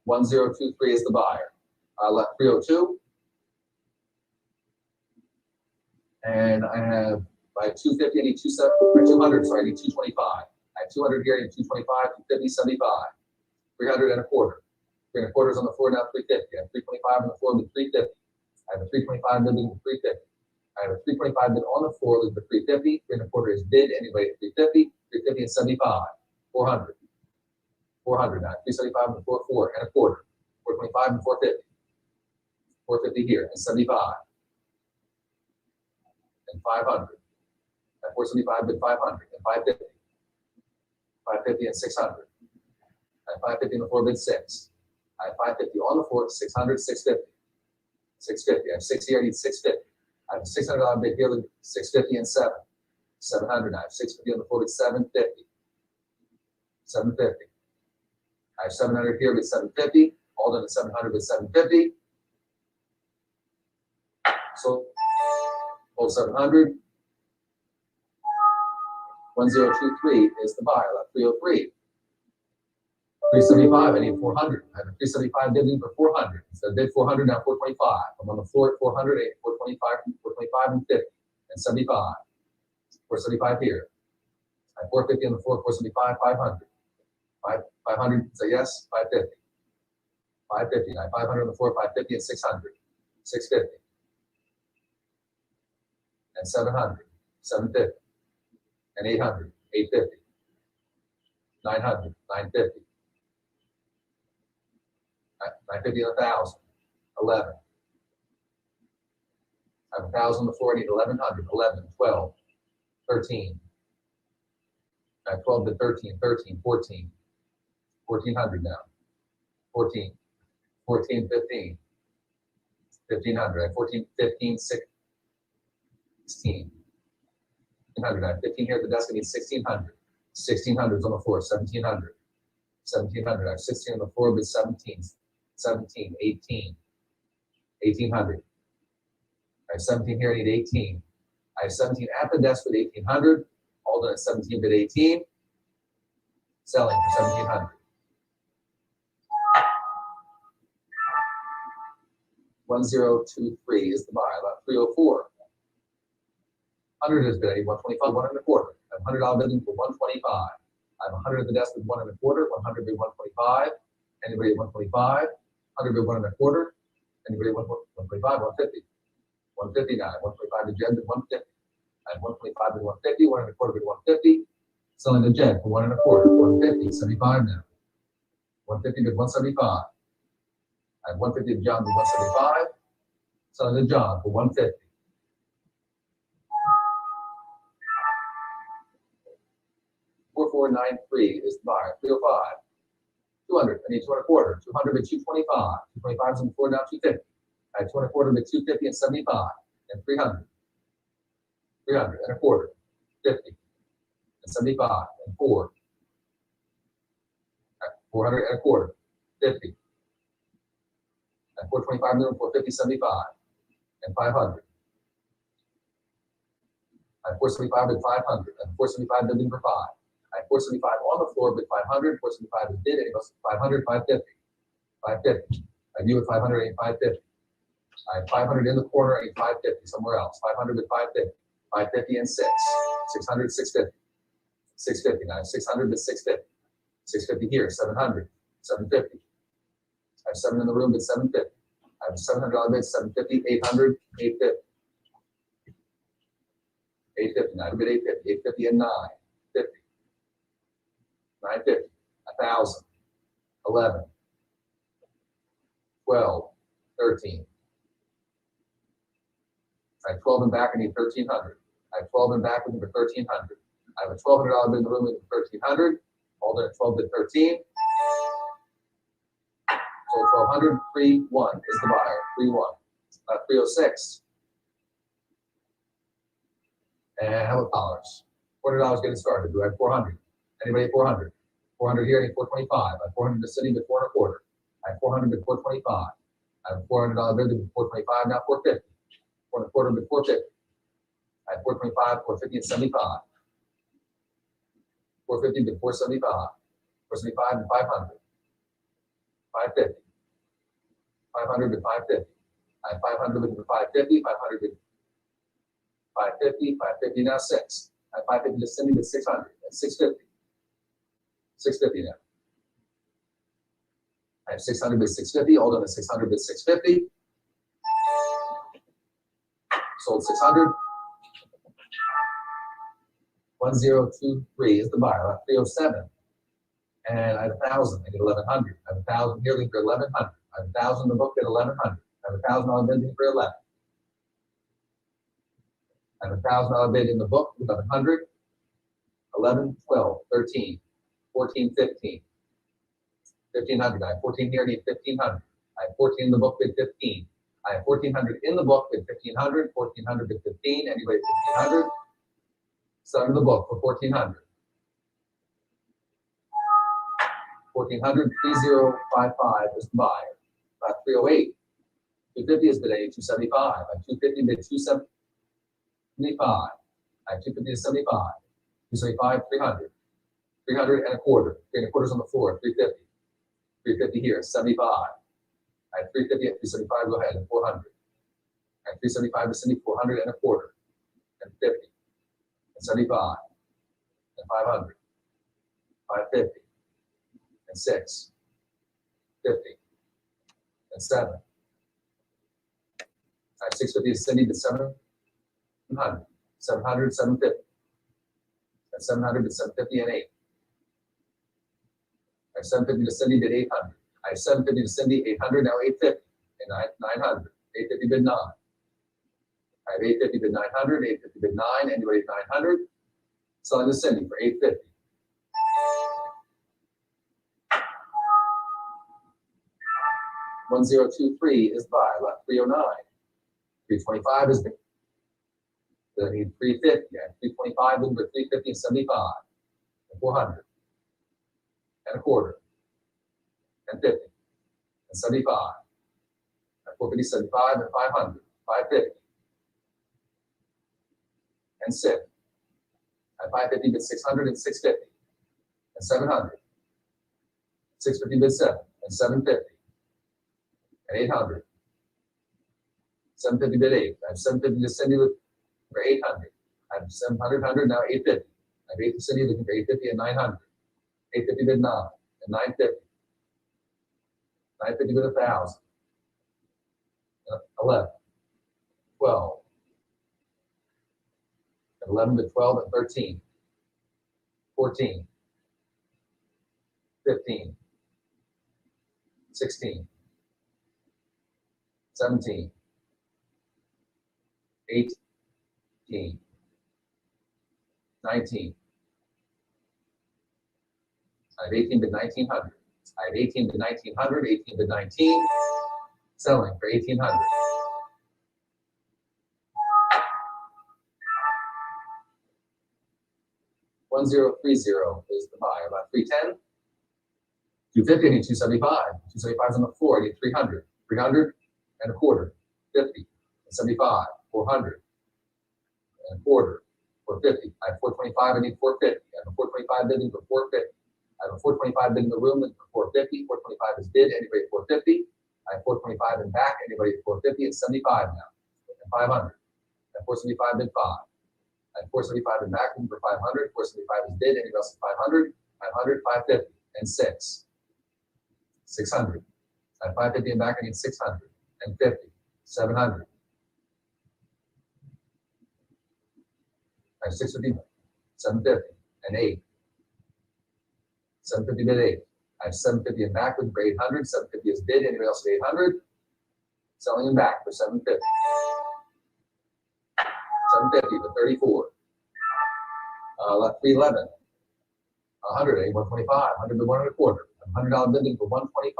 1023 is the buyer. Left 302. And I have 250, I need 200, sorry, I need 225. I have 200 here, I need 225, 250, 75. 300 and a quarter. 3 and a quarter is on the floor now, 350. I have 325 on the floor with 350. I have a 325 bid with 350. I have a 325 bid on the floor with the 350. 3 and a quarter is bid, anybody at 350. 350 and 75. 400. 400 now. 375 on the floor, 4 and a quarter. 425 and 450. 450 here and 75. And 500. At 475 bid 500 and 550. 550 and 600. At 550 on the floor bid 6. I have 550 on the floor, 600, 650. 650. I have 6 here, I need 650. I have a $600 bid here with 650 and 7. 700. I have 650 on the floor with 750. 750. I have 700 here with 750. Alden at 700 with 750. So, hold 700. 1023 is the buyer. Left 303. 375. I need 400. I have a 375 bidding for 400. So bid 400 now 425. I'm on the floor at 400, 425, 425 and 50 and 75. 475 here. I have 450 on the floor, 475, 500. 500, say yes, 550. 550. I have 500 on the floor, 550 and 600. 650. And 700. 750. And 800. 850. 900. 950. 950 and 1,000. 11. I have 1,000 on the floor, I need 1,100. 11. 12. 13. I have 12 to 13. 13. 14. 1,400 now. 14. 14, 15. 1,500. I have 14, 15, 16. 1,500. I have 15 here at the desk, I need 1,600. 1,600 is on the floor, 1,700. 1,700. I have 16 on the floor with 17. 17, 18. 1,800. I have 17 here, I need 18. I have 17 at the desk with 1,800. Alden at 17 bid 18. Selling for 1,700. 1023 is the buyer. About 304. 100 is bid. I need 125, 1 and a quarter. I have $100 bidding for 125. I have 100 at the desk with 1 and a quarter. 100 bid 125. Anybody at 125? 100 bid 1 and a quarter. Anybody at 125? 150. 150 now. 125 to Jed bid 150. I have 125 bid 150. 1 and a quarter bid 150. Selling to Jed for 1 and a quarter. 150. 75 now. 150 bid 175. I have 150 to John bid 175. Selling to John for 150. 4493 is the buyer. 305. 200. I need 2 and a quarter. 200 bid 225. 225 is on the floor now. 250. I have 2 and a quarter bid 250 and 75 and 300. 300 and a quarter. 50 and 75 and 4. 400 and a quarter. 50. And 425 million, 450, 75 and 500. I have 475 bid 500. I have 475 bidding for 5. I have 475 on the floor bid 500. 475 is bid. Anybody else 500, 550. 550. I view at 500, I need 550. I have 500 in the corner, I need 550 somewhere else. 500 bid 550. 550 and 6. 600, 650. 650. Now I have 600 bid 650. 650 here. 700. 750. I have 7 in the room bid 750. I have $700 bid 750. 800. 850. 850. Now I bid 850. 850 and 9. 50. 950. 1,000. 11. 12. 13. I have 12 in back, I need 1,300. I have 12 in back, looking for 1,300. I have a $1,200 bid in the room, looking for 1,300. All done at 12 bid 13. So 1,200, 3-1 is the buyer, 3-1. 306. And how about dollars? $400 getting started. Do I have 400? Anybody at 400? 400 here, I need 425. I have 400 in the city, bid 4 1/4. I have 400 bid 425. I have a $400 bid, bid 425, now 450. 4 1/4 bid 450. I have 425, 450 and 75. 450 bid 475. 475 and 500. 550. 500 bid 550. I have 500 bid 550. 500 bid 550. 550 now 6. I have 550 to Cindy bid 600. That's 650. 650 now. I have 600 bid 650. All done at 600 bid 650. Sold 600. 1023 is the buyer. I have 307. And I have 1,000. I get 1,100. I have 1,000 here, looking for 1,100. I have 1,000 in the book at 1,100. I have $1,000 bid for 11. I have $1,000 bid in the book, 1,100. 11, 12, 13, 14, 15. 1,500. I have 14 here, I need 1,500. I have 14 in the book, bid 15. I have 1,400 in the book, bid 1,500. 1,400 bid 15. Anybody 1,500? Start in the book for 1,400. 1,400, 3055 is the buyer. About 308. 250 is bid 275. I have 250 bid 275. I have 250 to 75. 275, 300. 300 and a quarter. 3 1/4 is on the floor, 350. 350 here, 75. I have 350 at 375, go ahead, and 400. I have 375 to Cindy, 400 and a quarter. And 50. And 75. And 500. 550. And 6. 50. And 7. I have 650 to Cindy, to 700. 700, 750. And 700 to 750 and 8. I have 750 to Cindy, bid 800. I have 750 to Cindy, 800, now 850. And 900. 850 bid 9. I have 850 bid 900, 850 bid 9. Anybody at 900? Selling to Cindy for 850. $1023 is buy, left 309. 325 is the. Then I need 350. I have 325, looking for 350 and 75. And 400. And a quarter. And 50. And 75. And 450, 75, and 500. 550. And 6. At 550 bid 600 and 650. And 700. 650 bid 7. And 750. And 800. 750 bid 8. I have 750 to Cindy for 800. I have 700, 100, now 850. I have 8 to Cindy looking for 850 and 900. 850 bid 9. And 950. 950 bid 1,000. 11. 12. 11 to 12 and 13. 14. 15. 16. 17. 18. 19. I have 18 to 1,900. I have 18 to 1,900, 18 to 19. Selling for 1,800. $1030 is the buy. About 310. 250, I need 275. 275 is on the floor, I need 300. 300 and a quarter. 50 and 75. 400 and a quarter. 450. I have 425. I need 450. I have a 425 bidding for 450. I have a 425 bid in the room and for 450. 425 is bid. Anybody at 450? I have 425 in back. Anybody at 450? It's 75 now. And 500. I have 475 bid 5. I have 475 in back room for 500. 475 is bid. Anybody else at 500? 500, 550, and 6. 600. I have 550 in back. I need 600 and 50. 700. I have 650, 750, and 8. 750 bid 8. I have 750 in back with for 800. 750 is bid. Anybody else at 800? Selling in back for 750. 750 for 34. Left 311. 100, 125, 100 to 1 and a quarter. $100 bidding for 125.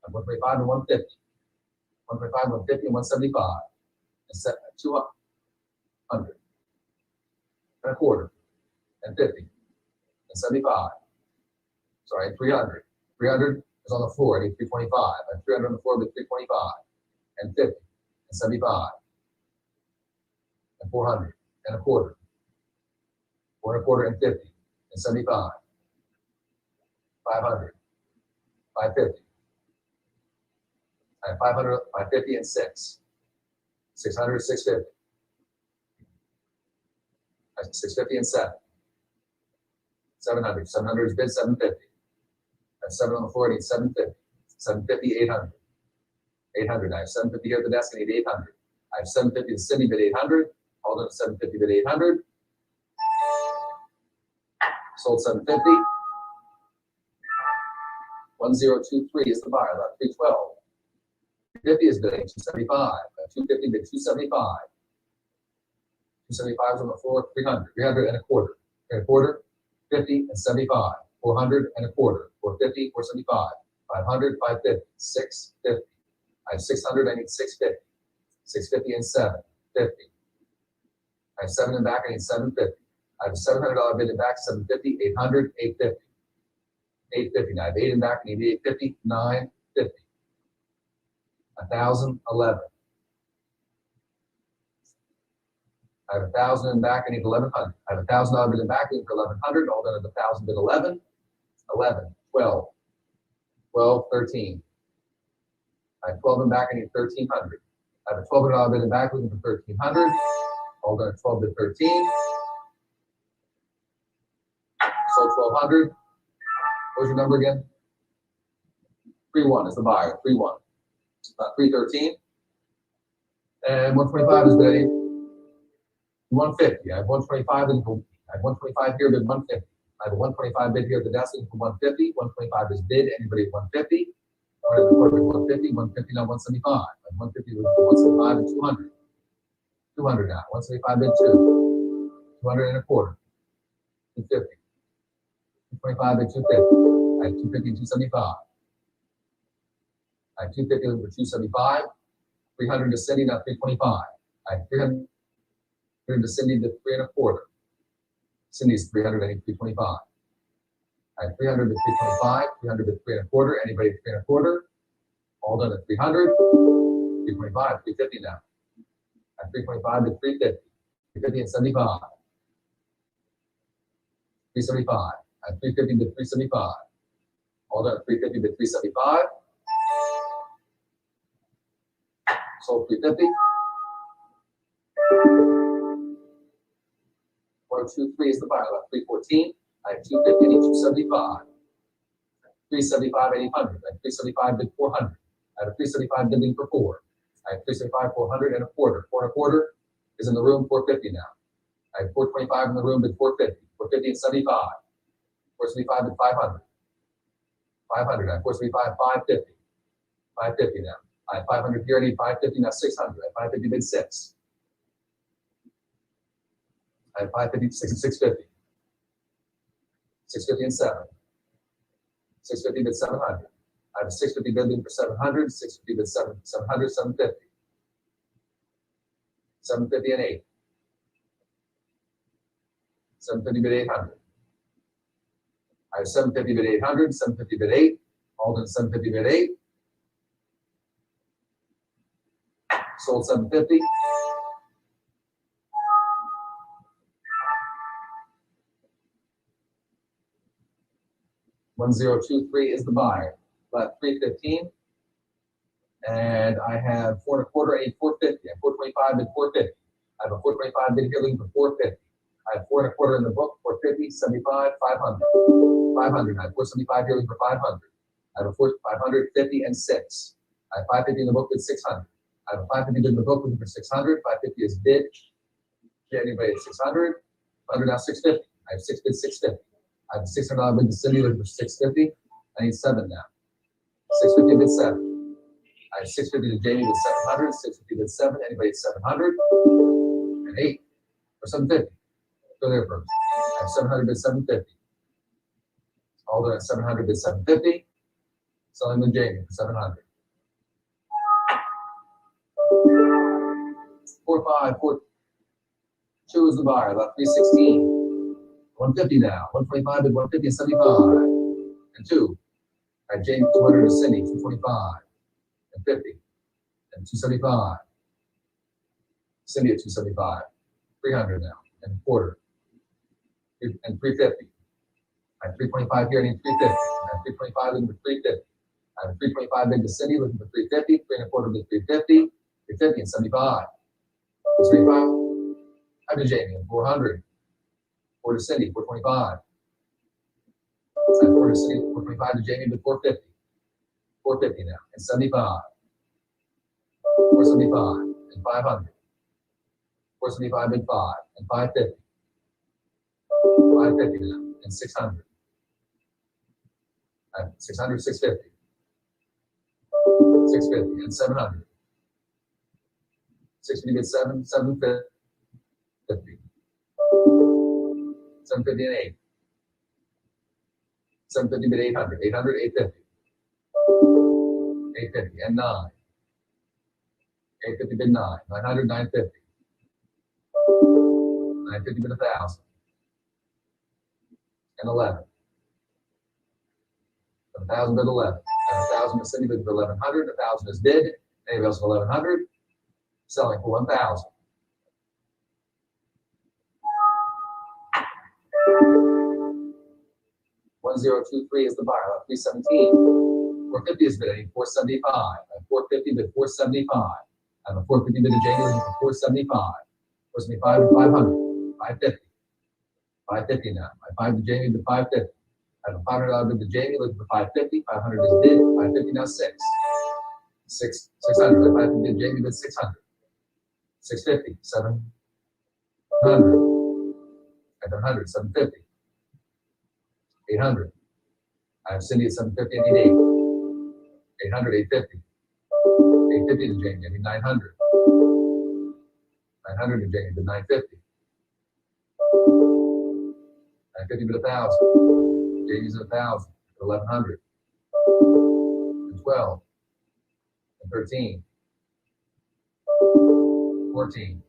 125 and 150. 125, 150, and 175. And set 200. And a quarter. And 50. And 75. Sorry, 300. 300 is on the floor. I need 325. I have 300 on the floor with 325. And 50. And 75. And 400. And a quarter. 4 and a quarter and 50. And 75. 500. 550. I have 500, 550, and 6. 600, 650. I have 650 and 7. 700. 700 is bid, 750. I have 7 on the floor, I need 750. 750, 800. 800. I have 750 here at the desk, I need 800. I have 750 to Cindy bid 800. All done at 750 bid 800. Sold 750. 1023 is the buyer, about 312. 250 is bidding 275. 250 bid 275. 275 is on the floor, 300. 300 and a quarter. 3 and a quarter, 50 and 75. 400 and a quarter. 450, 475. 500, 550. 650. I have 600, I need 650. 650 and 750. I have 7 in back, I need 750. I have a $700 bid in back, 750, 800, 850. 850. Now I have 8 in back, I need 850, 950. 1,011. I have 1,000 in back, I need 1,100. I have a $1,000 bid in back, I need for 1,100. All done at 1,000 bid 11. 11, 12, 12, 13. I have 12 in back, I need 1,300. I have a $1,200 bid in back, looking for 1,300. All done at 12 bid 13. Sold 1,200. What was your number again? 3-1 is the buyer. 3-1. 313. And 125 is bidding. 150. I have 125. I have 125 here, bid 150. I have a 125 bid here at the desk for 150. 125 is bid. Anybody at 150? I have 150. 150 now 175. I have 150 with 175 and 200. 200 now. 175 bid 2. 200 and a quarter. 250. 225 bid 250. I have 250 and 275. I have 250 for 275. 300 to Cindy, now 325. I have 300 to Cindy to 3 and a quarter. Cindy's 300, I need 325. I have 300 to 325, 300 to 3 and a quarter. Anybody at 3 and a quarter? All done at 300. 325, 350 now. I have 325 to 350. 350 and 75. 375. I have 350 to 375. All done at 350 to 375. Sold 350. 123 is the buyer. Left 314. I have 250 and 275. 375 and 800. I have 375 bid 400. I have a 375 bidding for 4. I have 375, 400 and a quarter. 4 and a quarter is in the room, 450 now. I have 425 in the room, bid 450. 450 and 75. 475 and 500. 500. I have 475, 550. 550 now. I have 500 here. I need 550 now. 600. I have 550 bid 6. I have 550, 650. 650 and 7. 650 bid 700. I have a 650 bidding for 700. 650 bid 700, 750. 750 and 8. 750 bid 800. I have 750 bid 800. 750 bid 8. All done 750 bid 8. Sold 750. 1023 is the buyer. Left 315. And I have 4 1/4, 8, 450. I have 425 bid 450. I have a 425 bid here looking for 450. I have 4 1/4 in the book, 450, 75, 500. 500. I have 475 here looking for 500. I have a 500, 50, and 6. I have 550 in the book with 600. I have a 550 bid in the book looking for 600. 550 is bid. Get anybody at 600. 100 now 650. I have 6 bids 650. I have a $600 bid to Cindy looking for 650. I need 7 now. 650 bid 7. I have 650 to Jamie with 700. 650 bid 7. Anybody at 700. And 8 or 750. Go there first. I have 700 bid 750. Alden at 700 bid 750. Selling with Jamie for 700. 4-5, 4-2 is the buyer. Left 316. 150 now. 125 bid 150 and 75. And 2. I have Jamie 200 to Cindy 225 and 50 and 275. Cindy at 275. 300 now and a quarter. And 350. I have 325 here, I need 350. I have 325 looking for 350. I have 325 bid to Cindy looking for 350. 3 1/4 bid 350. 350 and 75. 75. I have to Jamie and 400. 4 to Cindy, 425. I have 4 to Cindy, 425 to Jamie bid 450. 450 now and 75. 475 and 500. 475 bid 5 and 550. 550 now and 600. I have 600, 650. 650 and 700. 650 bid 7, 750. 750 and 8. 750 bid 800. 800, 850. 850 and 9. 850 bid 9. 900, 950. 950 bid 1,000. And 11. 1,000 bid 11. And 1,000 is Cindy bid for 1,100. 1,000 is bid. Anybody else for 1,100? Selling for 1,000. $1023 is the buyer. Left 317. 450 is bid. I need 475. I have 450 bid 475. I have a 450 bid to Jamie looking for 475. 475 and 500. 550. 550 now. I have 5 to Jamie bid 550. I have a $500 bid to Jamie looking for 550. 500 is bid. 550 now 6. 600. 550 bid Jamie bid 600. 650. 700. I have 100. 750. 800. I have Cindy at 750. I need 8. 800. 850. 850 to Jamie. I need 900. 900 to Jamie bid 950. 950 bid 1,000. Jamie's at 1,000. 1,100. And 12. And 13. 14.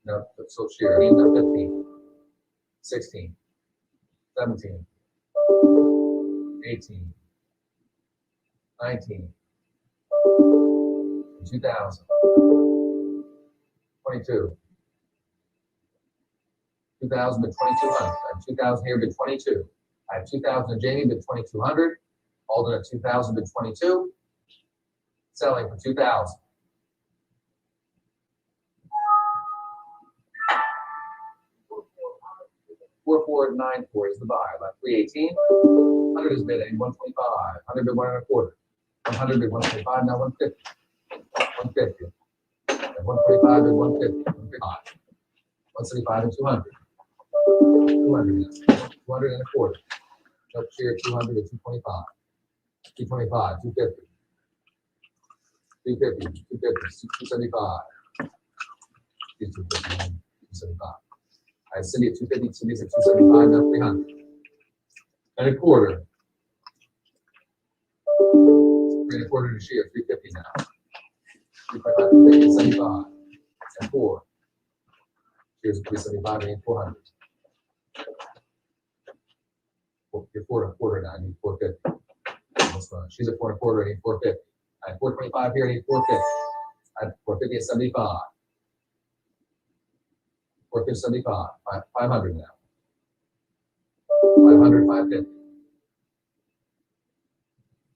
No, so share. I need 15. 16. 17. 18. 19. 2,000. 22. 2,000 to 2,200. I have 2,000 here to 22. I have 2,000 to Jamie to 2,200. Alden at 2,000 to 22. Selling for 2,000. $4,494 is the buyer. Left 318. 100 is bid. I need 125. 100 bid 1 1/4. 100 bid 125. Now 150. 150. And 125 bid 150. 155. 175 and 200. 200 now. 200 and a quarter. Up here 200 to 225. 225. 250. 250. 250. 275. 250. 275. I have Cindy at 250, Cindy's at 275, now 300. And a quarter. 3 1/4 to share, 350 now. 350, 75. And 4. Here's 375, I need 400. You're 4 1/4 now, I need 450. That's fine. She's at 4 1/4, I need 450. I have 425 here, I need 450. I have 450 at 75. 475, 500 now. 500, 550.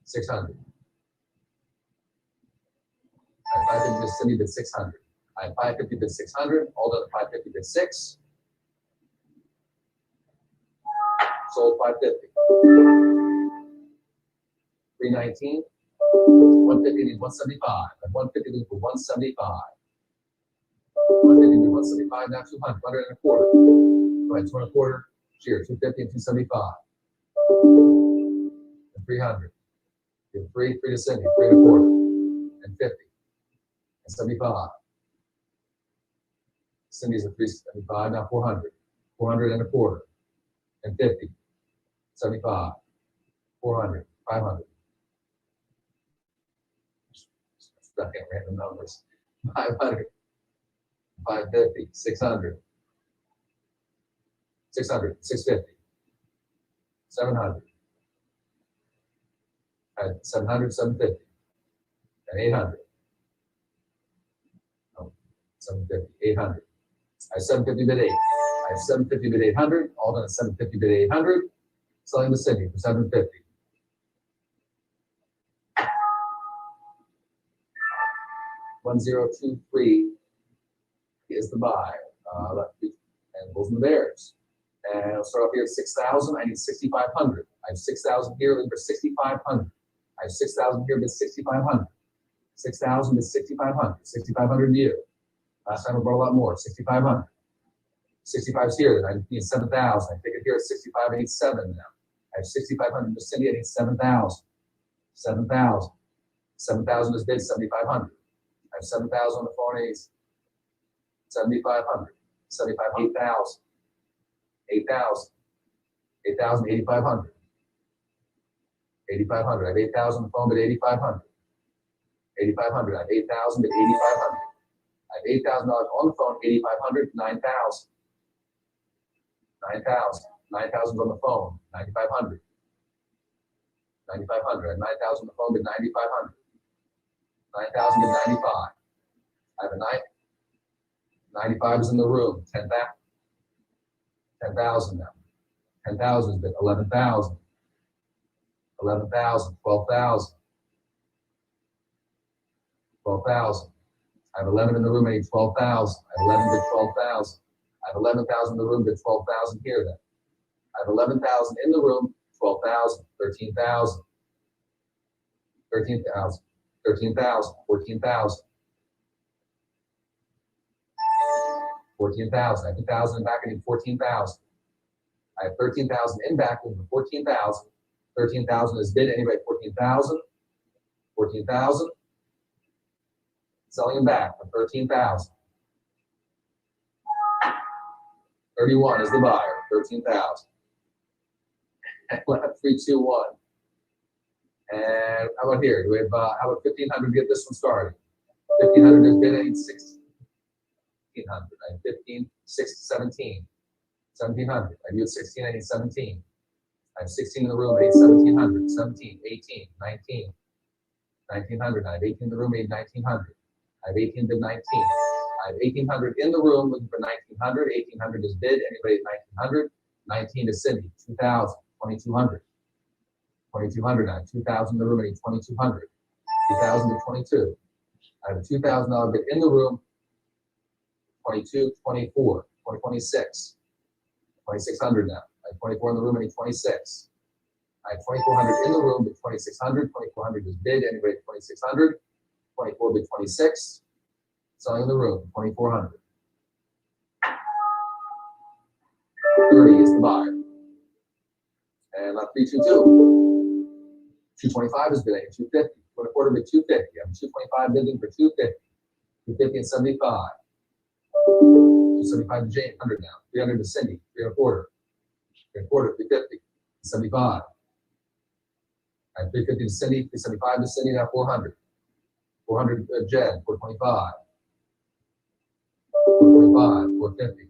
600. I have 550 bid Cindy bid 600. I have 550 bid 600. All done at 550 bid 6. Sold 550. 319. 150 needs 175. And 150 needs for 175. 150 needs 175. Now 200. 100 and a quarter. Go ahead, 2 and a quarter. Cheers. 250 and 275. And 300. Give 3 to Cindy. 3 and a quarter. And 50. And 75. Cindy's at 375. Now 400. 400 and a quarter. And 50. 75. 400. 500. Stuck in random numbers. 500. 550. 600. 600. 650. 700. 700. 750. And 800. Oh, 750. 800. I have 750 bid 8. I have 750 bid 800. All done at 750 bid 800. Selling to Cindy for 750. 1023 is the buy. And Bulls and the Bears. And I'll start off here at 6,000. I need 6,500. I have 6,000 here, looking for 6,500. I have 6,000 here, bid 6,500. 6,000 is 6,500. 6,500 to you. Last time I brought a lot more. 6,500. 65 is here. Then I need 7,000. I take it here at 65. I need 7 now. I have 6,500 to Cindy. I need 7,000. 7,000. 7,000 is bid 7,500. I have 7,000 on the phone. I need 7,500. 75, 8,000. 8,000. 8,000, 8,500. 8,500. I have 8,000 on the phone, but 8,500. 8,500. I have 8,000, but 8,500. I have $8,000 on the phone, 8,500, 9,000. 9,000. 9,000 on the phone, 9,500. 9,500. I have 9,000 on the phone, but 9,500. 9,000 to 95. I have a 95 is in the room. 10,000. 10,000 now. 10,000 is bid 11,000. 11,000. 12,000. 12,000. I have 11 in the room. I need 12,000. I have 11 to 12,000. I have 11,000 in the room. Bid 12,000 here then. I have 11,000 in the room. 12,000. 13,000. 13,000. 13,000. 14,000. 14,000. I have 2,000 in back. I need 14,000. I have 13,000 in back. I need 14,000. 13,000 is bid. Anybody? 14,000. 14,000. Selling them back for 13,000. 31 is the buyer. 13,000. Left 3, 2, 1. And how about here? Do we have how about 1,500 to get this one started? 1,500 is bid. I need 1,600. I have 15, 6, 17. 1,700. I need 16. I need 17. I have 16 in the room. I need 1,700. 17, 18, 19. 1,900. I have 18 in the room. I need 1,900. I have 18 bid 19. I have 1,800 in the room looking for 1,900. 1,800 is bid. Anybody at 1,900? 19 is Cindy. 2,000. 2,200. 2,200. I have 2,000 in the room. I need 2,200. 2,000 to 22. I have a $2,000 bid in the room. 22, 24, 26. 2,600 now. I have 24 in the room. I need 26. I have 2,400 in the room, but 2,600. 2,400 is bid. Anybody at 2,600? 24 bid 26. Selling in the room. 2,400. 30 is the buyer. And left 322. 225 is bidding. 250. 2 and a quarter bid 250. I'm 225 bidding for 250. 250 and 75. 275 to Jane. 100 now. 300 to Cindy. 3 and a quarter. 3 and a quarter. 350. 75. I have 350 to Cindy. 375 to Cindy. Now 400. 400 Jed. 425. 425. 450.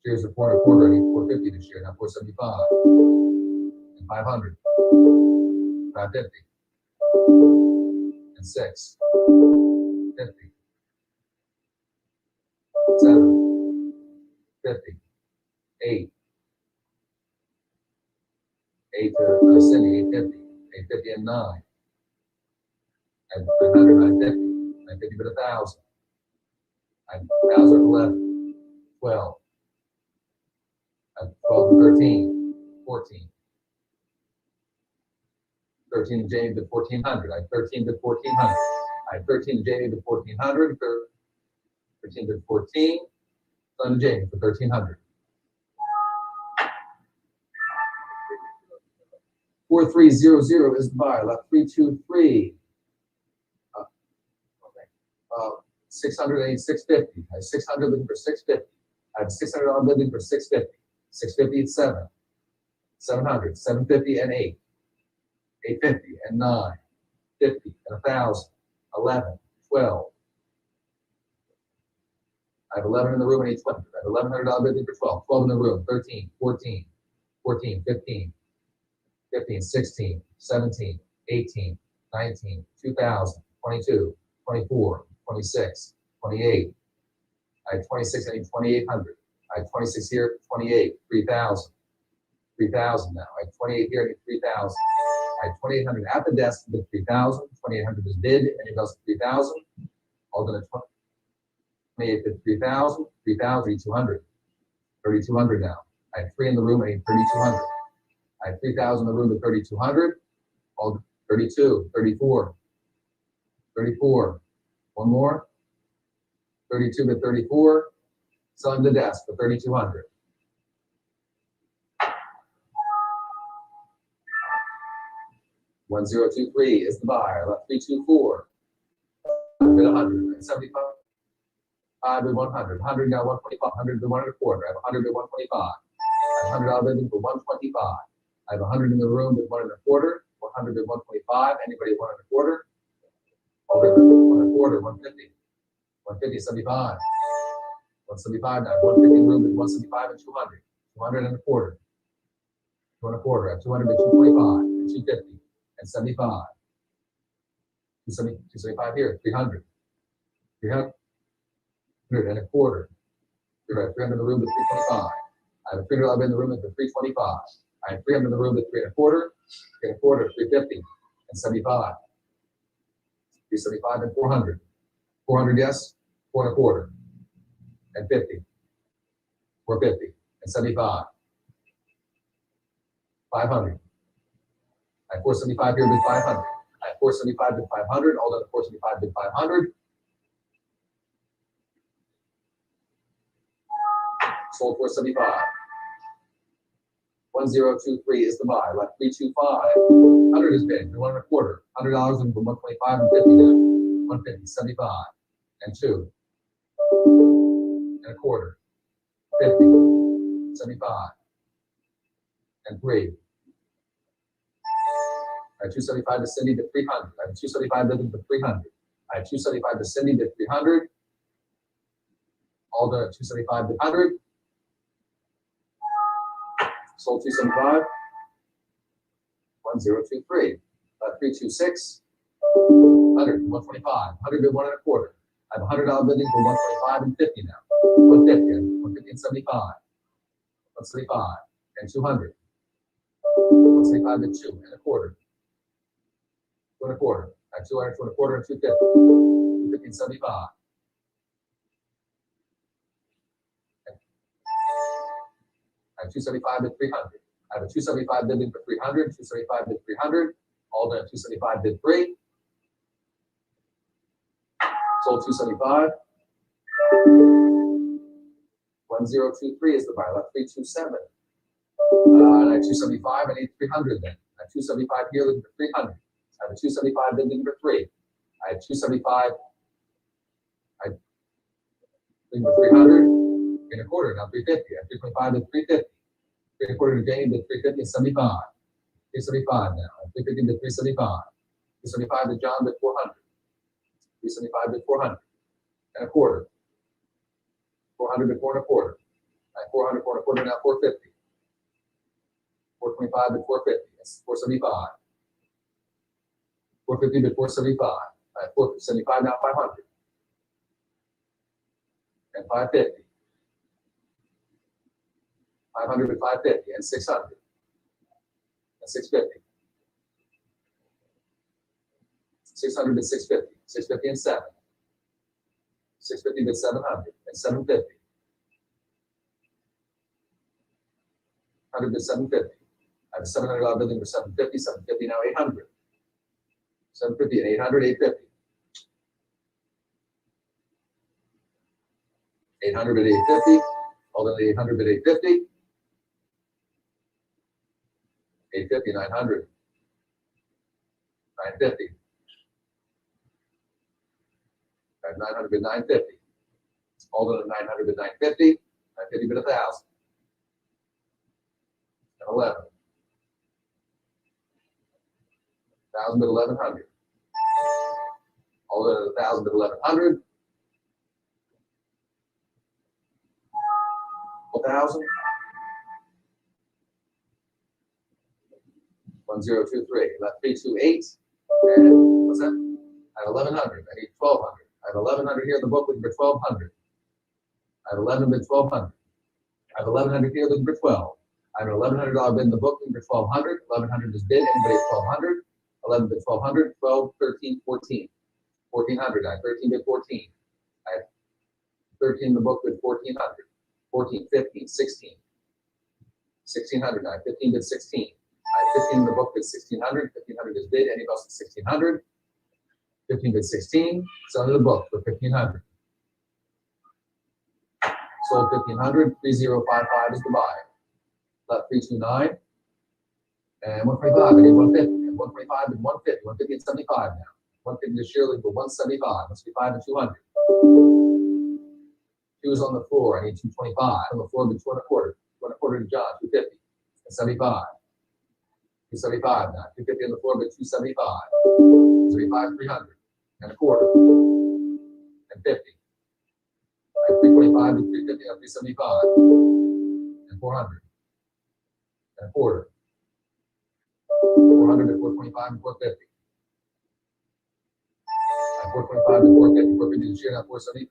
Shares are 4 and a quarter. I need 450 this year. Now 475. And 500. 550. And 6. 50. 7. 50. 8. 8 to Cindy, 850. 850 and 9. And 900, 950. 950 but 1,000. 1,000 and 11. 12. And 12 and 13. 14. 13 and Jamie to 1,400. I 13 to 1,400. I 13 to Jamie to 1,400. 13 to 14. Son to Jamie for 1,300. 4300 is the buyer. Left 323. 600 650. I have 600 looking for 650. I have $600 bidding for 650. 650 and 7. 700. 750 and 8. 850 and 9. 50 and 1,000. 11. 12. I have 11 in the room and 820. I have $1,100 bidding for 12. 12 in the room. 13. 14. 14. 15. 15, 16, 17, 18, 19, 2,000, 22, 24, 26, 28. I have 26, I need 2,800. I have 26 here, 28, 3,000. 3,000 now. I have 28 here, I need 3,000. I have 2,800 at the desk, bid 3,000. 2,800 is bid, anybody else 3,000. All done at 28 bid 3,000. 3,000, 3,200. 3,200 now. I have 3 in the room, I need 3,200. I have 3,000 in the room to 3,200. All 32, 34, 34. One more. 32 to 34. Selling the desk for 3,200. $1,023 is the buyer. Left 324. Bid 100. 75. 5 to 100. 100 now 125. 100 to 1 1/4. I have 100 to 125. I have $100 bidding for 125. I have 100 in the room with 1 1/4, 100 to 125. Anybody 1 1/4? All in 1 1/4, 150. 150, 75. 175 now. 150 in the room with 175 and 200. 200 and 1/4. 2 1/4. I have 200 to 225 and 250 and 75. 275 here, 300. 300 and 1/4. You're right, 300 in the room with 325. I have a $300 in the room with the 325. I have 300 in the room at 3 1/4, 3 1/4, 350, and 75. 375 and 400. 400, yes, 4 1/4, and 50. 450, and 75. 500. I have 475 here with 500. I have 475 with 500, all done 475 with 500. Sold 475. 1023 is the buy. Left 325. 100 is bid. 1 1/4. $100 and from 125 and 50 down. 150, 75, and 2 and 1/4. 50, 75, and 3. I have 275 to Cindy to 300. I have 275 to 300. I have 275 to Cindy to 300. All done at 275 to 100. Sold 275. 1023. 326. 100. 125. 100 to 1 1/4. I have $100 bidding for 125 and 50 now. 150. 150 and 75. 175 and 200. 175 and 2 and 1/4. 2 and 1/4. I have 200, 2 and 1/4, and 250. 250 and 75. I have 275 bid 300. I have a 275 bidding for 300, 275 bid 300, all done 275 bid 3. Sold 275. 1023 is the buy. Left 327. And I have 275. I need 300 then. I have 275 here looking for 300. I have a 275 bidding for 3. I have 275. I looking for 300. 3 1/4, now 350. I have 325 to 350. 3 1/4 to Jane to 350 and 75. 375 now. I have 350 to 375. 375 to John to 400. 375 to 400 and 1/4. 400 to 4 1/4. I have 400, 4 1/4 now 450. 425 to 450. That's 475. 450 to 475. I have 475 now 500. And 550. 500 to 550 and 600. and 650. 600 bid 650. 650 and 7. 650 bid 700 and 750. 100 bid 750. I have a $700 bidding for 750. 750 now 800. 750 and 800, 850. 800 bid 850. Hold on, 800 bid 850. 850, 900. 950. I have 900 bid 950. Hold on, 900 bid 950. 950 bid 1,000. And 11. 1,000 bid 1,100. Hold on, 1,000 bid 1,100. 1,000. 1023. Left 328. And what's that? I have 1,100. I need 1,200. I have 1,100 here in the book looking for 1,200. I have 11 bid 1,200. I have 1,100 here looking for 12. I have an $1,100 bid in the book looking for 1,200. 1,100 is bid. Anybody at 1,200? 11 bid 1,200. 12, 13, 14. 1,400. I have 13 bid 14. I have 13 in the book bid 1,400. 14, 15, 16. 1,600. I have 15 bid 16. I have 15 in the book bid 1,600. 1,500 is bid. Anybody else at 1,600? 15 bid 16. Selling in the book for 1,500. Sold 1,500. 3,055 is the buy. Left 329. And 125. I need 150. And 125 and 150. 150 and 75 now. 150 to Shirley for 175. 175 and 200. Two is on the floor. I need 225. On the floor, but 2 1/4. 2 1/4 to John. 250. And 75. 275 now. 250 on the floor, but 275. 75, 300. And 1/4. And 50. 325 to 350 and 375. And 400. And 1/4. 400 to 425 and 450. And 425 to 450. 450 to share now 475.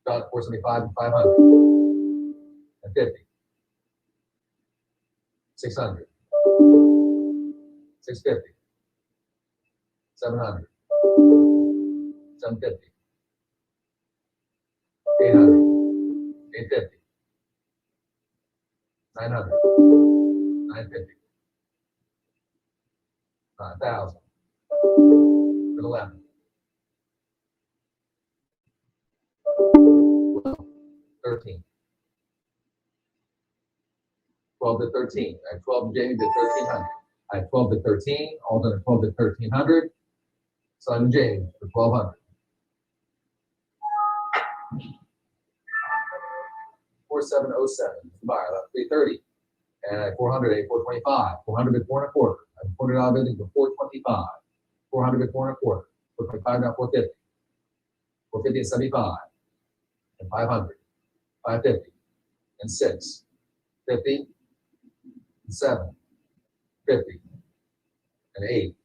Got 475 and 500. And 50. 600. 650. 700. 750. 800. 850. 900. 950. 9,000. 11. 13. 12 to 13. I have 12 to Jamie to 1,300. I have 12 to 13. Alden at 12 to 1,300. Simon James for 1,200. 4707. Buyer left 330. And I have 400 at 425. 400 at 4 1/4. I have $400 bidding for 425. 400 at 4 1/4. 425 now 450. 450 and 75. And 500. 550. And 6. 50. And 7. 50. And 8.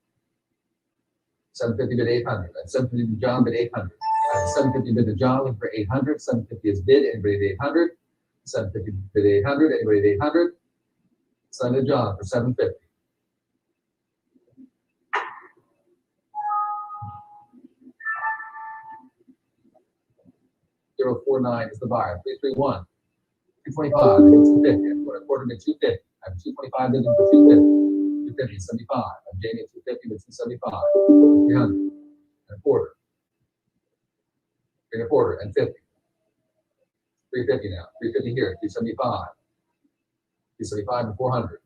750 bid 800. And 750 to John bid 800. I have 750 bid to John for 800. 750 is bid. Anybody at 800? 750 bid 800. Anybody at 800? Send to John for 750. $049 is the buyer. 331. 225. I need 250. I'm going to quarter to 250. I have 225 bidding for 250. 250 and 75. I'm Jamie at 250 to 275. 300 and 1/4. 3 1/4 and 50. 350 now. 350 here. 375. 375 and 400.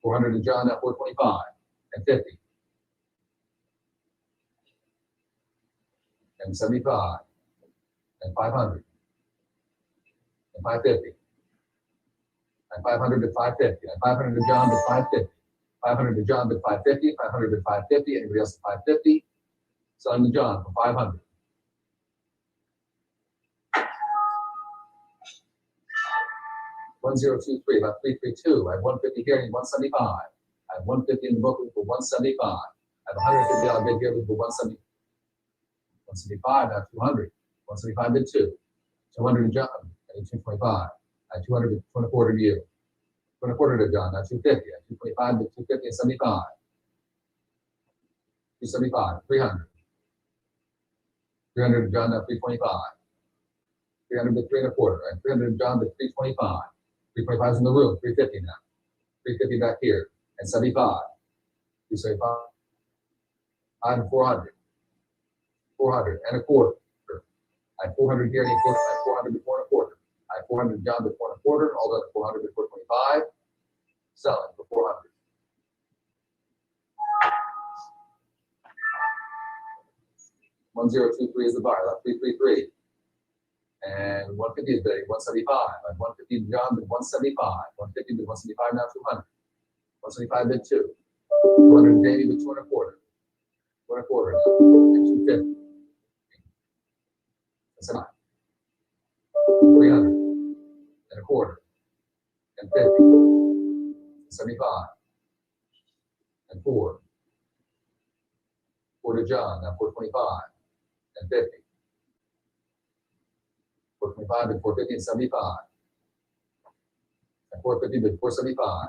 400 to John at 425 and 50. And 75 and 500 and 550 and 500 to 550 and 500 to John to 550. 500 to John to 550. 500 to 550. Anybody else at 550? Selling to John for 500. $1023, about 332. I have 150 here and 175. I have 150 in the book for 175. I have $150 bid here for 170. 175, now 200. 175 bid 2. 200 in John, I need 225. I I have 200 to 2 and a quarter to you. 2 and a quarter to John, now 250. I have 225 to 250 and 75. 275, 300. 300 to John, now 325. 300 to 3 and a quarter. I have 300 to John to 325. 325 is in the room, 350 now. 350 back here, and 75. 275, and 400. 400 and a quarter. I have 400 here, and I have 400 to 4 and a quarter. I have 400 John to 4 and a quarter, all done at 400 to 425. Selling for 400. $1023 is the buyer, left 333. And 150 is bidding, 175. I have 150 to John to 175. 150 to 175 now 200. 175 bid 2. 200 to Jamie with 2 and a quarter. 2 and a quarter and 250. That's enough. 300 and a quarter and 50. 75 and 4. 4 to John, now 425 and 50. 425 and 450 and 75. And 450 to 475.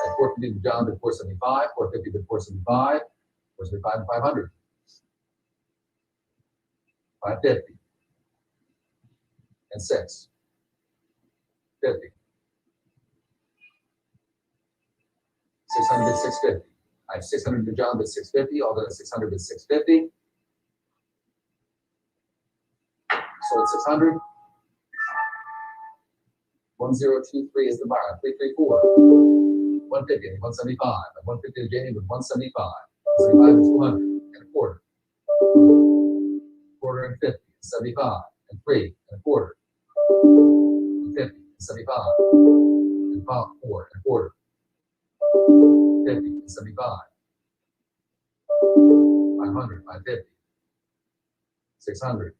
And 450 to John to 475. 450 to 475. 475 and 500. 550 and 6. 50. 600 to 650. I have 600 to John to 650. All done at 600 to 650. Sold 600. 1023 is the buyer. 334. 150 and 175. And 150 to Jamie with 175. 175 and 200 and a quarter. Quarter and 50. 75 and 3 and a quarter. And 50 and 75. And 4 and a quarter. 50 and 75. 500, 550. 600.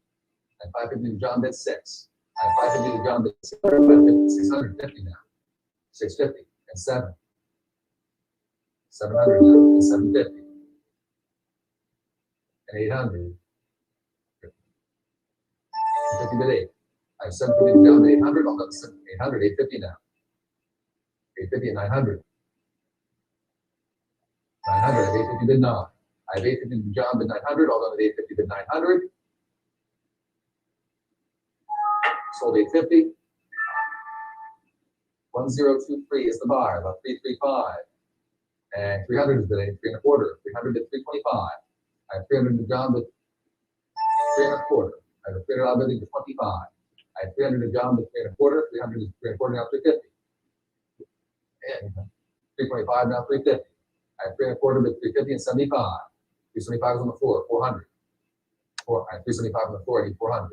And 550 to John bid 6. I have 550 to John bid 650. 650 now. 650 and 7. 700 now and 750. And 800. 50 bid 8. I have 750 to John bid 800. I'll go 800, 850 now. 850 and 900. 900, I have 850 bid 9. I have 850 to John bid 900. I'll go 850 bid 900. Sold 850. 1023 is the buyer, left 335. And 300 is bidding, 3 and a quarter. 300 to 325. I have 300 to John with 3 and a quarter. I have 300 out bidding to 25. I have 300 to John with 3 and a quarter. 300 is 3 and a quarter now 350. And 325 now 350. I have 3 and a quarter with 350 and 75. 375 is on the floor, 400. I have 375 on the floor, I need 400.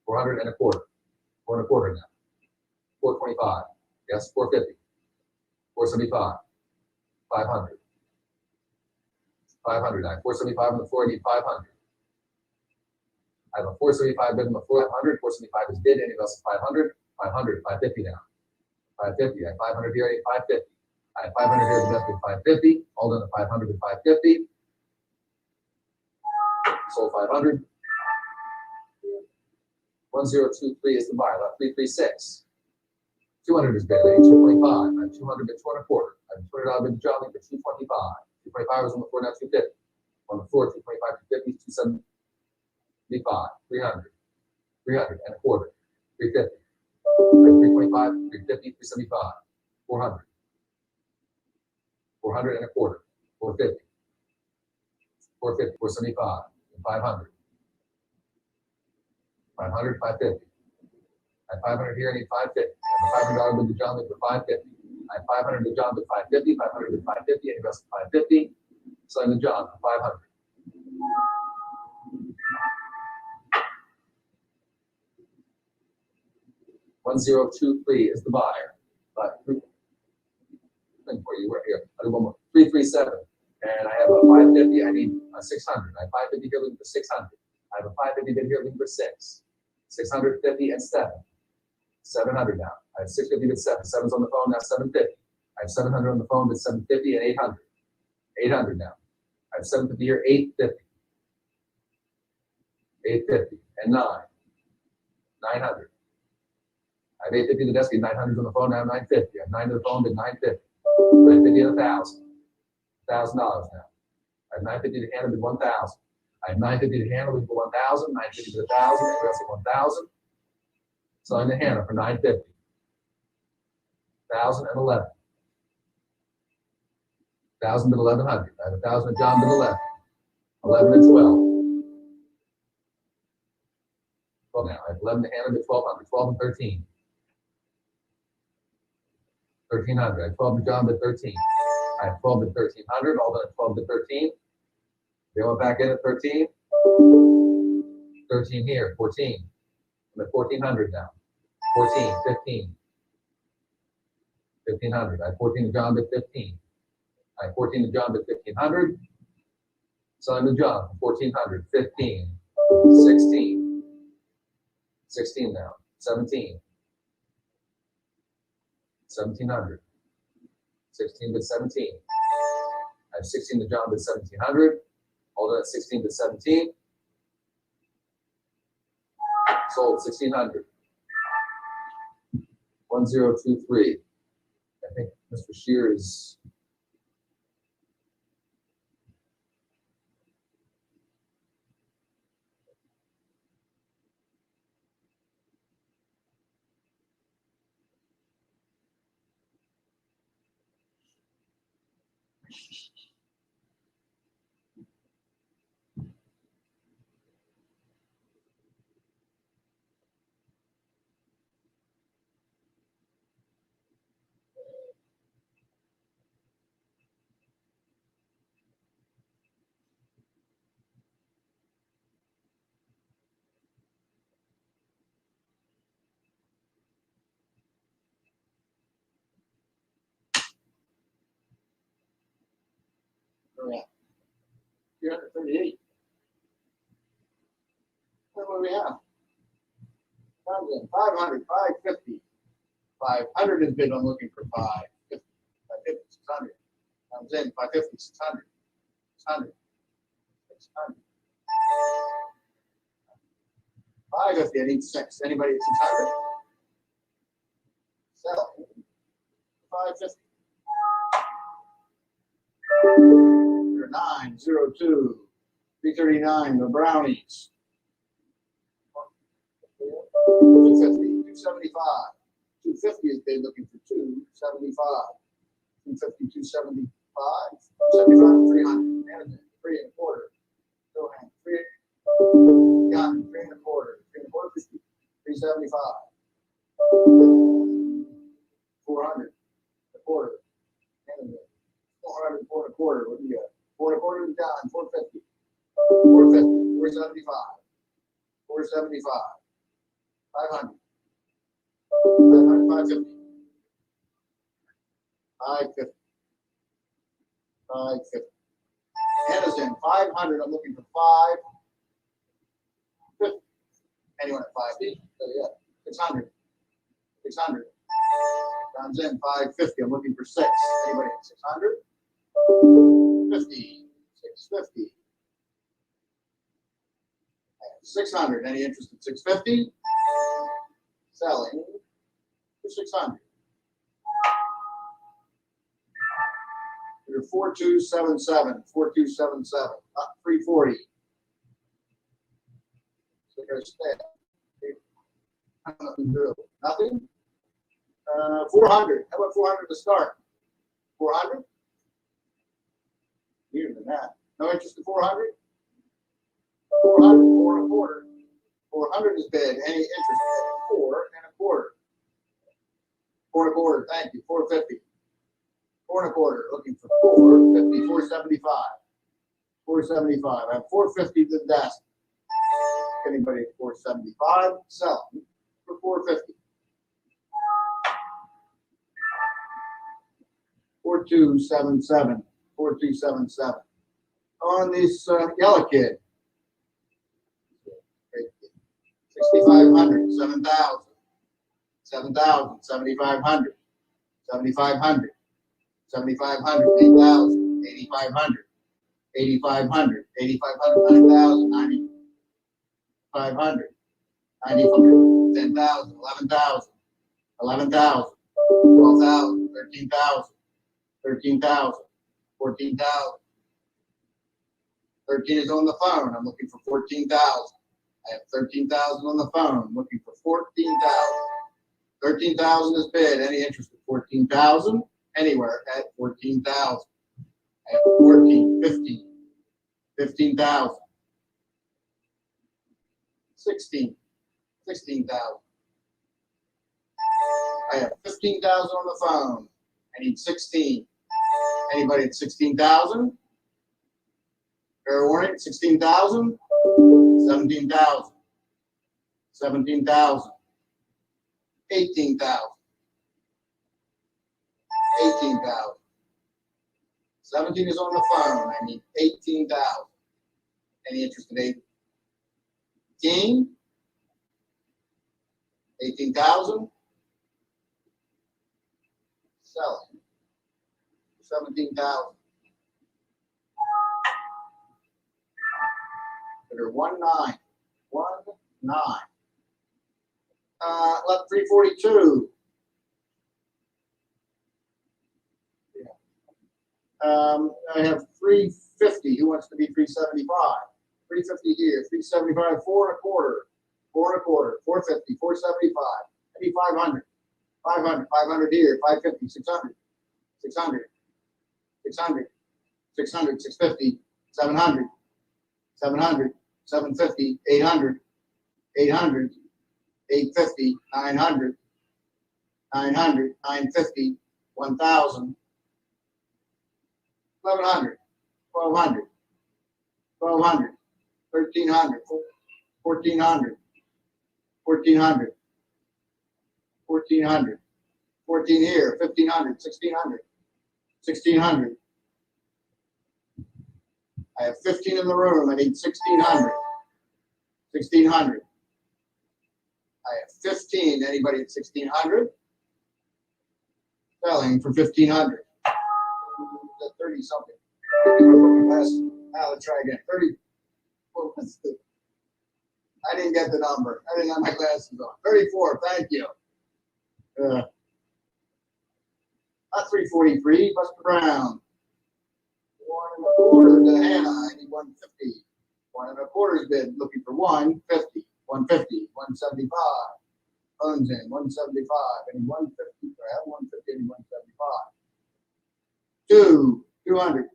400 and a quarter. 4 and a quarter now. 425. Yes, 450. 475. 500. 500. I have 475 on the floor, I need 500. I have a 475 bid on the floor, 500. 475 is bid, anything else is 500. 500. 550 now. 550. I have 500 here, I need 550. I have 500 here, left with 550. All done at 500 and 550. Sold 500. 1023 is the buyer, left 336. 200 is bid, 225. I have 200 bid 2 and a quarter. I have 200 out bid Johnny for 225. 225 is on the floor now 250. On the floor 225, 250, 275, 300, 300 and a quarter, 350. I have 325, 350, 375, 400. 400 and a quarter, 450. 450, 475, and 500. 500, 550. I have 500 here, I need 550. I have $500 with the John for 550. I have 500 to John with 550, 500 with 550, and invest 550. Selling the John for 500. $1023 is the buyer. But for you, right here. I do one more. 337. And I have a 550. I need a 600. I have 550 here looking for 600. I have a 550 bid here looking for 6. 650 and 7. 700 now. I have 650 with 7. 7's on the phone now, 750. I have 700 on the phone with 750 and 800. 800 now. I have 750 here, 850. 850 and 9. 900. I have 850 to the desk, 900 on the phone, now 950. I have 9 to the phone, bid 950. 950 and 1,000. $1,000 now. I have 950 to handle, bid 1,000. I have 950 to handle, bid 1,000. 950 to 1,000. Everybody else at 1,000. Selling the handle for 950. 1,011. 1,000 bid 1,100. I have 1,000 at John bid 11. 11 and 12. Well, now I have 11 to handle, bid 1,200. 12 and 13. 1,300. I have 12 to John bid 13. I have 12 bid 1,300. All done at 12 bid 13. They went back in at 13. 13 here. 14. I'm at 1,400 now. 14. 15. 1,500. I have 14 to John bid 15. I have 14 to John bid 1,500. Selling to John for 1,400. 15. 16. 16 now. 17. 1,700. 16 bid 17. I have 16 to John bid 1,700. Hold on at 16 to 17. Sold 1,600. 1023. I think Mr. Shear is. We're at 338. What do we have? 500, 550. 500 is bid. I'm looking for 550. 550, 600. Comes in 550, 600. 600. 600. 550. I need 6. Anybody at 600? Sell. 550. 902. 339. The brownies. 250. 275. 250 is bid. Looking for 275. 250, 275. 275, 300. 3 and a quarter. Go ahead. 3. Got 3 and a quarter. 3 and a quarter. 375. 400. A quarter. 400, 4 and a quarter. What do you got? 4 and a quarter is down. 450. 450. 475. 475. 500. 500, 550. 550. 550. Anna's in 500. I'm looking for 550. Anyone at 550? So yeah, 600. 600. John's in 550. I'm looking for 6. Anybody at 600? 50. 650. 600. Any interest in 650? Selling for 600. You're 4277. 4277. Up 340. So there's nothing. 400. How about 400 to start? 400? Nearer than that. No interest in 400? 400, 4 and a quarter. 400 is bid. Any interest in 4 and a quarter? 4 and a quarter. Thank you. 450. 4 and a quarter. Looking for 450. 475. 475. I have 450 to the desk. Anybody at 475? Selling for 450. 4277. 4277. On this yellow kid. 6,500. 7,000. 7,000. 7,500. 7,500. 7,500. 8,000. 8,500. 8,500. 8,500. 9,000. 9,500. 9,500. 10,000. 11,000. 11,000, 12,000, 13,000, 13,000, 14,000. 13 is on the phone. I'm looking for 14,000. I have 13,000 on the phone. I'm looking for 14,000. 13,000 is bid. Any interest in 14,000? Anywhere at 14,000. I have 14, 15, 15,000. 16, 16,000. I have 15,000 on the phone. I need 16. Anybody at 16,000? Fair warning, 16,000, 17,000, 17,000, 18,000, 18,000. 17 is on the phone. I need 18,000. Any interest in 18? 18,000? Selling. 17,000. Bidder 19. 19. Left 342. I have 350. Who wants to be 375? 350 here. 375. 4 1/4. 4 1/4. 450. 475. I need 500. 500. 500 here. 550. 600. 600. 600. 600. 650. 700. 700. 750. 800. 800. 850. 900. 900. 950. 1,000. 1,100, 1,200, 1,200, 1,300, 1,400, 1,400, 1,400, 14 here, 1,500, 1,600, 1,600. I have 15 in the room. I need 1,600, 1,600. I have 15. Anybody at 1,600? Selling for 1,500. 30 something. Now let's try again. 30. What was the? I didn't get the number. I didn't have my glasses on. 34. Thank you. Not 343. Buster Brown. 1 1/4 to Hannah. I need 150. 1 1/4 is bid. Looking for 150. 150. 175. Phones in. 175. Any 150. I have 150. Any 175. 200,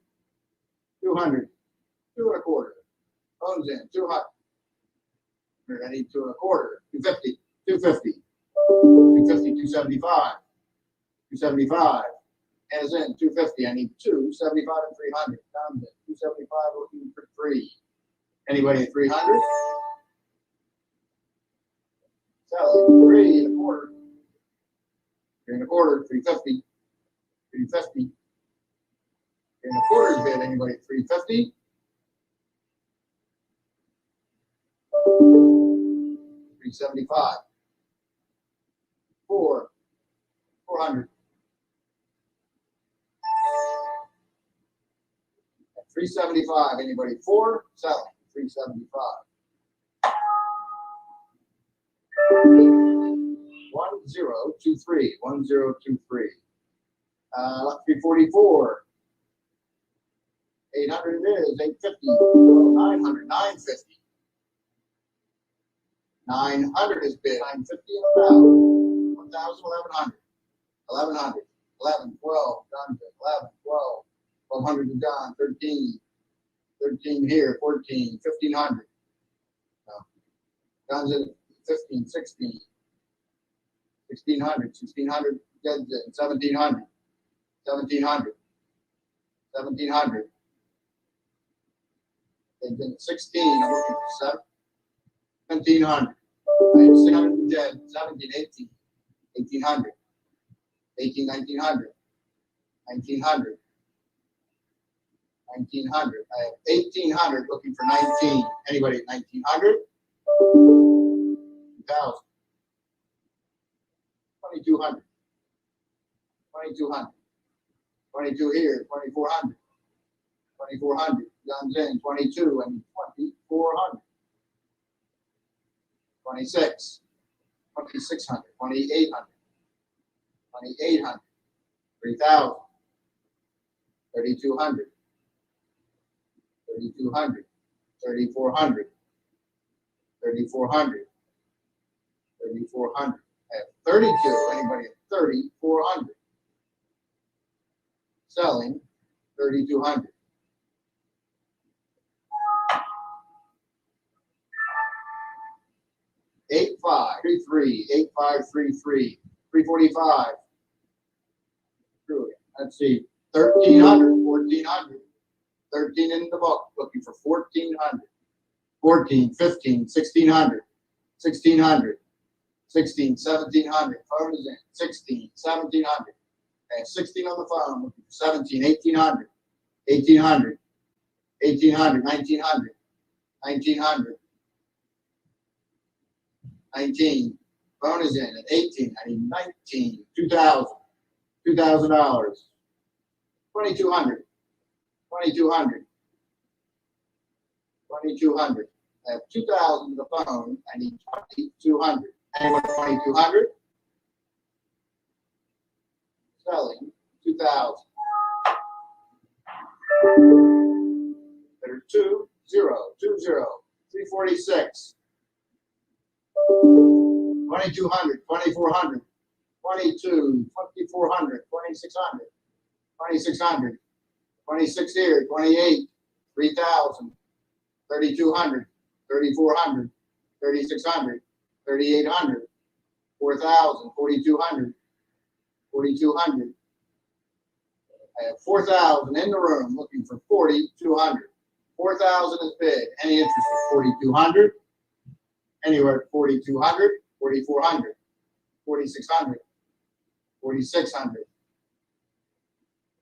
200, 2 1/4. Phones in, 200. I need 2 1/4. 250, 250, 250, 275, 275. As in 250. I need 275 and 300. Down to 275, looking for 3. Anybody at 300? Selling 3 1/4. 3 1/4, 350, 350. 3 1/4 bid. Anybody at 350? 375. 400. At 375. Anybody 4? Selling. 375. 1023. 1023. 344. 800 it is, 850, 900, 950. 900 is bid, 950 and 1,000. 1,000, 1,100. 1,100, 11, 12, done to 11, 12. 1,200 to John, 13. 13 here, 14, 1,500. John's in 15, 16. 1,600, 1,600, 1,700. 1,700. 1,700. They've been 16. I'm looking for 1,700. I have 600 dead. 17, 18, 1,800, 18, 1,900, 1,900, 1,900. I have 1,800 looking for 19. Anybody at 1,900? 2,000. 2,200. 2,200. 22 here. 2,400. 2,400. Guns in 22 and 2,400. 26. 2,600. 2,800. 2,800, 3,000, 3,200, 3,200, 3,400, 3,400, 3,400. I have 32. Anybody at 3,400? Selling 3,200. Eight five three three 8533 345. Let's see, 1,300, 1,400, 13 in the book, looking for 1,400, 14, 15, 1,600, 1,600, 16, 1,700. Phone is in. 16, 1,700. And 16 on the phone, looking for 17, 1,800, 1,800, 1,800, 1,900, 1,900. 19. Phone is in at 18. I need 19. 2,000. $2,000. 2,200. 2,200. 2,200. I have 2,000 to the phone. I need 2,200. Anyone 2,200? Selling 2,000. Better 2, 0, 2, 0. 346. 2,200, 2,400, 22, 2,400, 2,600, 2,600, 26 here, 28, 3,000, 3,200, 3,400, 3,600, 3,800, 4,000, 4,200, 4,200. I have 4,000 in the room looking for 4,200. 4,000 is bid. Any interest at 4,200? Anywhere at 4,200, 4,400, 4,600, 4,600.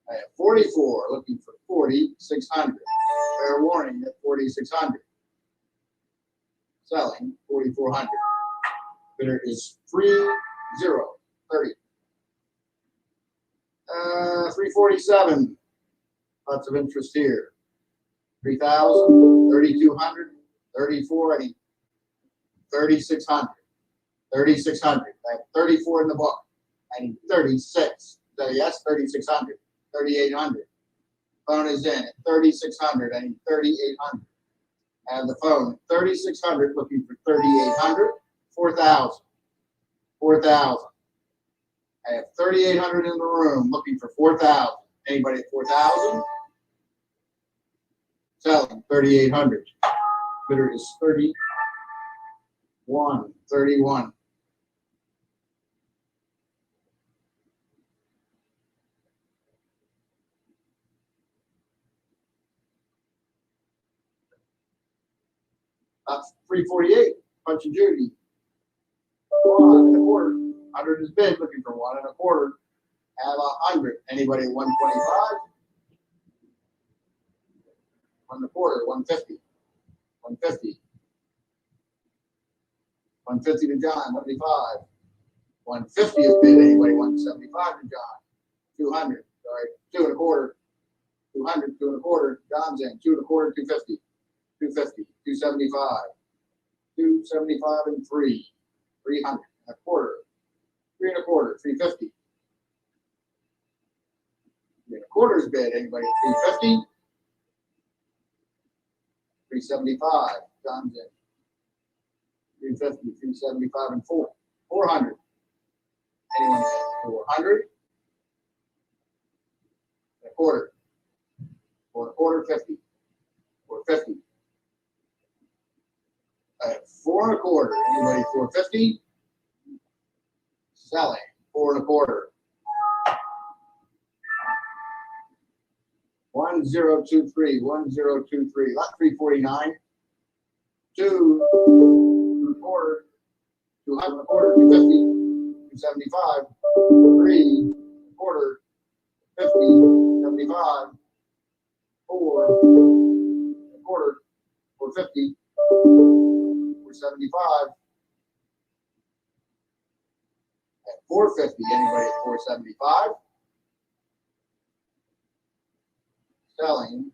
I have 44 looking for 4,600. Fair warning at 4,600. Selling 4,400. Bidder is 30. 347. Lots of interest here. 3,000, 3,200, 34. I need 3,600. 3,600. I have 34 in the book. I need 36. So yes, 3,600. 3,800. Phone is in at 3,600. I need 3,800. I have the phone 3,600 looking for 3,800. 4,000. 4,000. I have 3,800 in the room looking for 4,000. Anybody at 4,000? Selling 3,800. Bidder is 31. 31. That's 348. Punch and Judy. 1.25. 100 is bid, looking for 1.25. Have 100. Anybody at 125? 1.25. 150. 150. 150 to John. 75. 150 is bid. Anybody 175 to John? 200. Sorry, 2.25. 200. 2.25. John's in. 2.25. 250. 250. 275. 275 and 3. 300. 1.25. 3.25. 350. 3.25 is bid. Anybody at 350? 375. John's in. 350. 375 and 4. 400. Anyone at 400? 1.25. 4.25. 50. 450. 4.25. Anybody 450? Selling 4.25. 1023. 1023. Lot 349. 2.25. 200.25. 250. 275. 3.25. 50. 75. 4.25. 450. 475. At 450. Anybody at 475? Selling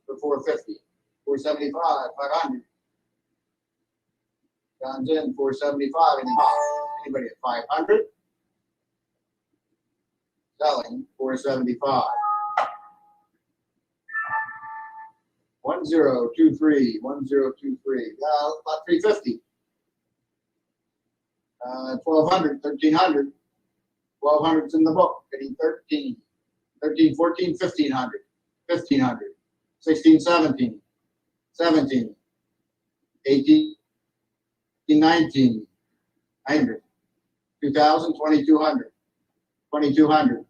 for 450. 475. 500. John's in 475. Anybody at 500? Selling 475. 1023, 1023. About 350. 1200, 1300. 1200's in the book. Getting 13. 13, 14, 1500. 1500. 16, 17. 17. 18, 19. 100. 2000, 2200. 2200.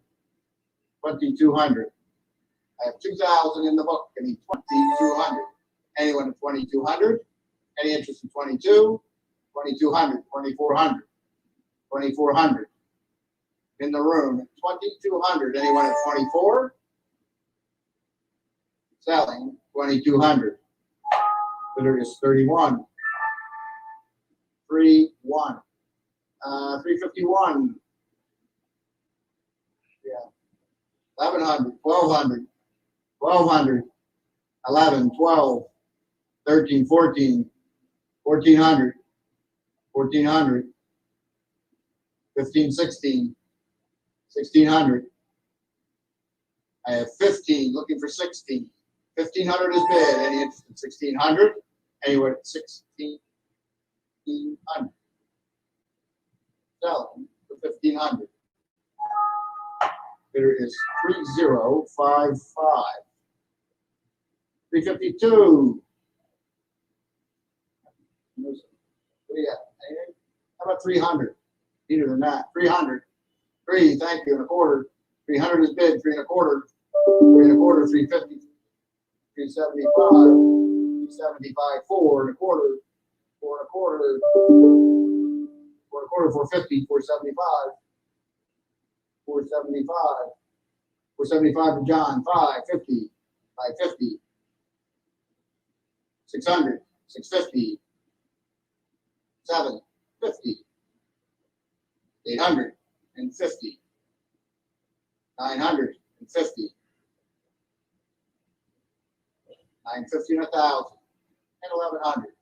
2200. I have 2,000 in the book, getting 2,200. Anyone at 2,200? Any interest in 22? 2,200, 2,400, 2,400. In the room at 2,200. Anyone at 24? Selling 2,200. Bidder is 31. 3-1. 351. Yeah. 1,100, 1,200. 1,200, 11, 12, 13, 14, 1,400, 1,400, 15, 16, 1,600. I have 15, looking for 16. 1,500 is bid. Any interest in 1,600? Anywhere at 1,600. Selling for 1,500. Bidder is 3055. 352. Yeah. How about 300? Neater than that. 300. 3, thank you, and a quarter. 300 is bid. 3 and a quarter. 3 and a quarter. 350. 375. 375. 4 and a quarter. 4 and a quarter. 4 and a quarter. 450. 475. 475. 475 to John. 550. 550. 600, 650, 750, 850, 950, 950 and 1,000, and 1,100,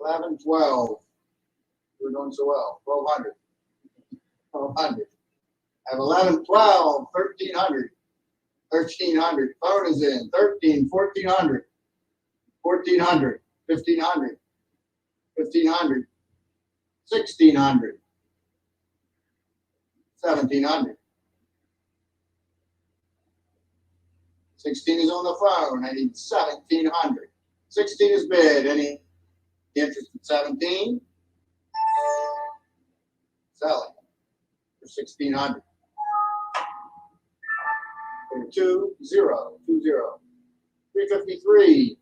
11, 12. We're doing so well. 1,200, 1,200. I have 11, 12, 1,300, 1,300. Phone is in. 13, 1,400. 1,400, 1,500, 1,500, 1,600, 1,700. 16 is on the phone. I need 1,700. 16 is bid. Any interest in 17? Selling for 1,600. 2, 0, 2, 0. 353.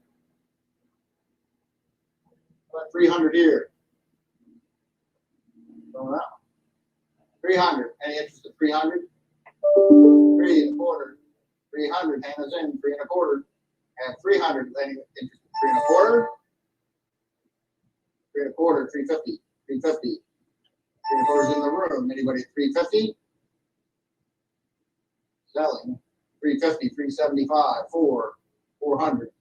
About 300 here. Going out. 300. Any interest in 300? 3 and a quarter. 300. Hannah's in. 3 and a quarter. And 300. Any interest in 3 and a quarter? 3 and a quarter. 350. 350. 3 and a quarter's in the room. Anybody at 350? Selling. 350. 375. 4. 400.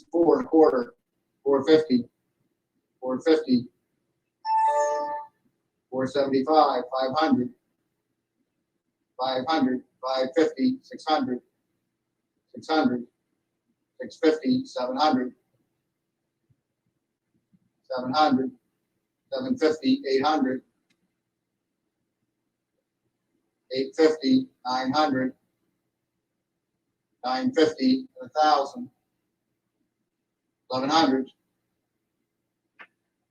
4 and a quarter. 450. 450, 475, 500, 500, 550, 600, 600, 650, 700, 700, 750, 800, 850, 900, 950, 1,000, 1,100.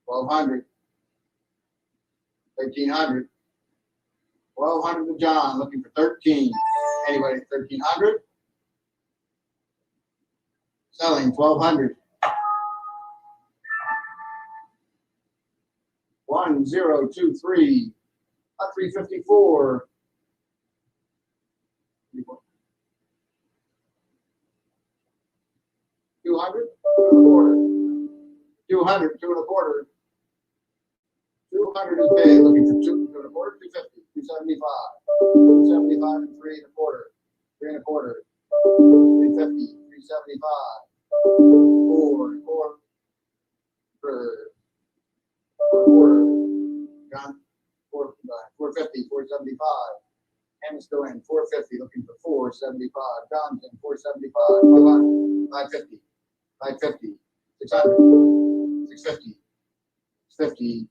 1,200, 1,300, 1,200 to John, looking for 13. Anybody at 1,300? Selling 1,200. 1023, 354. 200, 200, 2 and a quarter. 200 is bid, looking for 2 and a quarter, 250, 275, 275 and 3 and a quarter, 3 and a quarter, 350, 375, 4 and a quarter, 4 and a quarter, John, 455, 450, 475. Hammond's still in 450, looking for 475. John's in 475, 500, 550, 550, 600, 650, 650,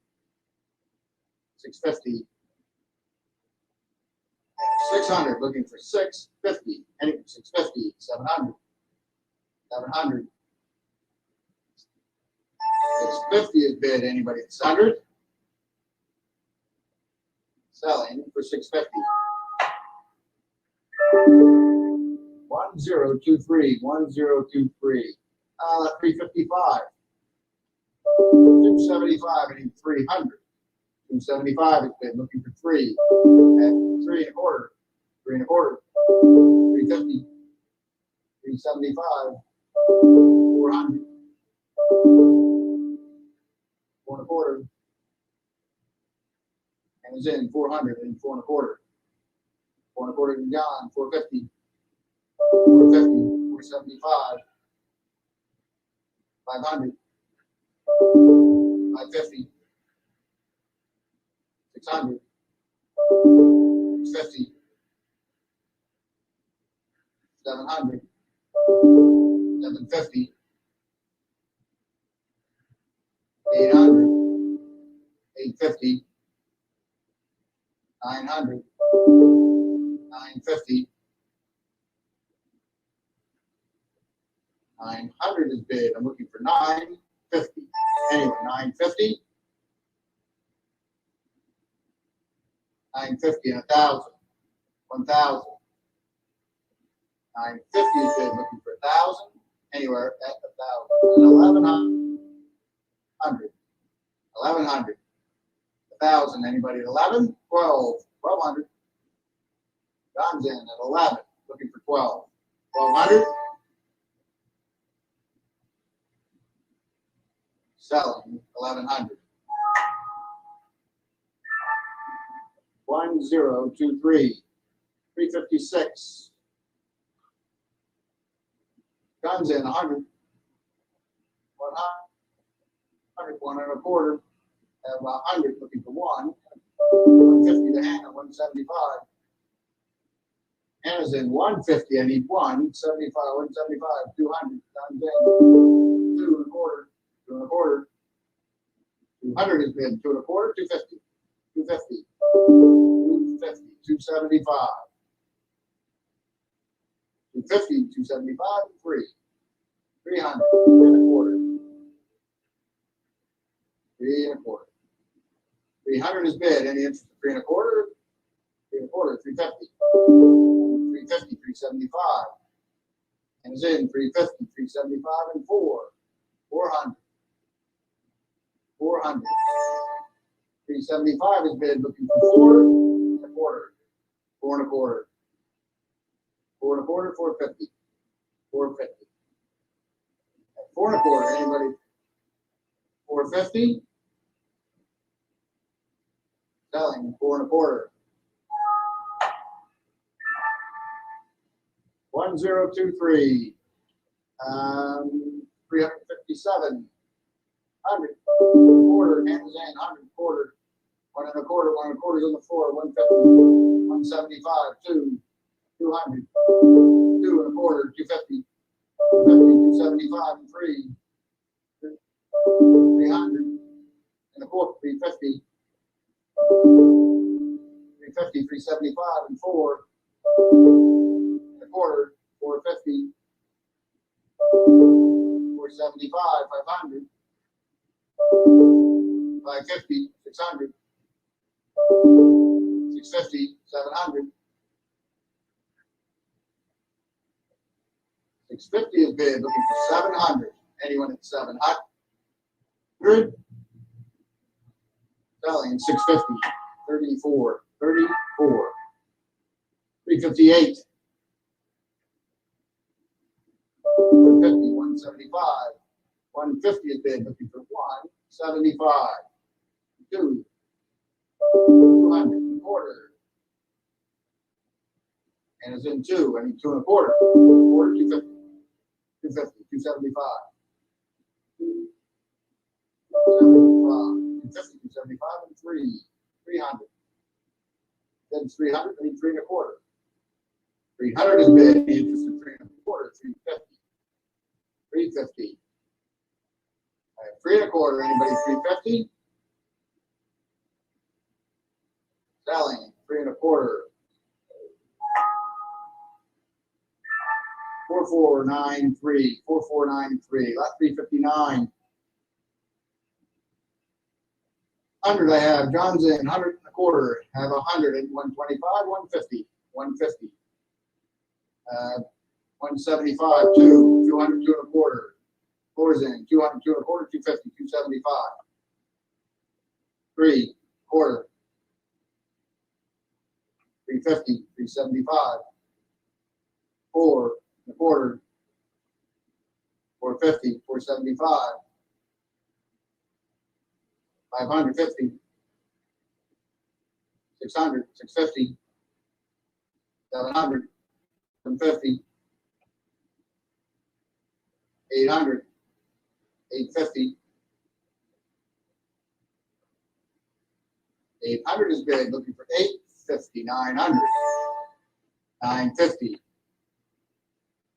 650, 600, looking for 650, anyway, 650, 700, 700, 650 is bid. Anybody at 600? Selling for 650. 1023, 1023, 355, 275, and 300. 275 is bid, looking for 3 at 3 and a quarter, 3 and a quarter, 350, 375, 400, 4 and a quarter, and is in 400 and 4 and a quarter. 4 and a quarter to John, 450, 450, 475, 500, 550, 600, 650, 700, 750, 800, 850, 900, 950, 900 is bid. I'm looking for 950. Anyway, 950, 950 and 1,000, 1,000. 950 is bid. Looking for 1,000. Anywhere at 1,000. 1,100, 1,100, 1,000. Anybody at 11? 12, 1,200. John's in at 11. Looking for 12. 1,200. Selling 1,100. 1023, 356. Guns in 100. 100, 1 and a quarter. 100, looking for 1. 150 to Hannah, 175. Hannah's in 150. I need 1. 75, 175, 200. Guns in 2 and a quarter. 2 and a quarter. 200 has been 2 and a quarter. 250. 250. 250. 275. 250, 275, 3. 300 and a quarter. 3 and a quarter. 300 is bid. Any interest in 3 and a quarter? 3 and a quarter. 350. 350, 375. And is in 350, 375, and 4. 400. 400. 375 is bid. Looking for 4 and a quarter. 4 and a quarter. 4 and a quarter, 450. 450. At 4 and a quarter, anybody? 450. Selling 4 and a quarter. 1023. 357. 100. Quarter, hands in, 100 quarter. 1 and a quarter, 1 and a quarter is on the floor. 150. 175. 2. 200. 2 and a quarter. 250. 250. 275 and 3. 300 and a quarter. 350. 350. 375 and 4. And a quarter. 450. 475. 500. 550. 600. 650. 700. 650 is bid. Looking for 700. Anyone at 700? Selling 650. 34. 34. 358. 150. 175. 150 is bid. Looking for 175. 2. 200 and a quarter. And it's in 2. I need 2 and a quarter. Quarter, 250. 250. 275. 275. 250. 275 and 3. 300. then 300, I need 3 1/4. 300 is bid. Any interest in 3 1/4? 350. 350. I have 3 1/4. Anybody 350? Selling 3 1/4. 4493. 4493. Lot 359. 100 I have. John's in. 100 1/4. I have 100 and 125. 150. 150. 175. 2. 200. 2 1/4. Four's in. 200. 2 1/4. 250. 275. 3 1/4. 350. 375. 4 1/4. 450. 475. 550. 600. 650. 700. 750. 800. 850. 800 is bid. Looking for 850. 900. 950.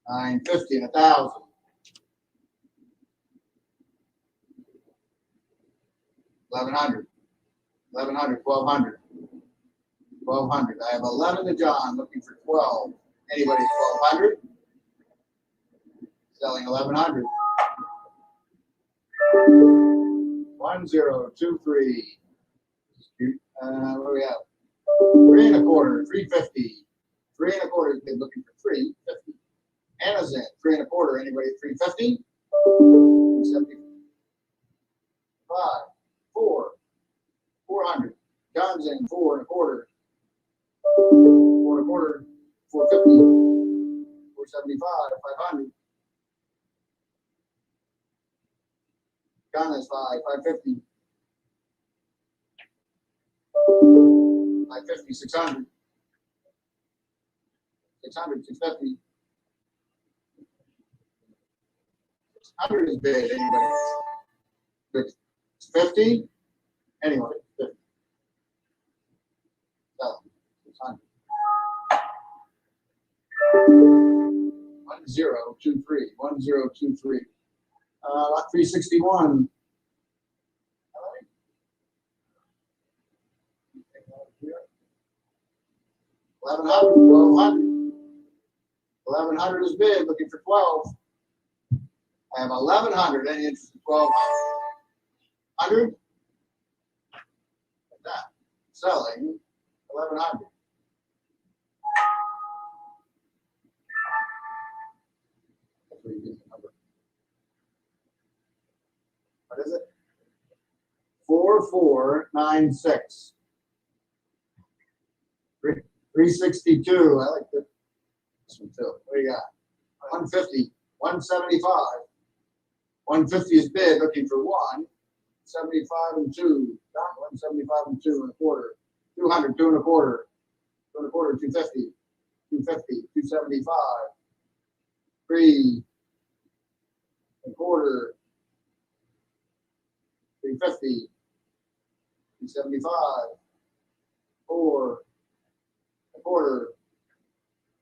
950 and 1,000. 1,100. 1,100. 1,200. 1,200. I have 11 to John. Looking for 12. Anybody 1,200? Selling 1,100. 1023. What do we have? 3 1/4. 350. 3 1/4 is bid. Looking for 350. Anna's in. 3 1/4. Anybody 350? 375. 4. 400. John's in. 4 1/4. 4 1/4. 450. 475. 500. John is 5. 550. 550. 600. 600. 650. 600 is bid. Anybody? 650? Anyway, 50. So, 600. 1023. 1023. Lot 361. 1,100. 1,200. 1,100 is bid. Looking for 12. I have 1,100. Any interest in 1,200? Like that. Selling 1,100. What is it? 4496. 362. I like this one too. What do you got? 150. 175. 150 is bid. Looking for 175 and 2. 175 and 2 1/4. 200. 2 1/4. 2 1/4. 250. 250. 275. 3 1/4. 350. 275. 4 1/4.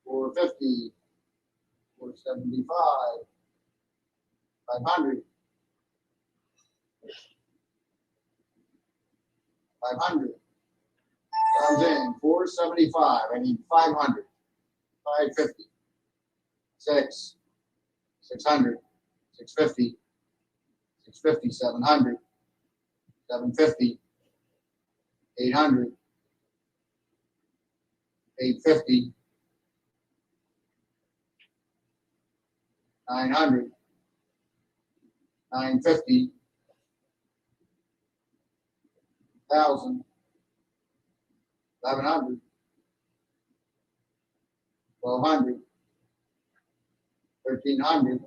450. 475. 500. 500. Comes in 475. I need 500. 550. 6. 600. 650. 650. 700. 750. 800. 850. 900. 950. 1,000. 1,100. 1,200. 1,300.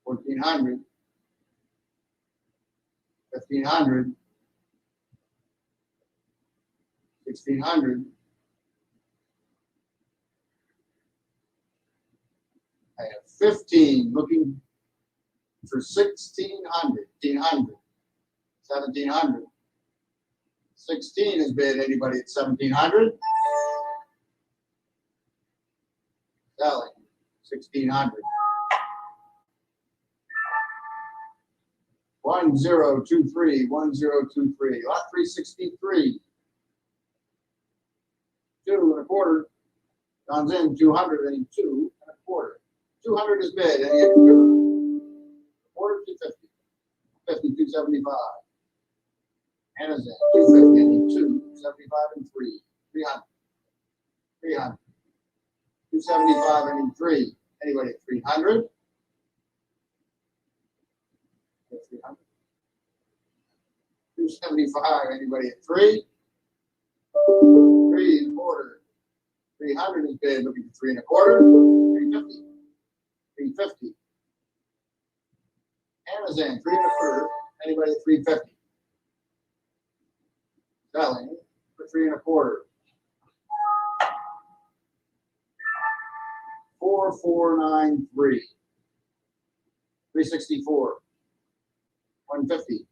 1,400. 1,500. 1,600. I have 15 looking for 1,600. 1,500. 1,700. 16 is bid. Anybody at 1,700? Selling. 1,600. 1023. 1023. Lot 363. 2.25. John's in 202.25. 200 is bid. Any at 2? Quarter 250. 50, 275. Hannah's in 250. Any 2, 75 and 3. 300. 300. 275 and 3. Anybody at 300? 300. 275. Anybody at 3? 3.25. 300 is bid. Looking for 3.25. 350. 350. Hannah's in 3.25. Anybody at 350? Selling for 3.25. 4493. 364. 150.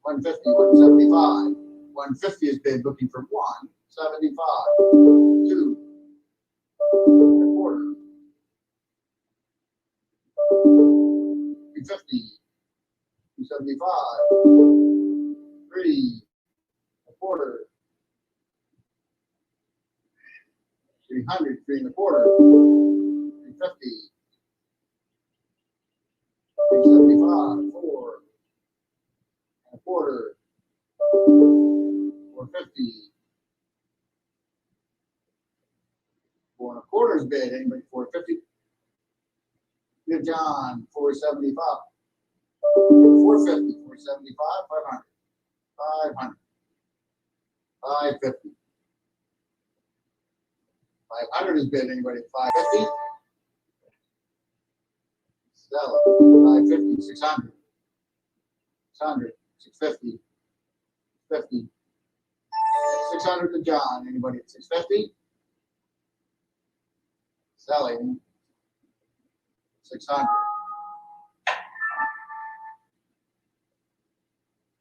150. 175. 150 is bid. Looking for 175. 2. 1.25. 350. 275. 3. 1.25. 300. 3.25. 350. 375. 4. 1.25. 450. 4.25 is bid. Anybody 450? Give John 475. 450. 475. 500. 500. 550. 500 is bid. Anybody at 550? Sell it. 550. 600. 600. 650. 50. 600 to John. Anybody at 650? Selling. 600.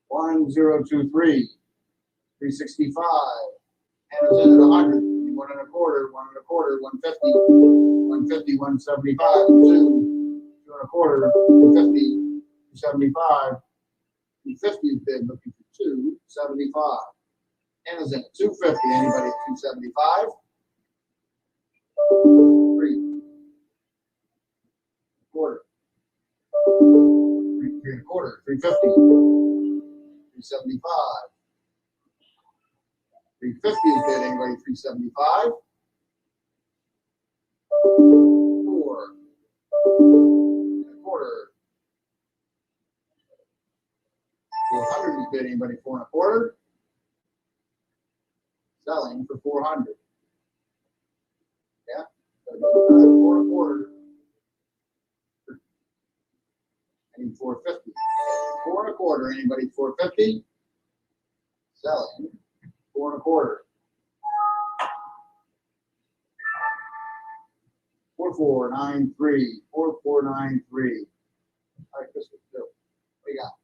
1023. 365. Hannah's in at 100. 1.25. 1.25. 150. 150. 175. 2. 2.25. 250. 275. 250 is bid. Looking for 275. Hannah's in at 250. Anybody at 275? 3. Quarter. 3.25. 350. 375. 350 is bid. Anybody 375? 4. 1.25. 400 is bid. Anybody 4.25? Selling for 400. Yeah? 4.25. I need 450. 4.25. Anybody 450? Selling 4.25. 4493. 4493. All right, this was good. What do you got?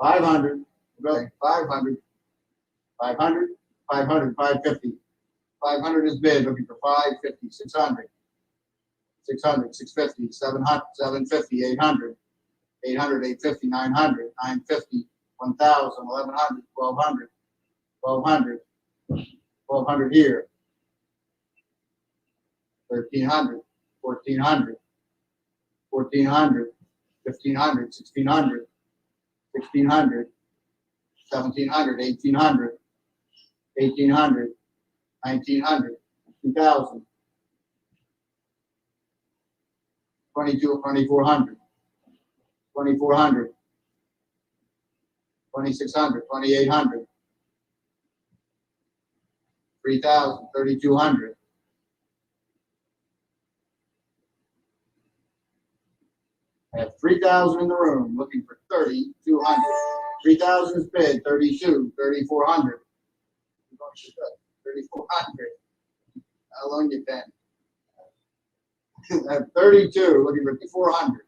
500. Okay, 500. 500. 500. 550. 500 is bid. Looking for 550. 600. 600. 650. 700. 750. 800. 800. 850. 900. 950. 1,000. 1,100. 1,200. 1,200. 1,200 here. 1,300. 1,400. 1,400. 1,500. 1,600. 1,600. 1,700. 1,800. 1,800. 1,900. 2,000. 2,400. 2,400. 2,600. 2,800. 3,000. 3,200. I have 3,000 in the room, looking for 3,200. 3,000 is bid. 32. 3,400. 3,400. How long you been? I have 32, looking for 3,400.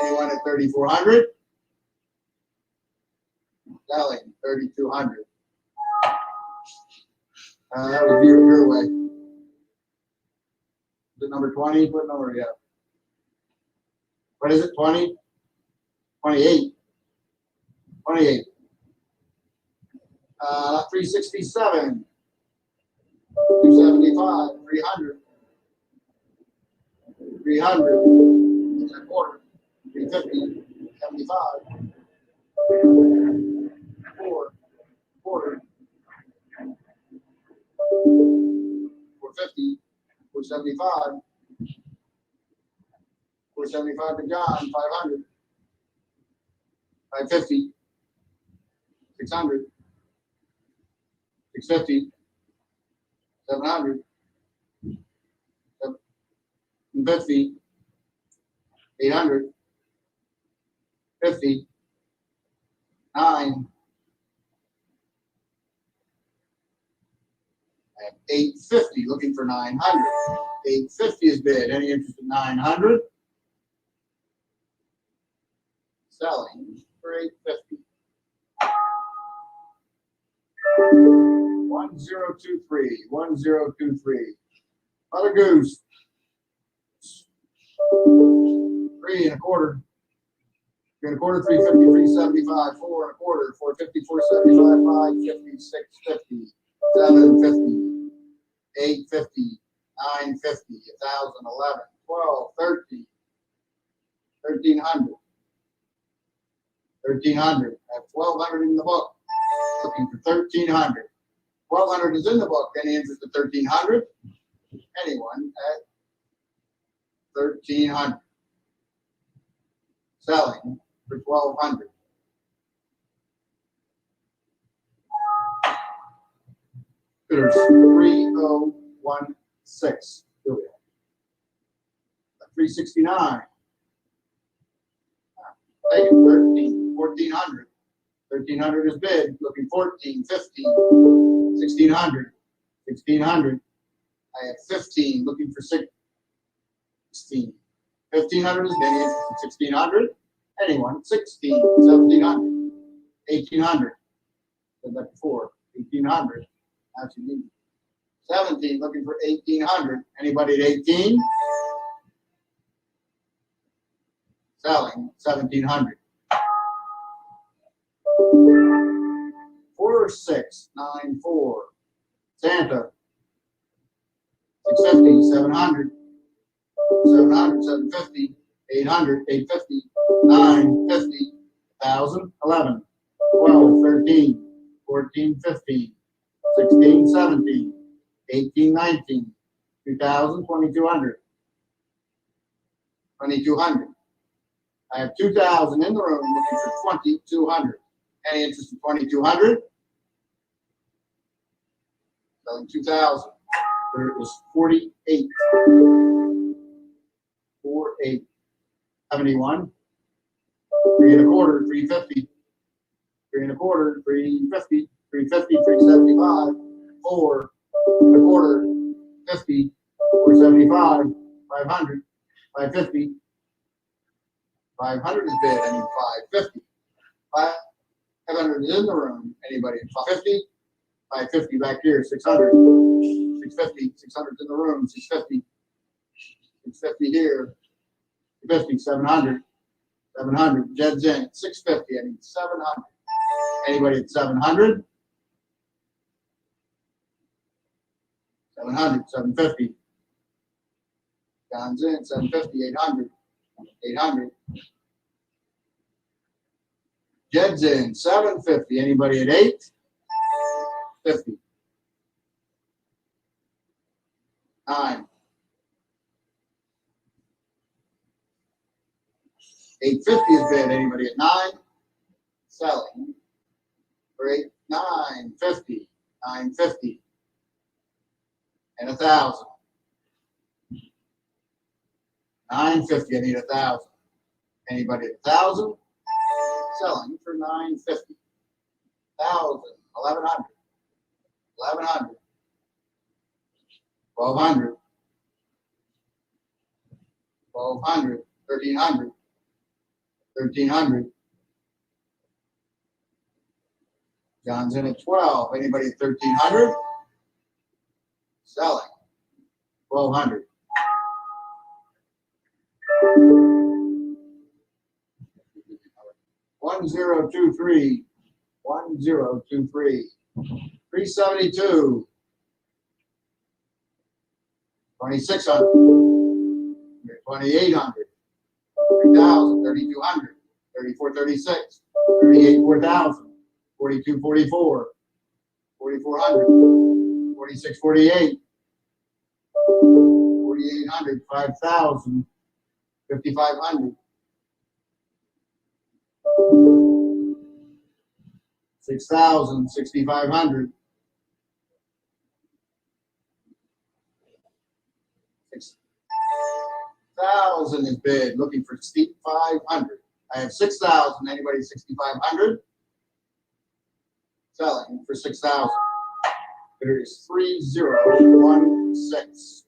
Anyone at 3,400? Selling 3,200. That was your way. Is it number 20? What number are you at? What is it? 20? 28. 28. 367. 275. 300. 300. And a quarter. 350. 75. 4. Quarter. 450. 475. 475 to John. 500. 550. 600. 650. 700. 750. 800. 50. 9. At 850, looking for 900. 850 is bid. Any interest in 900? Selling for 850. 1023. 1023. Mother Goose. 3 and a quarter. 3 and a quarter. 350. 375. 4 and a quarter. 450. 475. 550. 650. 750. 850. 950. 1,011. 12. 13. 1,300. 1,300. I have 1,200 in the book. Looking for 1,300. 1,200 is in the book. Any interest in 1,300? Anyone at 1,300. Selling for 1,200. There's 3016. Here we are. 369. Take it, 1,400. 1,300 is bid. Looking 14, 15, 1,600. 1,600. I have 15. Looking for 16. 1,500 is bid. 1,600. Anyone? 16, 1,700. 1,800. Said that before. 1,800. That's what you need. 17. Looking for 1,800. Anybody at 18? Selling 1,700. 4694. Santa. 650. 700. 700. 750. 800. 850. 950. 1,000. 11. 12. 13. 14. 15. 16. 17. 18. 19. 2,000. 2,200. 2,200. I have 2,000 in the room looking for 2,200. Any interest in 2,200? Selling 2,000. There is 48. 48. 71. 3 and a quarter. 350. 3 and a quarter. 350. 350. 375. 4 and a quarter. 50. 475. 500. 550. 500 is bid. I need 550. 500 is in the room. Anybody at 550? 550 back here. 600. 650. 600 is in the room. 650. 650 here. 650. 700. 700. Jed's in. 650. I need 700. Anybody at 700? 700. 750. John's in. 750. 800. 800. Jed's in. 750. Anybody at 850? 9. 850 is bid. Anybody at 9? Selling for 8. 950. 950. And 1,000. 950. I need 1,000. Anybody at 1,000? Selling for 950. 1,000. 1,100. 1,100. 1,200. 1,200. 1,300. 1,300. John's in at 12. Anybody at 1300? Selling. 1200. $1023. 1023. 372. 2600. 2800. 3000. 3200. 3436. 38 4000. 4244. 4400. 4648. 4800. 5000. 5500. 6000. 6500. 6,000 is bid. Looking for 500. I have 6,000. Anybody 6,500? Selling for 6,000. Bidder is 3016.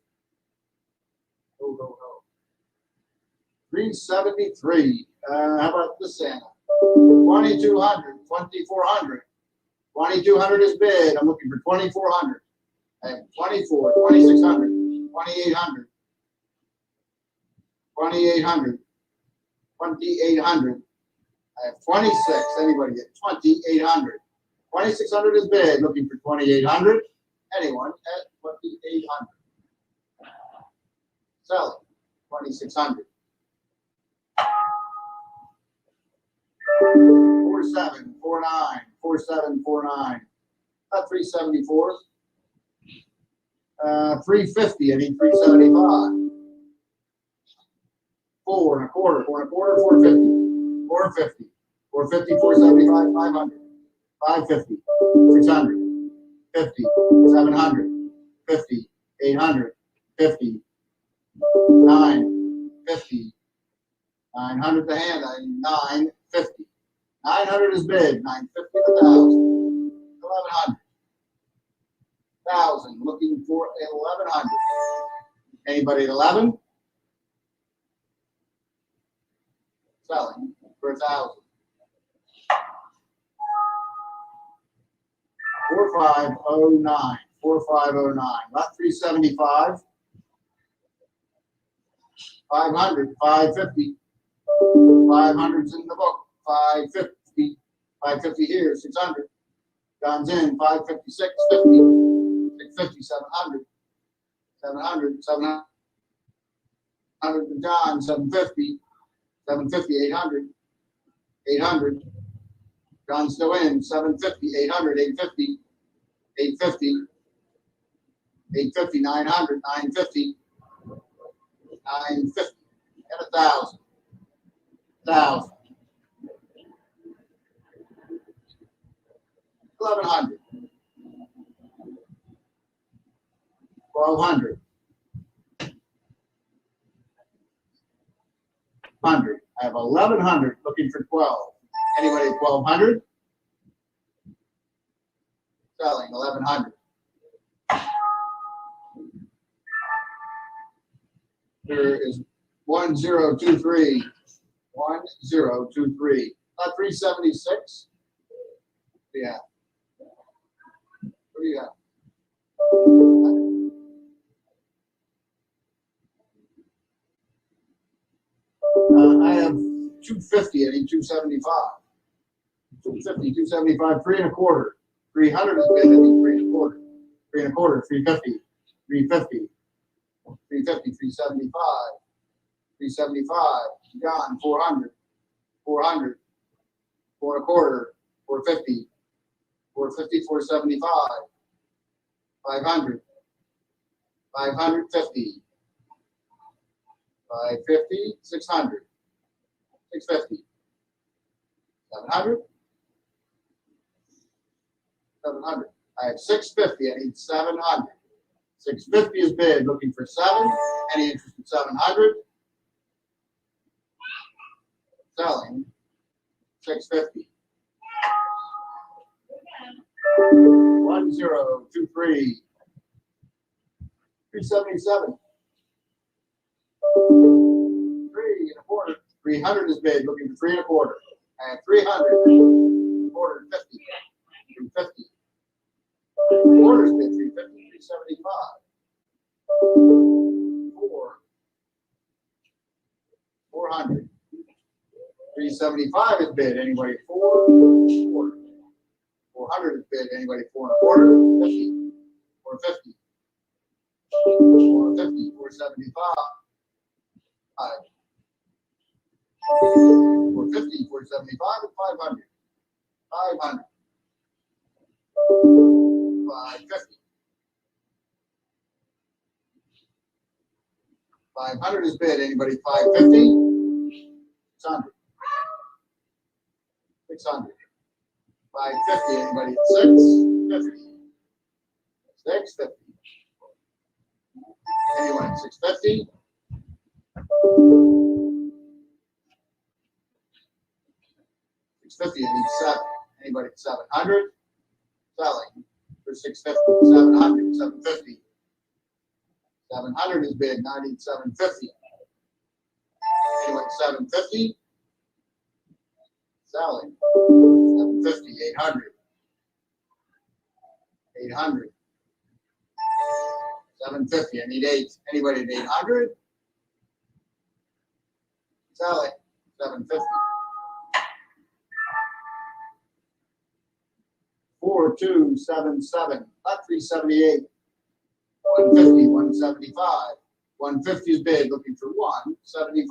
Go, go, go. 373. How about the Santa? 2,200. 2,400. 2,200 is bid. I'm looking for 2,400. I have 24. 2,600. 2,800. 2,800. 2,800. I have 26. Anybody get 2,800? 2,600 is bid. Looking for 2,800. Anyone at 2,800? Selling 2,600. 4749. 4749. About 374. 350. I need 375. 4 and a quarter. 4 and a quarter. 450. 450. 450. 475. 500. 550. 600. 50. 700. 50. 800. 50. 950. 900 to hand. 950. 900 is bid. 950 to 1,000. 1,100. 1,000. Looking for 1,100. Anybody at 11? Selling for 1,000. 4509. 4509. Not 375. 500. 550. 500's in the book. 550. 550 here. 600. John's in. 550. 650. 650. 700. 700. 700 to John. 750. 750. 800. 800. John's still in. 750. 800. 850. 850. 850. 900. 950. 950. And 1,000. 1,000. 1,100. 1,200. 100. I have 1,100 looking for 12. Anybody at 1,200? Selling 1,100. There is 1023. 1023. Not 376. Yeah. What do you got? I have 250. I need 275. 250, 275, 3 and a quarter. 300 is bid. I need 3 and a quarter. 3 and a quarter. 350. 350. 350. 375. 375. John, 400. 400. 4 and a quarter. 450. 450. 475. 500. 550. 550. 600. 650. 700. 700. I have 650. I need 700. 650 is bid. Looking for 7. Any interest in 700? Selling 650. 1023. 377. 3 and a quarter. 300 is bid. Looking for 3 and a quarter. I have 300. Quarter 50. 350. Quarters bid 350, 375. 400. 375 is bid. Anybody 4 quarter. 400 is bid. Anybody 4 and a quarter. 50. 450. 450. 475. 450. 475 and 500. 500. 550. 500 is bid. Anybody 550? 600. 600. 550. Anybody at 650? 650. Anyone at 650? 650. I need 7. Anybody at 700? Selling for 650. 700. 750. 700 is bid. Now I need 750. Anyone 750? Selling. 750. 800. 800. 750. I need 8. Anybody at 800? Selling. 750. 4277. Not 378. 150, 175. 150 is bid, looking for 175.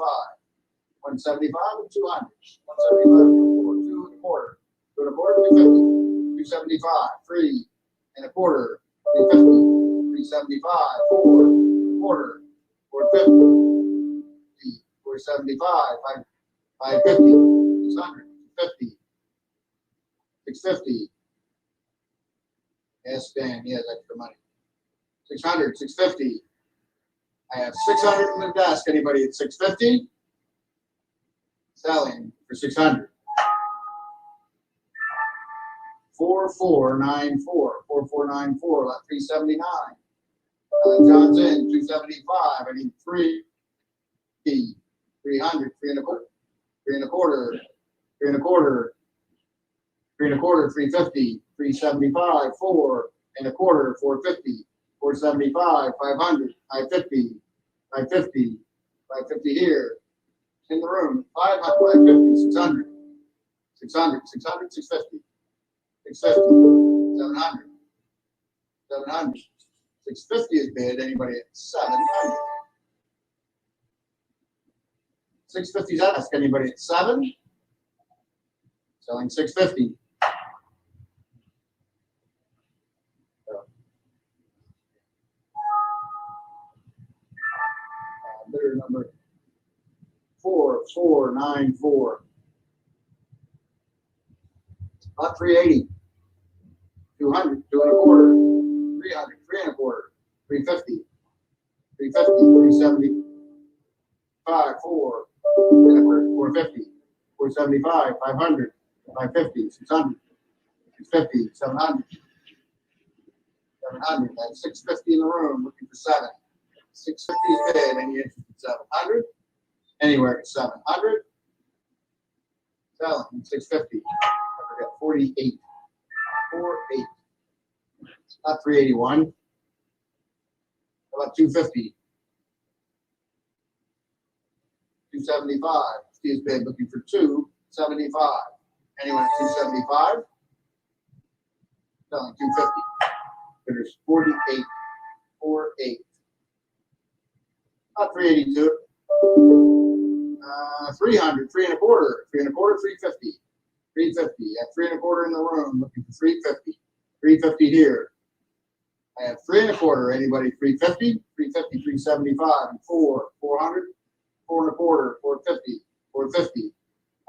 175 and 200. 175 and 2 and a quarter. 2 and a quarter, 250. 275, 3 and a quarter. 350. 375, 4 and a quarter. 450. 475, 550. 600. 50. 650. Yes, Dan, he has extra money. 600, 650. I have 600 in the desk. Anybody at 650? Selling for 600. 4494. 4494. About 379. John's in 275. I need 3. 300. 3 and a quarter. 3 and a quarter. 3 and a quarter. 3 and a quarter. 350. 375. 4 and a quarter. 450. 475, 500, 550, 550, 550 here. In the room, 500, 550, 600, 600, 600, 650, 650, 700, 700, 650 is bid. Anybody at 700? 650 is asked. Anybody at 7? Selling 650. Bidder number 4494. About 380. 200, 2 and a quarter. 300, 3 and a quarter. 350. 350, 375, 4 and a quarter. 450. 475, 500, 550, 600, 650, 700. 700. That's 650 in the room, looking for 7. 650 is bid. Any interest at 700? Anywhere at 700? Selling 650. I forgot 48. 48. Not 381. How about 250? 275. Steve's bid looking for 275. Anyone at 275? Selling 250. There's 48. 48. About 382. 300, 3 and a quarter, 3 and a quarter, 350. 350. I have 3 and a quarter in the room, looking for 350. 350 here. I have 3 and a quarter. Anybody 350? 350, 375, and 4. 400, 4 and a quarter, 450, 450.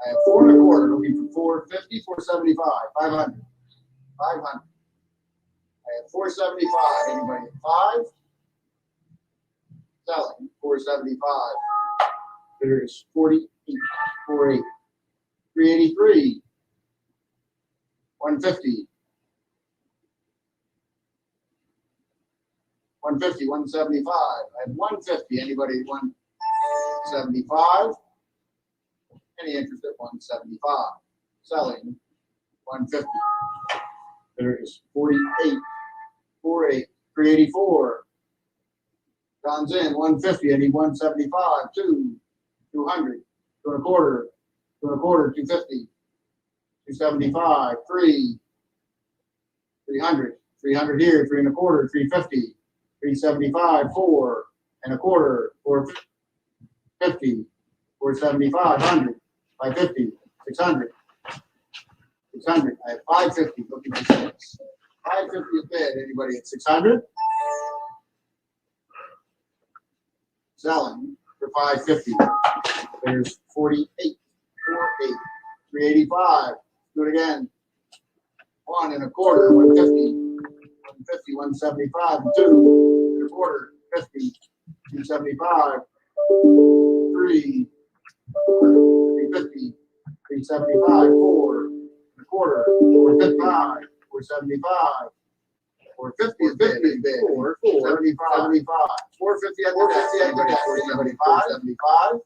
I have 4 and a quarter, looking for 450, 475, 500, 500. I have 475. Anybody at 5? Selling 475. There's 48, 48, 383, 150, 150, 175. I have 150. Anybody at 175? Any interest at 175? Selling 150. There is 48, 48, 384. John's in, 150, I need 175, 200, 2 and a quarter, 2 and a quarter, 250, 275, 300, 300 here, 3 and a quarter, 350, 375, 4 and a quarter, 450, 475, 100, 550, 600, 600. I have 550, looking for 6. 550 is bid. Anybody at 600? Selling for 550. There's 48, 48, 385. Do it again. 1 and a quarter, 150, 150, 175, 2 and a quarter, 50, 275, 3, 350, 375, 4 and a quarter, 455, 475. 450 is bid. 475, 450 at the desk. 475.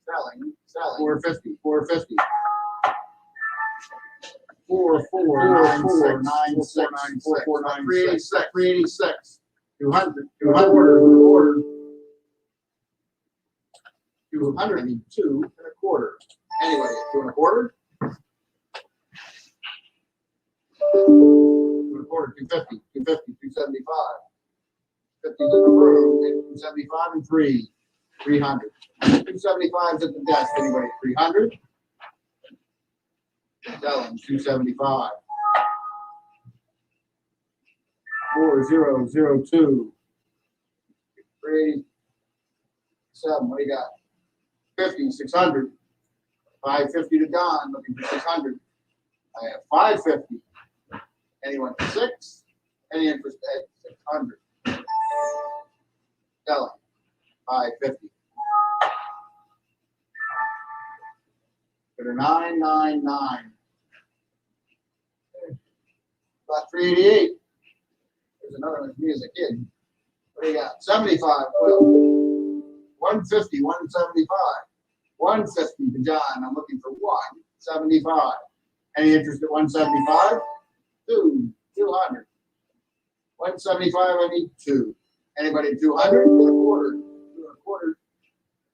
Selling. 450, 450. 44996, 386, 200, 200, 200, I need 2 and a quarter. Anyway, 2 and a quarter. 2 and a quarter, 250, 250, 275. 50's in the room, 275 and 3, 300. 275's at the desk. Anybody, 300? Selling, 275. 4002. 387. What do you got? 50, 600. 550 to Don, looking for 600. I have 550. Anyone at 6? Any interest at 600? Selling, 550. Bidder 999. About 388. There's another one for me as a kid. What do you got? 75. Well, 150, 175. 150 to John. I'm looking for 175. Any interest at 175? 200. 175, I need 2. Anybody at 200? 2 and a quarter. 2 and a quarter.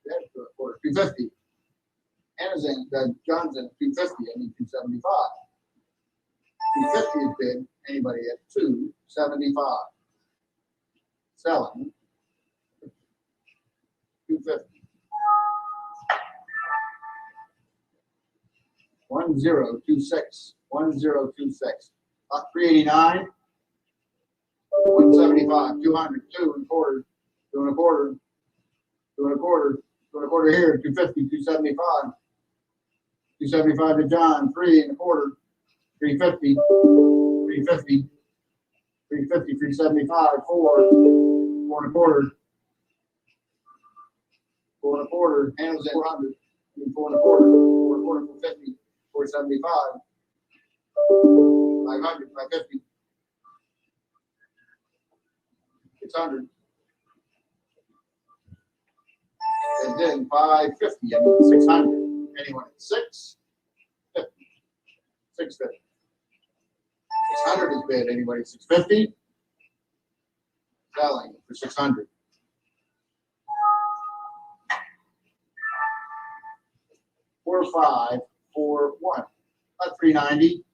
Yeah, 2 and a quarter. 250. Anna's in, John's in 250. I need 275. 250 is bid. Anybody at 275? Selling. 250. 1026. 1026. 389. 175. 200. 2 and a quarter. 2 and a quarter. 2 and a quarter. 2 and a quarter here. 250. 275. 275 to John. 3 and a quarter. 350. 350. 350. 375. 4. 4 and a quarter. 4 and a quarter. Handles at 400. 4 and a quarter. 4 and a quarter. 450. 475. 500. 550. 600. And then 550. I mean 600. Anyone at 6? 50. 650. 600 is bid. Anybody at 650? Selling for 600. 4541. About 390.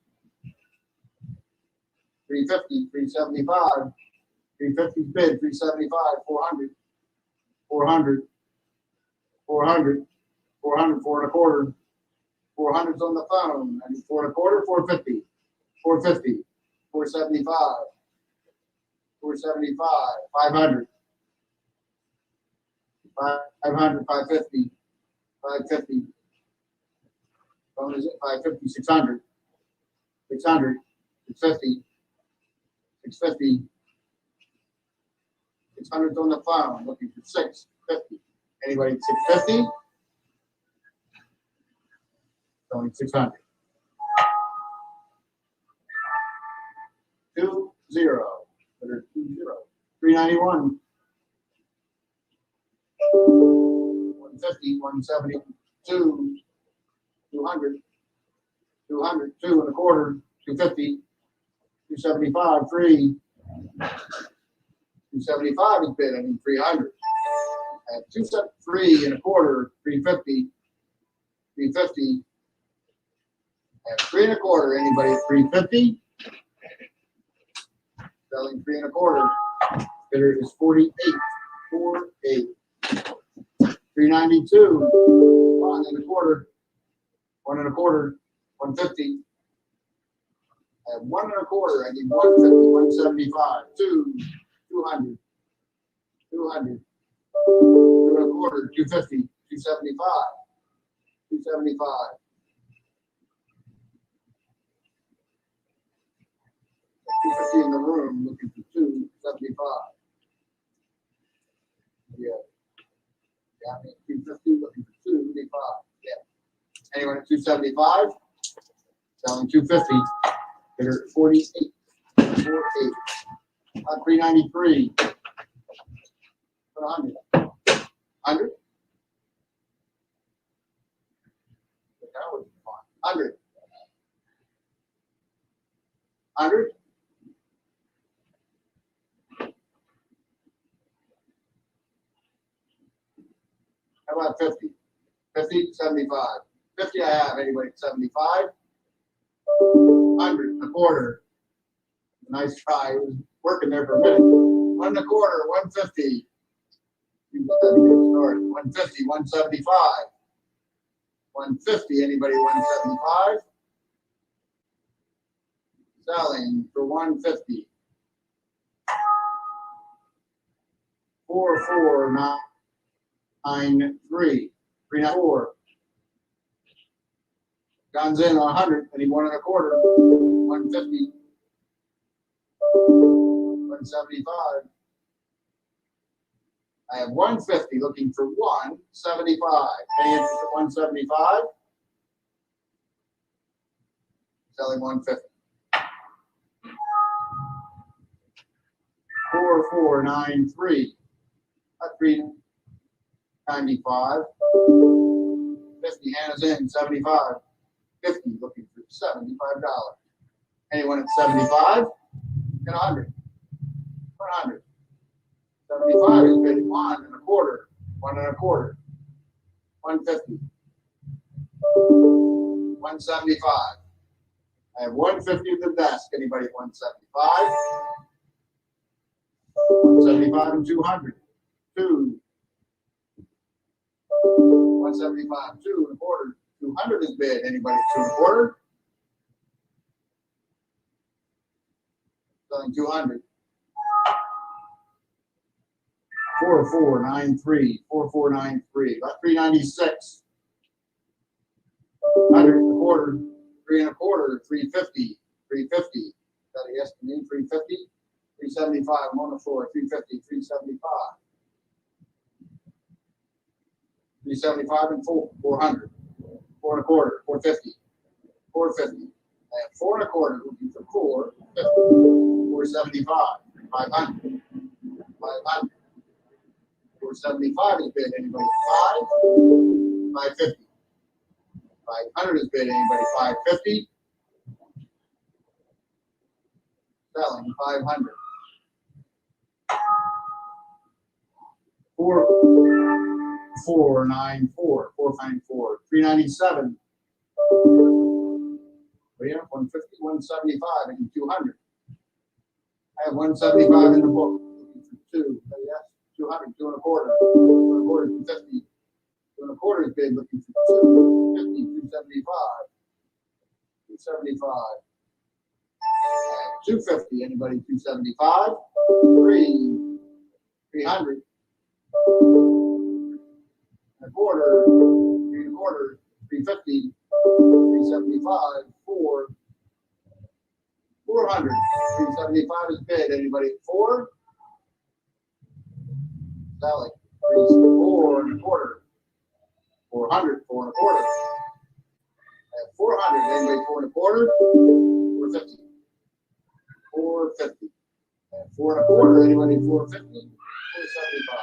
350. 375. 350 bid. 375. 400. 400. 400. 400. 4 and a quarter. 400's on the phone. I need 4 and a quarter. 450. 450. 475. 475. 500. 500. 550. 550. Phone is it? 550. 600. 600. 650. 650. 600's on the phone. Looking for 650. Anybody at 650? Only 600. 20. 391. 150. 170. 200. 200. 2 and a quarter. 250, 275, free. 275 is bid, I need 300. At 273 and a quarter, 350, 350. At 3 and a quarter, anybody at 350? Selling 3 and a quarter. Bidder is 48, 48. 392, 1 and a quarter, 1 and a quarter, 150. At 1 and a quarter, I need 150, 175, 200, 200, 2 and a quarter, 250, 275, 275. 250 in the room, looking for 275. Yeah. Yeah, I mean, 250, looking for 275. Yeah. Anyone at 275? Selling 250. Bidder at 48. 48. 393. 100. 100? That was fun. 100. 100? How about 50? 50, 75. 50 I have. Anybody at 75? 100, a quarter. Nice try. It was working there for a minute. 1 and a quarter, 150. You just had to get started. 150, 175. 150, anybody 175? Selling for 150. 4493. 394. Guns in 100. I need 1 and a quarter. 150. 175. I have 150 looking for 175. Any interest at 175? Selling 150. 4493. 395. 50 Hannah's in 75. 50 looking for $75. Anyone at 75? And 100. 100. 75 is bidding 1 and a quarter. 1 and a quarter. 150. 175. I have 150 at the desk. Anybody at 175? 175 and 200. 2. 175, 2 and a quarter. 200 is bid. Anybody at 2 and a quarter? Selling 200. 4493. 4493. About 396. 100 and a quarter. 3 and a quarter. 350. 350. Is that a yes to me? 350. 375. I'm on the floor. 350. 375. 375 and 400. 4 and a quarter. 450. 450. I have 4 and a quarter looking for 450. 475. 500. 500. 475 is bid. Anybody 5? 550. 500 is bid. Anybody 550? Selling 500. 494. 494. 397. What do you have? 150, 175, and 200. I have 175 in the book. Looking for 2. Yes. 200, 2 and a quarter. 2 and a quarter, 250. 2 and a quarter is bid. Looking for 250, 275. 275. 250. Anybody 275? 300. And a quarter. 3 and a quarter. 350. 375. 400. 375 is bid. Anybody at 4? Sally. 4 and a quarter. 400. 4 and a quarter. At 400. Anybody 4 and a quarter? 450. 450. At 4 and a quarter. Anybody 450? 475.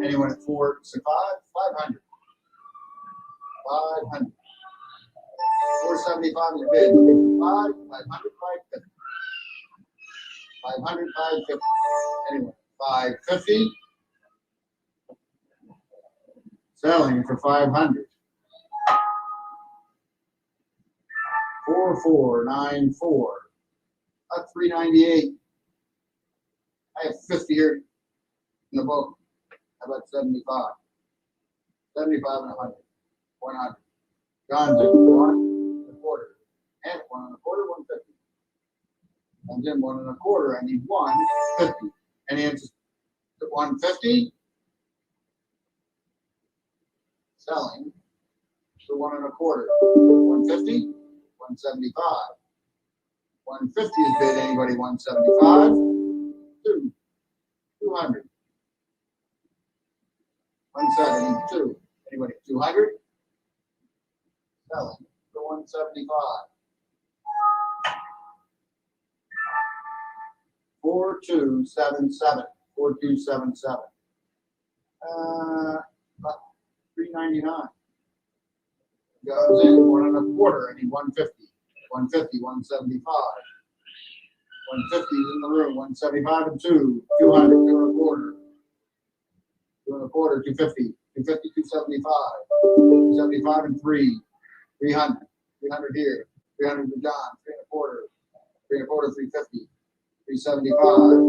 Anyone at 465? 500. 500. 475 is bid. 500, 550. 500, 550. Anyway, 550. Selling for 500. 4494. That's 398. I have 50 here in the book. How about 75? 75 and 100. 100. John's in 1.25. And 1.25, 150. And then 1.25. I need 150. Any answers to 150? Selling for 1.25. 150. 175. 150 is bid. Anybody 175? 200. 172. Anybody 200? Selling for 175. 4277. 4277. About 399. Goes in 1.25. I need 150. 150, 175. 150 is in the room. 175 and 2. 200, 2.25. 2.25, 250. 250, 275. 275 and 3. 300. 300 here. 300 to John. 3.25. 3.25, 350. 375.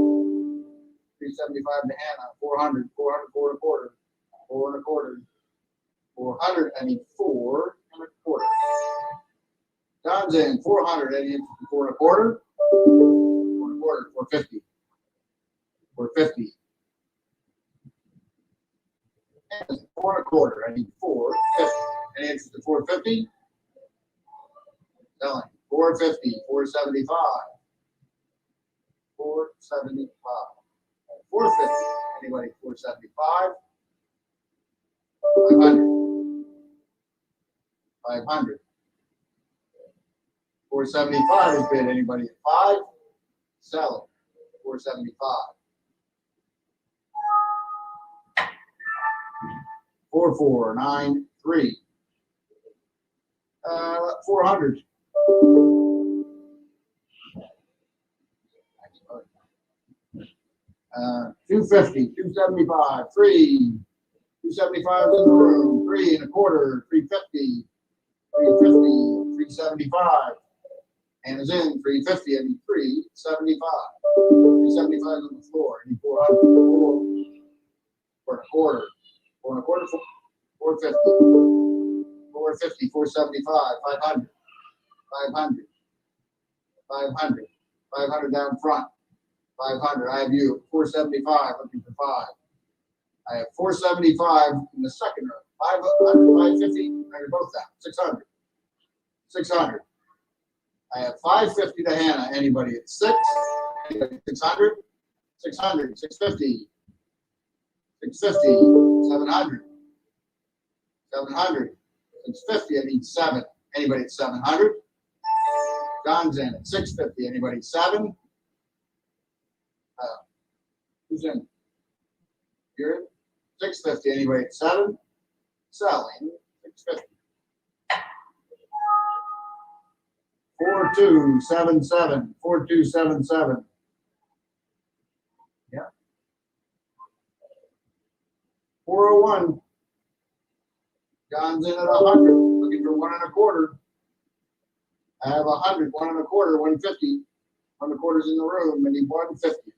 375 to Hannah. 400. 400, 4.25. 4.25. 400. I need 4.25. John's in 400. Any interest in 4.25? 4.25. 450. 450. And 4.25. I need 450. Any interest in 450? Selling 450. 475. 475. 450. Anybody 475? 500. 500. 475 is bid. Anybody at 5? Sell it. 475. 4493. 400. 250. 275. 3. 275 is in the room. 3.25. 350. 350. 375. And is in 350. I need 375. 375 on the floor. I need 400. 4.25. 4.25. 450. 450. 475. 500. 500. 500. 500 down front. 500. I have you. 475. Looking for 5. I have 475 in the second row. 500. 550. They're both down. 600. 600. I have 550 to Hannah. Anybody at 6? Anybody at 600? 600. 650. 650. 700. 700. 650. I need 7. Anybody at 700? John's in at 650. Anybody at 7? Who's in? You're in? 650. Anybody at 7? Selling 650. 4277. 4277. Yeah. 401. John's in at 100. Looking for 1.25. I have 100. 1.25. 150. 1.25 in the room. I need 150.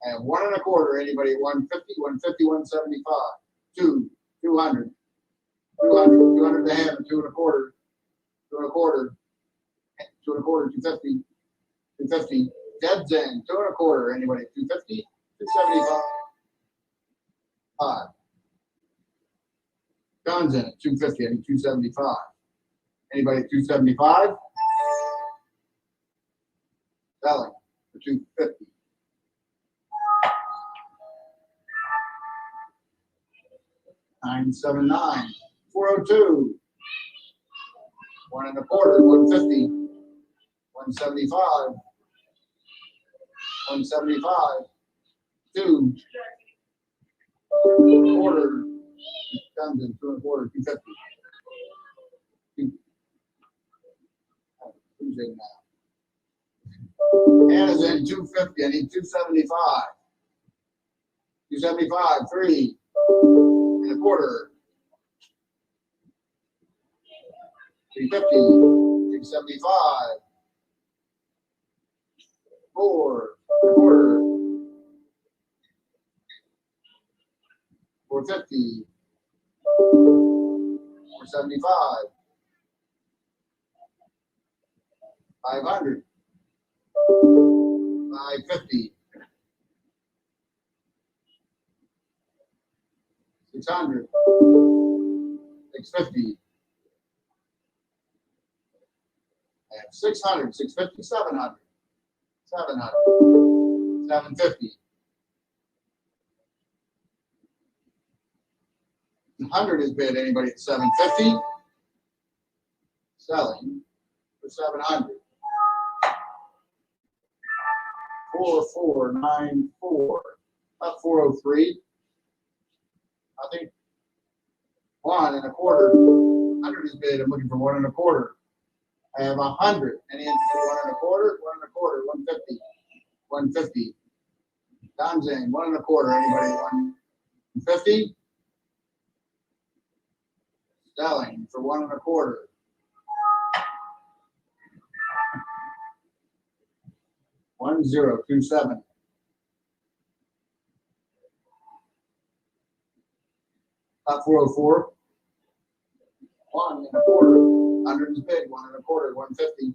I have 1.25. Anybody at 150? 150. 175. 200. 200 to Hannah. 2.25. 2.25. 2.25, 250, 250. Dead's in, 2.25. Anybody, 250, 275. 5. John's in at 250. I need 275. Anybody at 275? Selling for 250. $979. 402. 1.25. 150. 175. 175. 2. 2.25. Comes in 2.25. 250. Who's in now? Anna's in 250. I need 275. 275, 3 and a quarter. 350, 375, 4 and a quarter. 450, 475, 500, 550, 600, 650, and 600, 650, 700, 700, 750. 100 is bid. Anybody at 750? Selling for 700. 4494. About 403. I think 1 and a quarter. 100 is bid. I'm looking for 1 and a quarter. I have 100. Any interest in 1 and a quarter? 1 and a quarter. 150. 150. Don's in 1 and a quarter. Anybody 150? Selling for 1 and a quarter. 1027. About 404. 1 and a quarter. 100 is bid. 1 and a quarter. 150.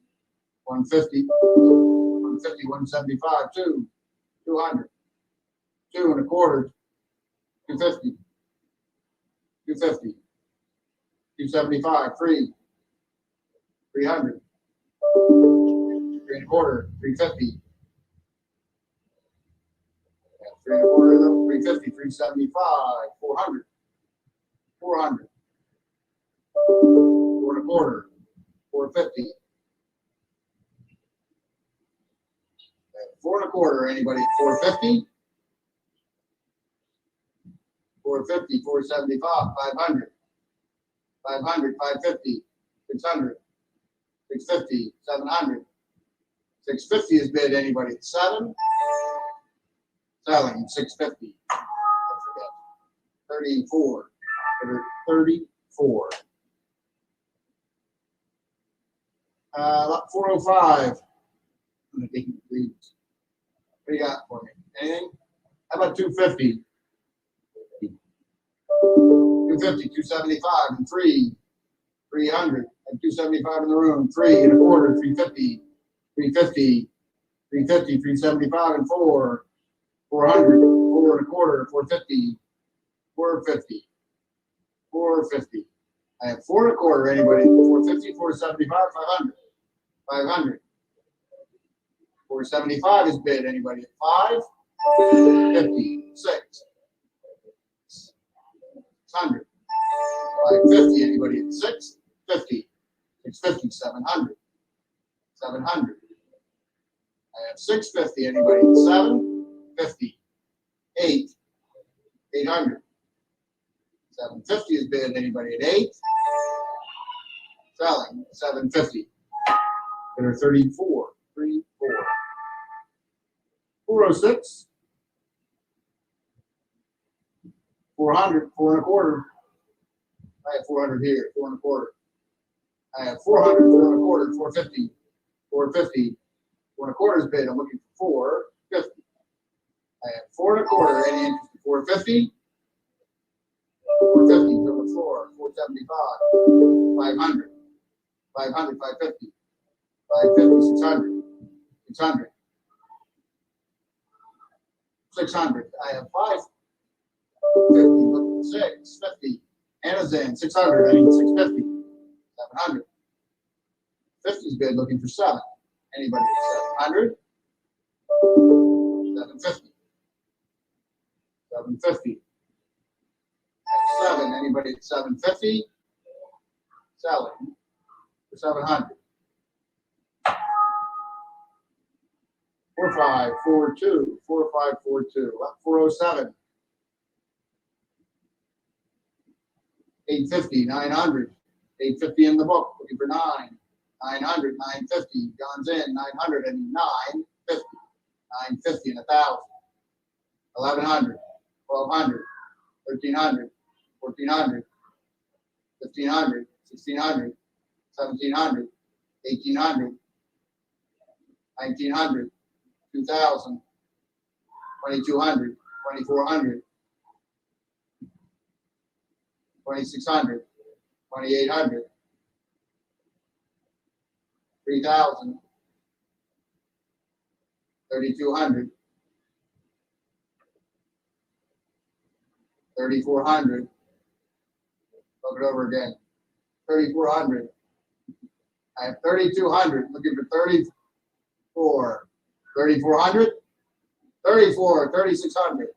150. 150. 175. 2. 200. 2 and a quarter. 250. 250. 275. 3. 300. 3 and a quarter. 350. 3 and a quarter. 350. 375. 400. 400. 4 and a quarter. 450. 4 and a quarter. Anybody? 450. 450. 475. 500. 500. 550. 600. 650. 700. 650 is bid. Anybody at 7? Selling 650. I forget. 34. 34. 405. What do you got for me? Anything? How about 250? 250, 275, and 3. 300. And 275 in the room. 3 and a quarter. 350. 350. 350. 375 and 4. 400. 4 and a quarter. 450. 450. 450. I have 4 and a quarter. Anybody? 450, 475, 500. 500. 475 is bid. Anybody at 5? 50. 6. 600. 550. Anybody at 6? 50. 650. 700. 700. I have 650. Anybody at 7? 50. 8. 800. 750 is bid. Anybody at 8? Selling 750. Bidder 34. 34. 406. 400. 4 and a quarter. I have 400 here. 4 and a quarter. I have 400. 4 and a quarter. 450. 450. 4 and a quarter is bid. I'm looking for 450. I have 4 and a quarter. Any interest in 450? 450 to the floor. 475. 500. 500. 550. 550. 600. 600. 600. I have 550. Look at 650. Anna's in 600. I need 650. 700. 50's bid. Looking for 7. Anybody at 700? 750. 750. 7. Anybody at 750? Selling for 700. 4542. 4542. 407. 850. 900. 850 in the book. Looking for 9. 900, 950. John's in 900 and 950. 950 and 1,000. 1,100, 1,200, 1,300, 1,400, 1,500, 1,600, 1,700, 1,800, 1,900, 2,000, 2,200, 2,400, 2,600, 2,800, 3,000, 3,200, 3,400. Look it over again. 3,400. I have 3,200. Looking for 34. 3,400. 34. 3,600.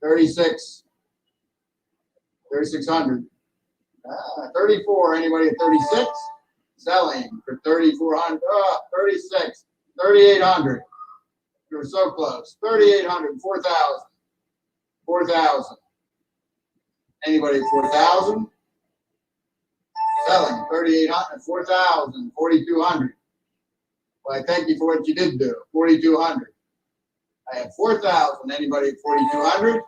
36. 3,600. 34. Anybody at 36? Selling for 3,400. 36. 3,800. You're so close. 3,800. 4,000. 4,000. Anybody at 4,000? Selling 3,800, 4,000, 4,200. Well, I thank you for what you did do. 4,200. I have 4,000. Anybody at 4,200?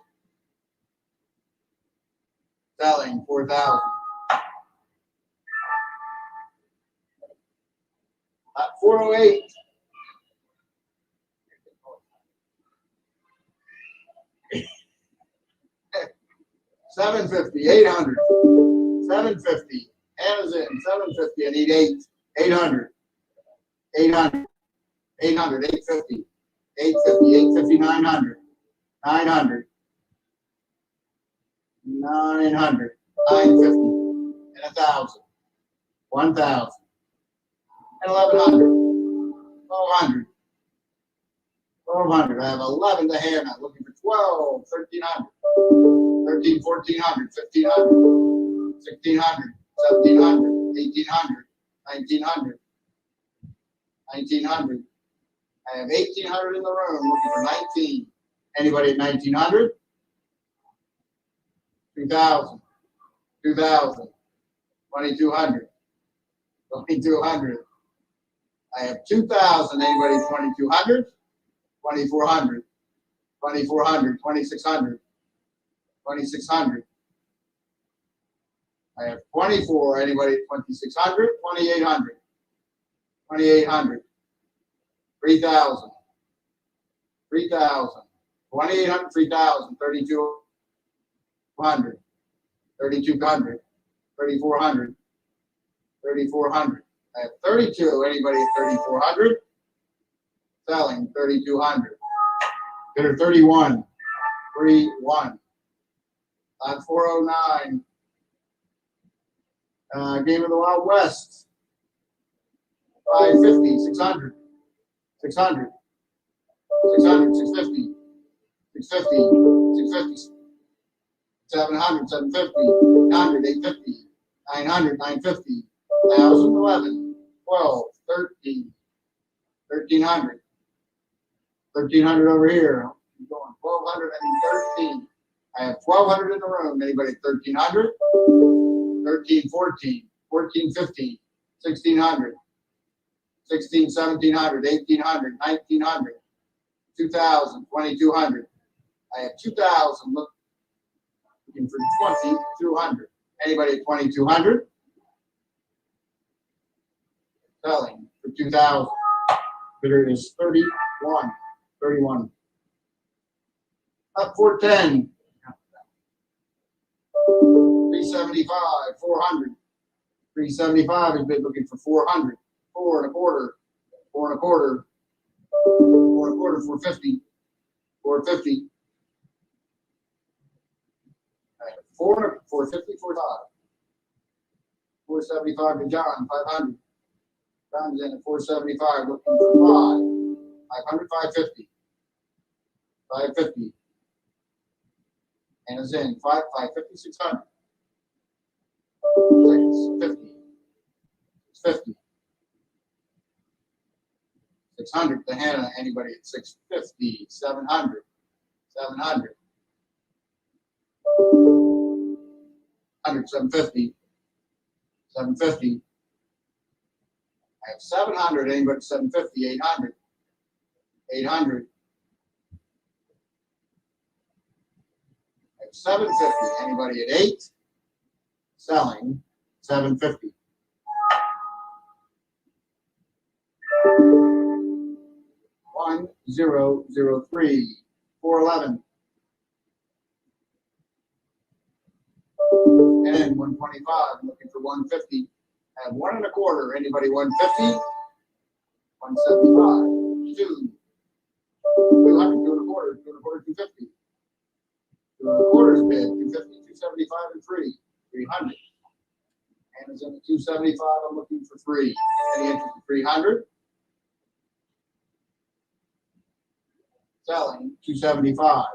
Selling 4,000. 408. 750, 800, 750. Anna's in 750. I need 800, 800, 800, 850, 850, 850, 900, 900, 900, 950, and 1,000, 1,000, and 1,100, 1,200, 1,200. I have 11 to Hannah. Looking for 12, 1,300. 13, 1,400, 1,500, 1,600, 1,700, 1,800, 1,900, 1,900. I have 1,800 in the room, looking for 19. Anybody at 1,900? 2,000, 2,000, 2,200, 2,200. I have 2,000. Anybody at 2,200? 2,400, 2,400, 2,600. 2,600. I have 24. Anybody at 2,600? 2,800. 2,800. 3,000. 3,000. 2,800. 3,000. 3,200. 3,200. 3,400. 3,400. I have 32. Anybody at 3,400? Selling 3,200. Bidder 31. 3-1. On 409. Game of the Wild West. 550, 600, 600, 600, 650, 650, 650, 700, 750, 800, 850, 900, 950, 1,000, 11, 12, 13, 1,300, 1,300 over here. I'm going 1,200, I need 13. I have 1,200 in the room. Anybody at 1,300? 13, 14, 14, 15, 1,600, 16, 1,700, 1,800, 1,900, 2,000, 2,200. I have 2,000. Looking for 2,200. Anybody at 2,200? Selling for 2,000. Bidder is 31. 31. Up 410. 375, 400. 375 has been looking for 400. 4 1/4. 4 1/4. 4 1/4, 450. 450. 450, 45. 475 to John, 500. John's in at 475, looking for 500, 550. 550. And it's in 550, 600. 650. 650. 600 to Hannah. Anybody at 650, 700. 700. 750. 750. I have 700, anybody at 750, 800. 800. I have 750, anybody at 8. Selling 750. 1003. 411. And 125. I'm looking for 150. I have 1 1/4. Anybody 150? 175. 2. 200. 2 1/4. 2 1/4. 250. 2 1/4 is bid. 250. 275 and 3. 300. And it's in the 275. I'm looking for 3. Any interest in 300? Selling 275.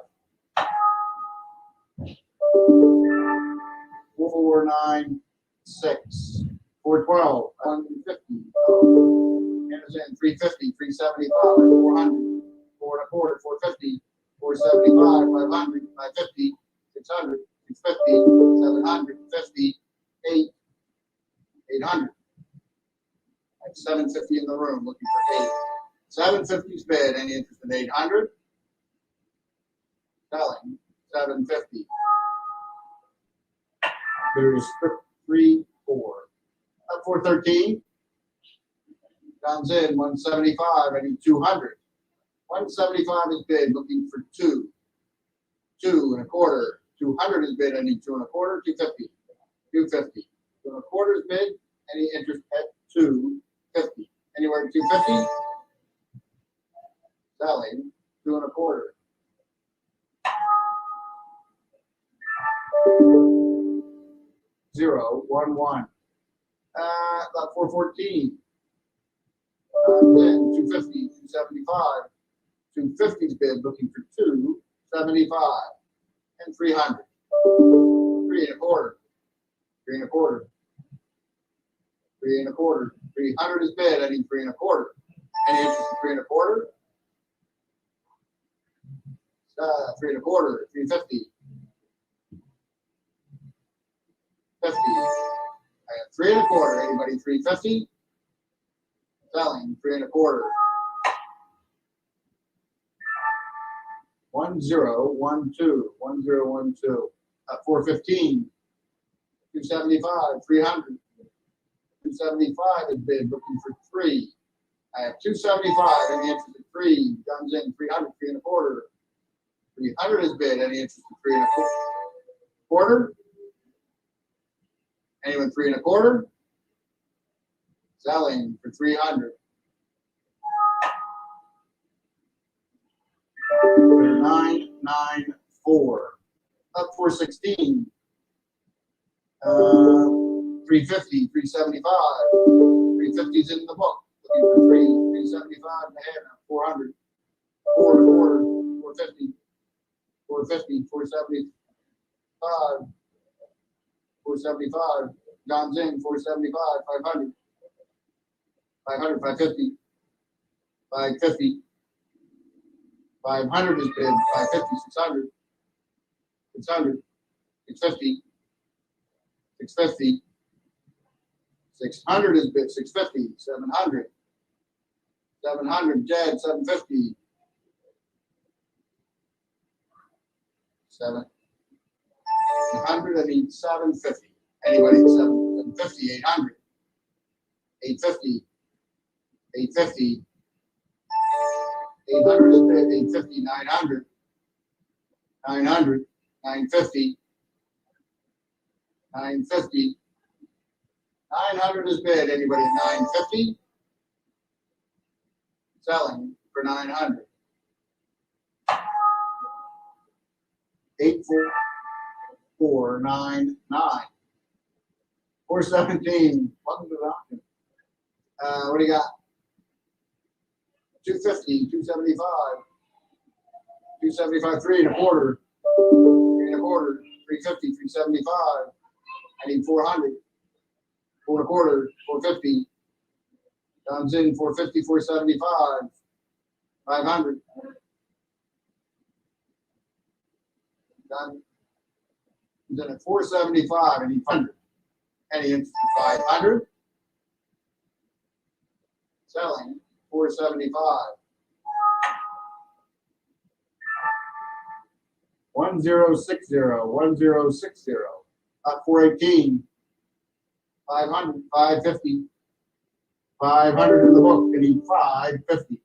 496. 412. 150. And it's in 350. 375. 400. 4 1/4. 450. 475. 500. 550. 600. 650. 750. 8. 800. I have 750 in the room looking for 8. 750's bid. Any interest in 800? Selling 750. There's 3, 4. Up 413. Comes in 175. I need 200. 175 is bid. Looking for 2. 2 1/4. 200 is bid. I need 2 1/4. 250. 250. 2 1/4 is bid. Any interest at 250? Anywhere to 250? Selling 2 1/4. 0, 1, 1. About 414. Then 250, 275. 250's bid. Looking for 275 and 300. 3 1/4. 3 1/4. 3 1/4. 300 is bid. I need 3 1/4. Any interest in 3 1/4? 3 1/4. 350. 50. I have 3 1/4. Anybody 350? Selling 3 1/4. 1012. 1012. 415. 275. 300. 275 is bid. Looking for 3. I have 275. Any interest in 3? Comes in 300. 3 1/4. 300 is bid. Any interest in 3 1/4? Anyone 3 1/4? Selling for 300. 994. Up 416. 350. 375. 350's in the book. Looking for 3. 375 and a half. 400. 4 1/4. 450. 450. 475. 475. John's in 475. 500. 500. 550. 550. 500 is bid. 550. 600. 600. 650. 650. 600 is bid. 650. 700. 700. Jed. 750. 700. I need 750. Anybody at 750, 800. 850. 850. 800 is bid. 850. 900. 900. 950. 950. 900 is bid. Anybody at 950? Selling for 900. 84499. 417. Welcome to the auction. What do you got? 250, 275, 275, 3 1/4, 3 1/4, 350, 375. I need 400, 4 1/4, 450. Comes in 450, 475, 500. Done. Then at 475, I need 100. Any interest in 500? Selling 475. 1060, 1060. Up 418. 500, 550. 500 in the book. I need 550.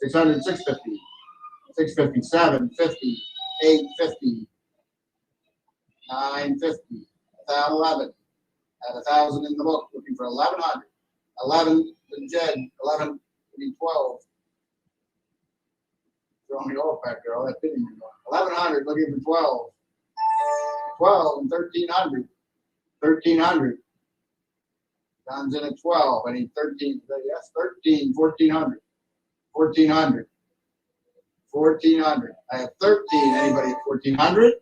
600, 650. 650, 750. 850. 950. 11. At 1,000 in the book. Looking for 1100. 11 the Jed. 11. I need 12. Throwing me off back there. All that bidding. 1100. Looking for 12. 12 and 1300. 1300. John's in at 12. I need 13. Yes, 13. 1400. 1400. 1400. I have 13. Anybody at 1400?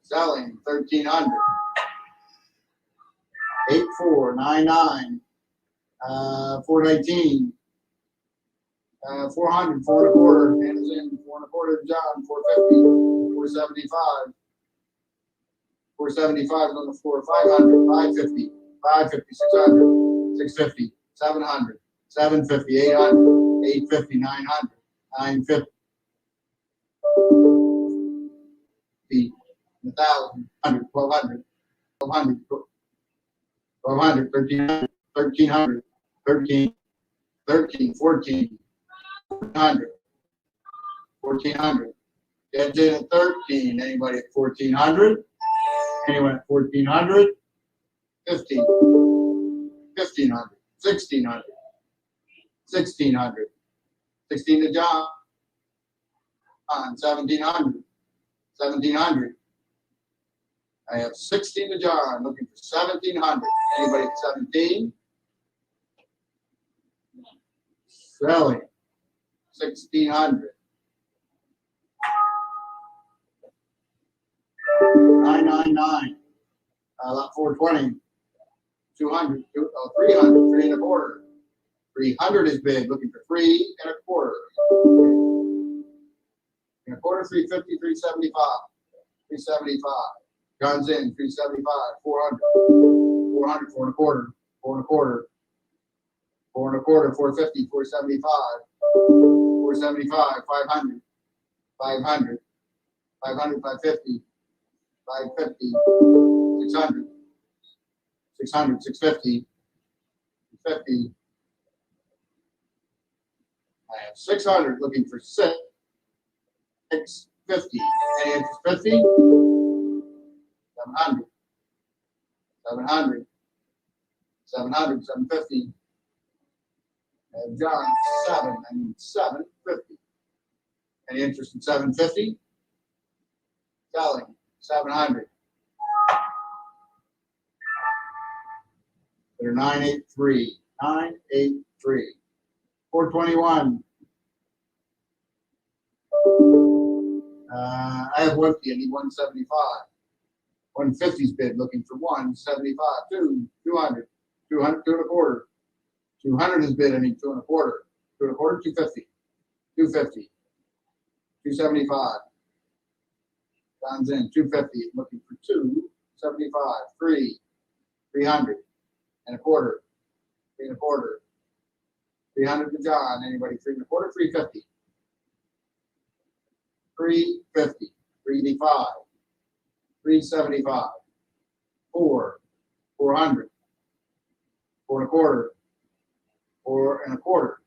Selling 1300. 8499. 419. 400. 4 and a quarter. Hand is in. 4 and a quarter. John. 450. 475. 475 is on the floor. 500. 550. 550. 600. 650. 700. 750. 800. 850. 900. 950. 1,000. 100. 1,200. 1,200. 1,200. 1,300. 1,300. 13. 13. 14. 1,400. 1,400. Dead's in at 13. Anybody at 1,400? Anyone at 1,400? 15. 1,500. 1,600. 1,600. 16 to John. 1,700. 1,700. I have 16 to John. Looking for 1,700. Anybody at 17? Selling. 1,600. 999. Lot 420. 200. 300. 3 and a quarter. 300 is bid. Looking for 3 and a quarter. 3 and a quarter. 350. 375. 375. Guns in. 375. 400. 400. 4 and a quarter. 4 and a quarter. 4 and a quarter. 450. 475. 475. 500. 500. 500. 550. 550, 600, 600, 650, 50. I have 600 looking for 650. Any interest 50? 700, 700, 700, 750. And John, 7, I need 750. Any interest in 750? Selling. 700. They're 983. 983. 421. I have 150. I need 175. 150's bid looking for 175. 200. 200. 2 and a quarter. 200 is bid. I need 2 and a quarter. 2 and a quarter. 250. 250. 275. John's in 250, looking for 275, 300 and a quarter, 3 and a quarter, 300 to John. Anybody 3 and a quarter, 350, 350, 385, 375, 400, 4 and a quarter, 4 and a quarter,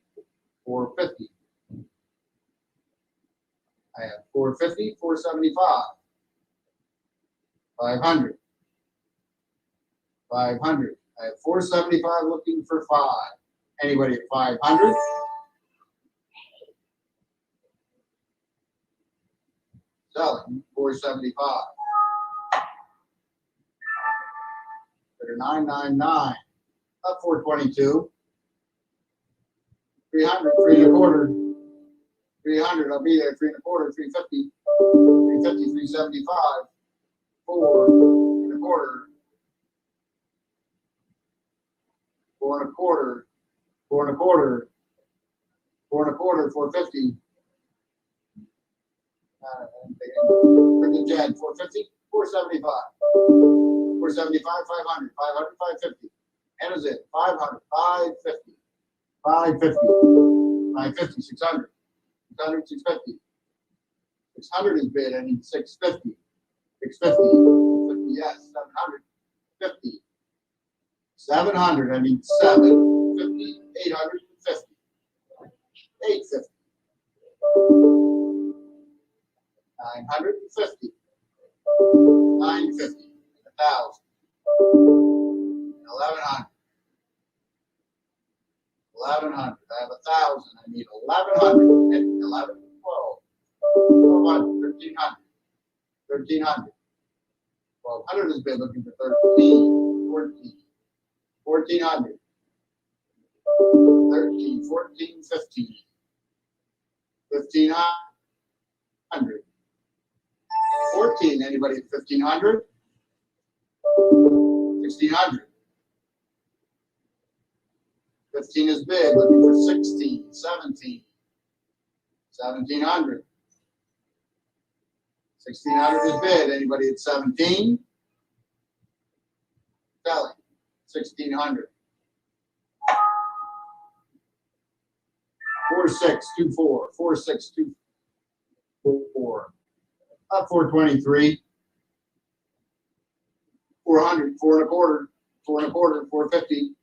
450. I have 450, 475. 500. 500. I have 475 looking for 5. Anybody at 500? Selling 475. Better 999. Up 422. 300, 3 and a quarter. 300, I'll be there. 3 and a quarter, 350. 350, 375. 4 and a quarter, 4 and a quarter, 4 and a quarter, 4 and a quarter, 450. For the Jed, 450, 475. 475, 500, 500, 550. Anna's in, 500, 550, 550, 550, 600, 600, 650. 600 is bid, I need 650, 650, 650, yes, 750, 700, I need 750, 850, 850, 950, 950, 1,000, 1,100, 1,100, I have 1,000, I need 1,100, and 11, 12, 1,200, 1,300, 1,300, 1,200 has been looking for 13, 14, 1,400, 13, 14, 15, 1,500, 14, anybody at 1,500, 1,600, 15 is bid, looking for 16, 17, 1,700, 1,600 is bid, anybody at 17, selling, 1,600, 4,624, 4,624, up 423, 400, 4 1/4, 450,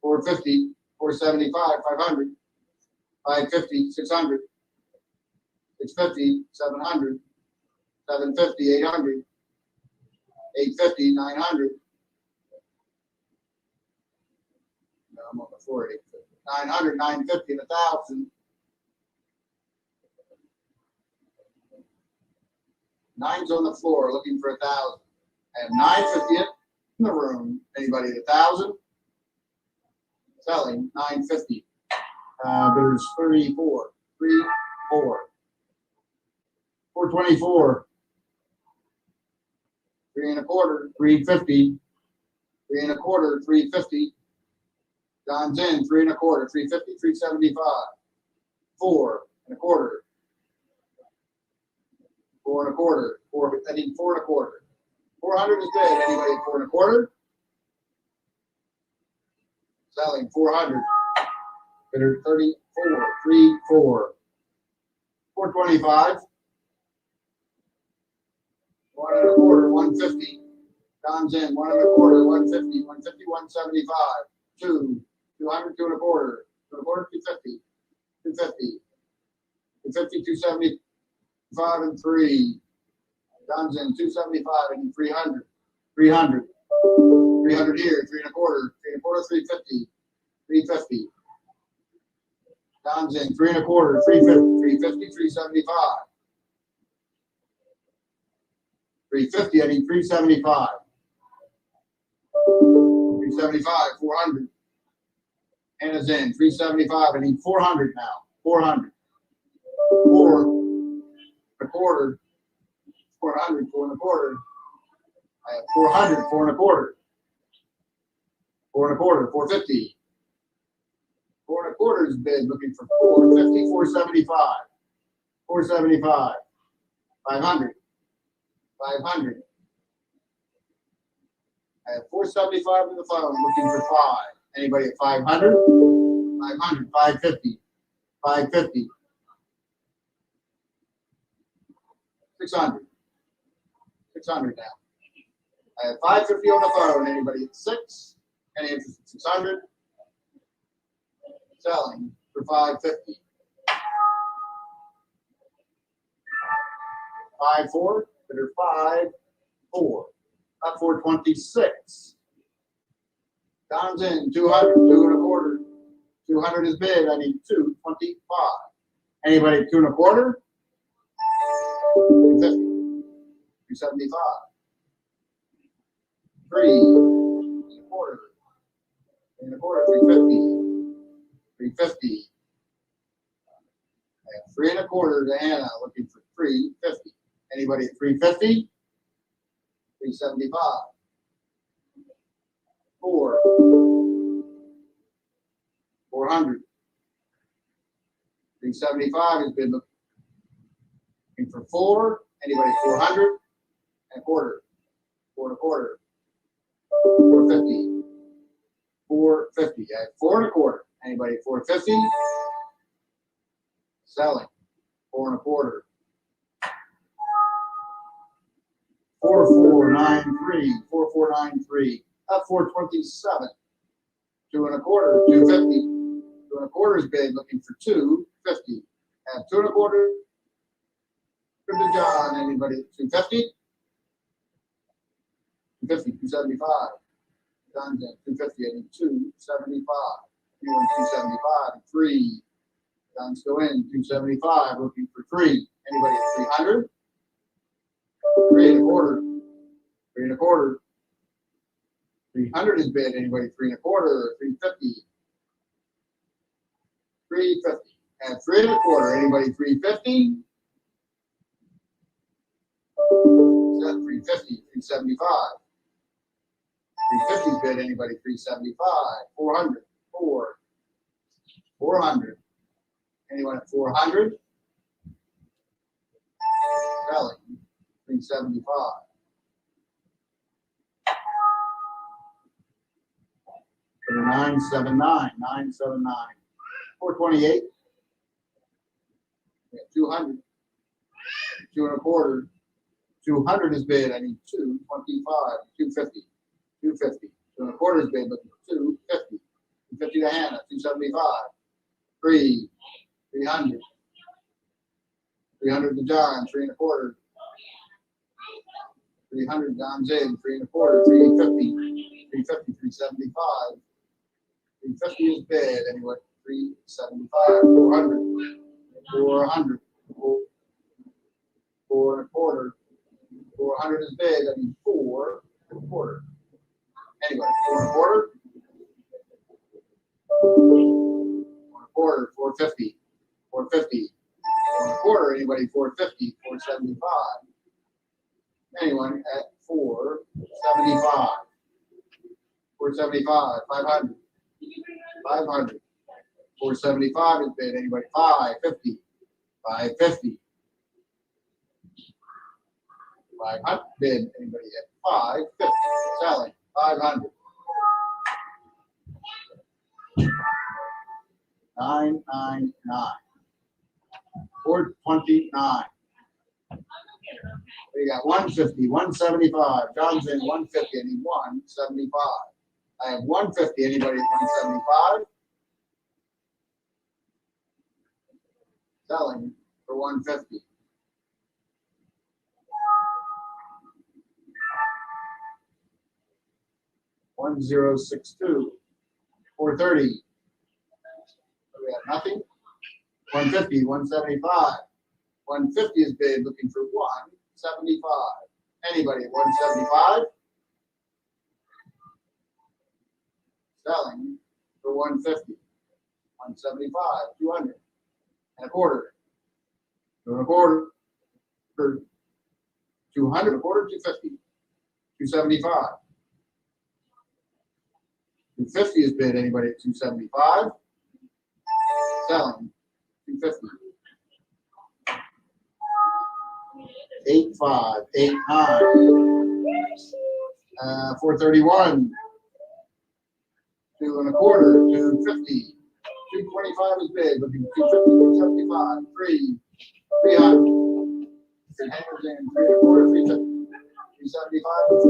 450, 475, 500, 550, 600, 650, 700, 750, 800, 850, 900. No, I'm on the floor at 850. 900, 950, and 1,000. 9's on the floor looking for 1,000. I have 950 in the room. Anybody at 1,000? Selling 950. There's 34, 3, 4. 424. 3 1/4, 350. 3 1/4, 350. John's in, 3 1/4, 350, 375. 4 1/4. 4 1/4. 4, I need 4 1/4. 400 is bid. Anybody at 4 1/4? Selling 400. Bidder 34, 3, 4. 425. 1 1/4, 150. John's in, 1 1/4, 150, 150, 175. 2, 200, 2 1/4, 2 1/4, 250, 250, 250, 275, and 3. John's in, 275, and 300, 300, 300 here, 3 1/4, 3 1/4, 350, 350. John's in, 3 1/4, 350, 350, 375. 350, I need 375. 375, 400. Anna's in, 375, I need 400 now. 400. 4 1/4. 400, 4 1/4. I have 400, 4 1/4. 4 1/4, 450. 4 1/4 is bid, looking for 450, 475. 475. 500. 500. I have 475 in the phone, looking for 5. Anybody at 500? 500, 550. 550. 600. 600 now. I have 550 on the phone. Anybody at 6? Any interest at 600? Selling for 550. 5, 4. Bidder 5, 4. Up 426. John's in, 200, 2 1/4. 200 is bid. I need 225. Anybody at 2 1/4? 250. 275. 3 1/4. 3 1/4, 350. 350. I have 3 1/4 to Anna, looking for 350. Anybody at 350? 375. 4. 400. 375 has been looking for 4. Anybody 400? And 1/4. 4 1/4. 450. 450. At 4 1/4. Anybody at 450? Selling. 4 1/4. 4493. 4493. At 427. 2 1/4. 250. 2 1/4 is bid, looking for 250. At 2 1/4. To John. Anybody at 250? 250. 275. John's at 250. I need 275. Anyone 275? 3. John's go in. 275. Looking for 3. Anybody at 300? 3 1/4. 3 1/4. 300 is bid. Anybody 3 1/4? 350. 350. At 3 1/4. Anybody 350? 350. 375. 350 is bid. Anybody 375? 400. 400. Anyone at 400? Selling. 375. For the 979. 979. 428. We have 200. 2 1/4. 200 is bid. I need 225. 250. 250. 2 1/4 is bid. Looking for 250. 250 to Hannah. 275. 300. 300 to John. 3 1/4. 300. John's in. 3 1/4. 350. 350. 375. 350 is bid. Anyway, 375. 400. 400. 4 1/4. 400 is bid. I need 4 1/4. Anyway, 4 1/4. 4 1/4. 450. 450. 4 1/4. Anybody 450. 475. Anyone at 475. 475. 500. 500. 475 is bid. Anybody 550. 550. 500 bid. Anybody at 550. Selling. 500. 999. 429. We got 150, 175. John's in 150. I need 175. I have 150. Anybody at 175? Selling for 150. $1062. 430. We have nothing. 150, 175. 150 is bid, looking for 175. Anybody at 175? Selling for 150. 175, 200. And a quarter. 2 1/4. 200, a quarter, 250. 275. 250 is bid. Anybody at 275? Selling. 250. 85, 89. 431. 2 1/4. 250. 225 is bid. Looking for 250, 275. 300. Hangers in 3 1/4. 350. 375 and 4.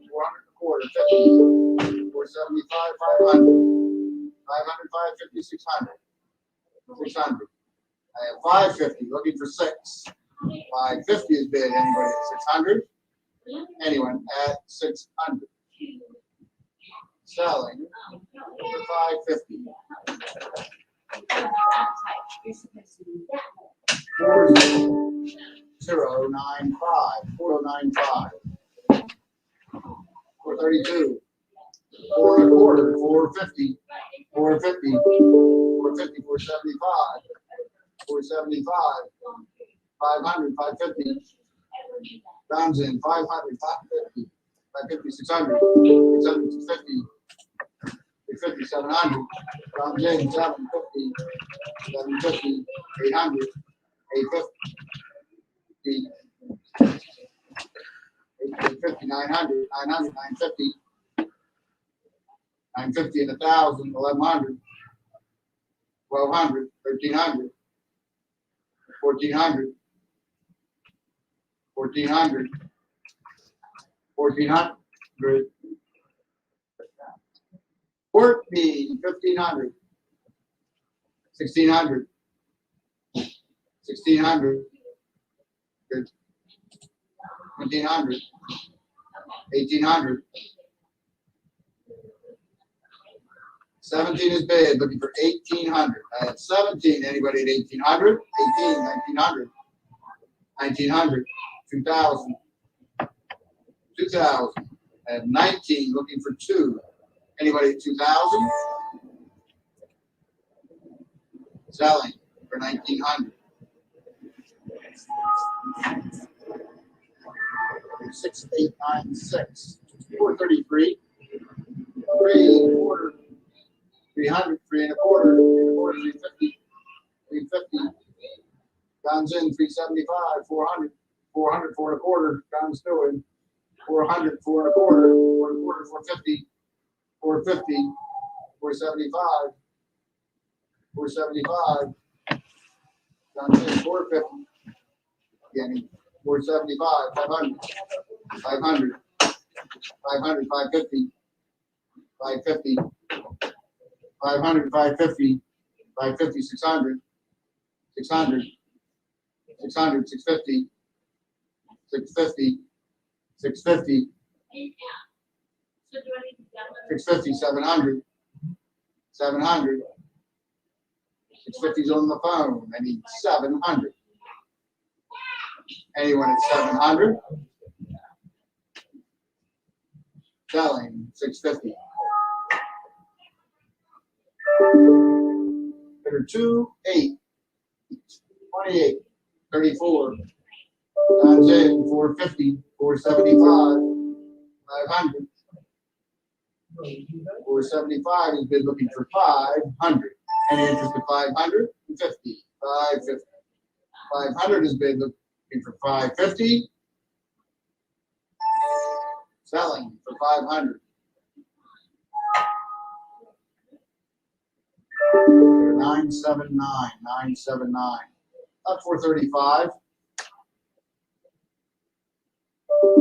400 1/4. 50. 475. 500. 500. 550. 600. 600. I have 550. Looking for 6. 550 is bid. Anybody at 600? Anyone at 600? Selling for 550. 4095. 4095. 432. 4 1/4. 450. 450. 450. 475. 475. 500. 550. John's in 500. 550. 550. 600. 600. 650. 650. 700. John's in 750. 750. 800. 850. 850. 900. 900. 950. 950 and 1,000, 1,100, 1,200, 1,300, 1,400, 1,400, 1,400, 1,500, 1,600, 1,600, good, 1,700, 1,800. 17 is bid, looking for 1,800. I had 17. Anybody at 1,800? 18, 1,900, 1,900, 2,000, 2,000. I have 19, looking for 2. Anybody at 2,000? Selling for 1,900. 6,896. 433. 3.25. 300, 3.25, 350, 350. Guns in 375, 400, 400, 4.25. Guns doing 400, 4.25, 4.25, 450, 450, 475, 475. Guns in 450. Again, 475, 500, 500, 500, 550, 550. 500, 550, 550, 600, 600, 600, 650, 650, 650, 650, 700, 700, 650's on the phone. I need 700. Anyone at 700? Selling 650. Bidder 2, 8, 28, 34. Guns in 450, 475, 500. 475 is bid looking for 500. Any interest at 500? 50, 550. 500 is bid looking for 550. Selling for 500. 979, 979. Up 435.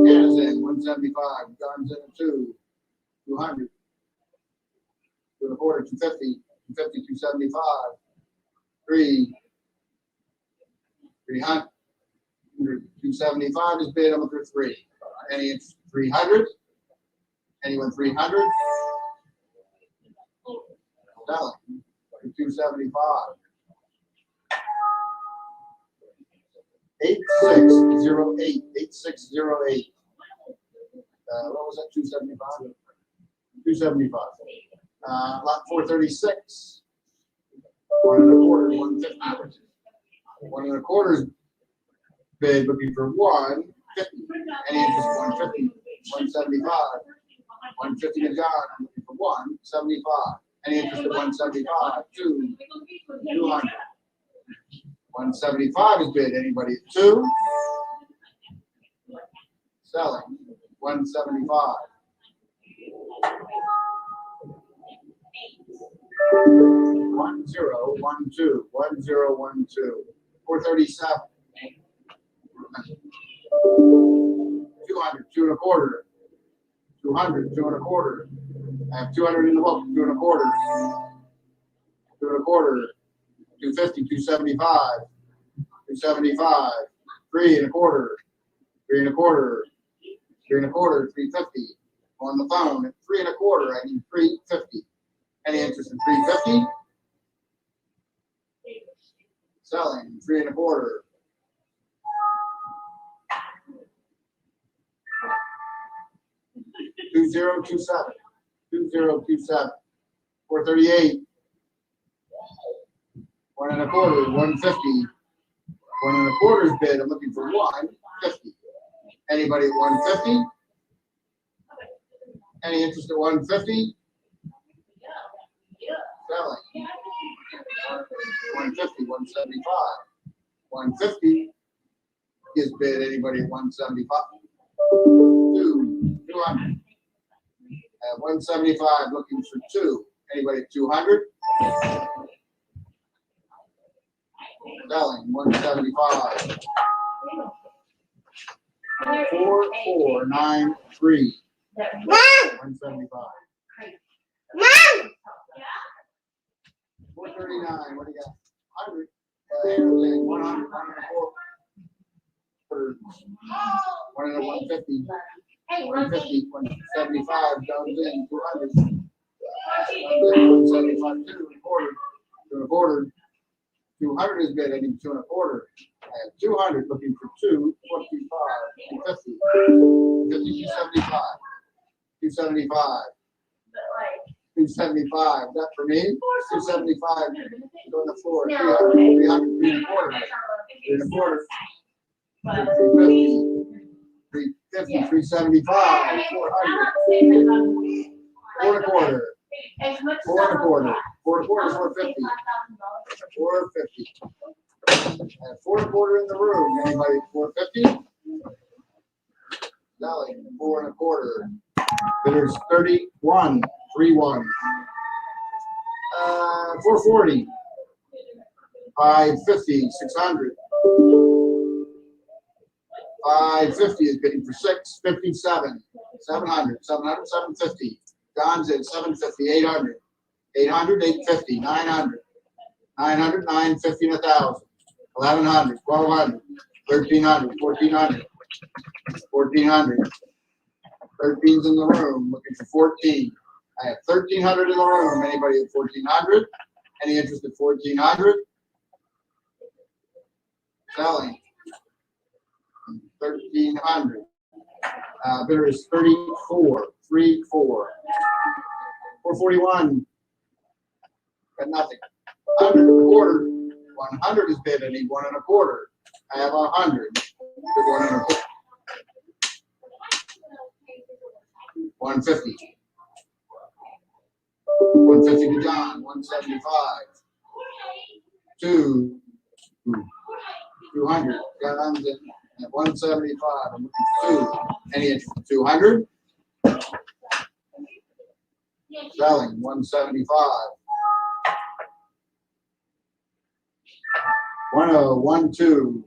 Hands in 175. Guns in at 2. 200. 2.25, 250. 250, 275. 3. 300. 275 is bid. I'm looking for 3. Any interest? 300? Anyone 300? Selling. 275. 8608. 8608. What was that? 275? 275. Lot 436. 1.25, 150. 1.25 bid looking for 150. Any interest? 150. 175. 150 is gone. I'm looking for 175. Any interest at 175? 2. 200. 175 is bid. Anybody at 2? Selling. 175. 1012. 1012. 437. 200. 2.25. 200. 2.25. I have 200 in the book. 2.25. 2.25. 250. 275. 275. 3.25. 3.25. 3.25. 350. On the phone at 3.25. I need 350. Any interest in 350? Selling 3.25. 2027. 2027. 438. 1.25. 150. 1.25 is bid. I'm looking for 150. Anybody at 150? Any interest at 150? Selling. 150, 175. 150 is bid. Anybody at 175? 200. have 175 looking for 2. Anybody at 200? Selling 175. 4493. 175. 439. What do you got? 100. 100. 150. 150. 175 goes in. 200. 175. 2 and a quarter. 2 and a quarter. 200 is bid. I need 2 and a quarter. I have 200 looking for 225. 250. 275. 275. 275. That for me? 275. Go on the floor. 300. 300. 3 and a quarter. 3 and a quarter. 350. 350. 375. 400. 4 and a quarter. 4 and a quarter. 4 and a quarter. 450. 450. I have 4 and a quarter in the room. Anybody at 450? Selling 4 and a quarter. Bidders 31. 3-1. 440. 550. 600. 550 is bidding for 657. 700. 700. 750. John's at 750. 800. 800. 850. 900. 900. 950 and 1,000. 1,100. 1,200. 1,300. 1,400. 1,400. 13's in the room. Looking for 14. I have 1,300 in the room. Anybody at 1,400? Any interest at 1,400? Selling. 1,300. Bidder is 34. 3-4. 441. Got nothing. 100 and a quarter. 100 is bid. I need 1 and a quarter. I have 100. 1 and a quarter. 150. 150 to John. 175. 200. Got on at 175. I'm looking for 2. Any interest? 200. Selling 175. 1012.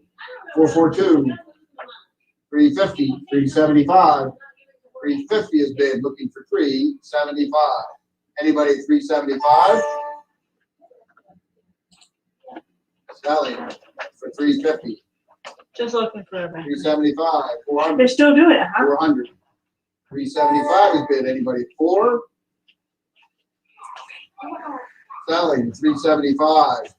442. 350. 375. 350 is bid. Looking for 375. Anybody at 375? Selling for 350. Just looking for a 375. 400. They're still doing it, huh? 400. 375 is bid. Anybody at 4? Selling 375.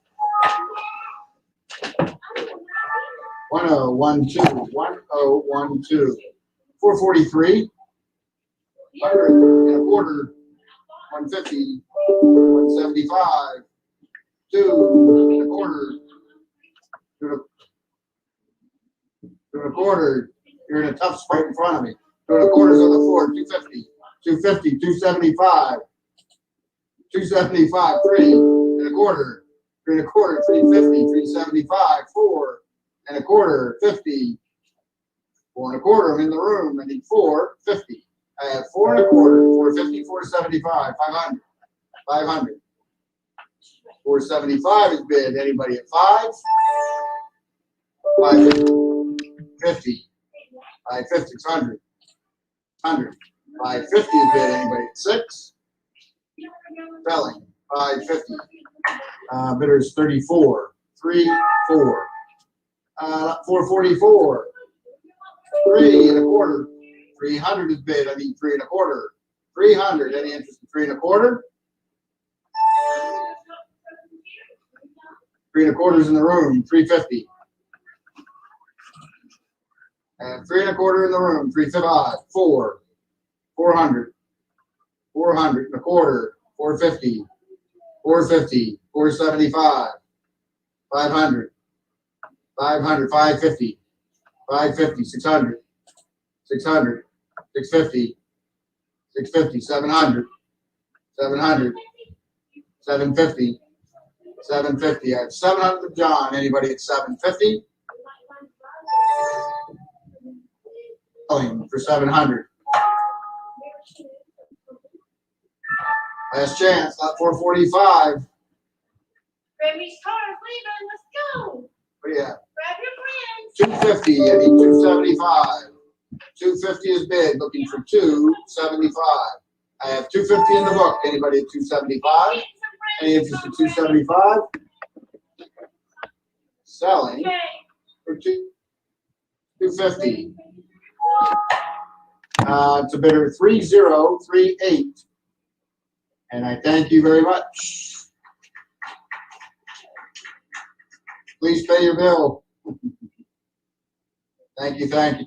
1012. 1012. 443. 100 and a quarter. 150. 175. 2 and a quarter. 2 and a quarter. You're in a tough spot in front of me. 2 and a quarter's on the floor. 250. 250. 275. 275. 3 and a quarter. 3 and a quarter. 350. 375. 4 and a quarter. 50. 4 and a quarter. I'm in the room. I need 450. I have 4 and a quarter. 450. 475. 500. 500. 475 is bid. Anybody at 5? 550. 550. 600. 100. 550 is bid. Anybody at 6? Selling. 550. Bidder is 34. 3-4. 444. 3 and a quarter. 300 is bid. I need 3 and a quarter. 300. Any interest in 3 and a quarter? 3 and a quarter is in the room. 350. And 3 and a quarter in the room. 355. 4. 400. 400 and a quarter. 450. 450. 475. 500. 500. 550. 550. 600. 600. 650. 650. 700. 700. 750. 750. I have 700 of John. Anybody at 750? For 700. Last chance, not 445. Grammy's car's leaving. Let's go. What do you have? Grab your friends. 250, I need 275. 250 is bid, looking for 275. I have 250 in the book. Anybody at 275? Any interest in 275? Selling Okay. for 250. It's a bidder 3038. And I thank you very much. Please pay your bill. Thank you, thank you.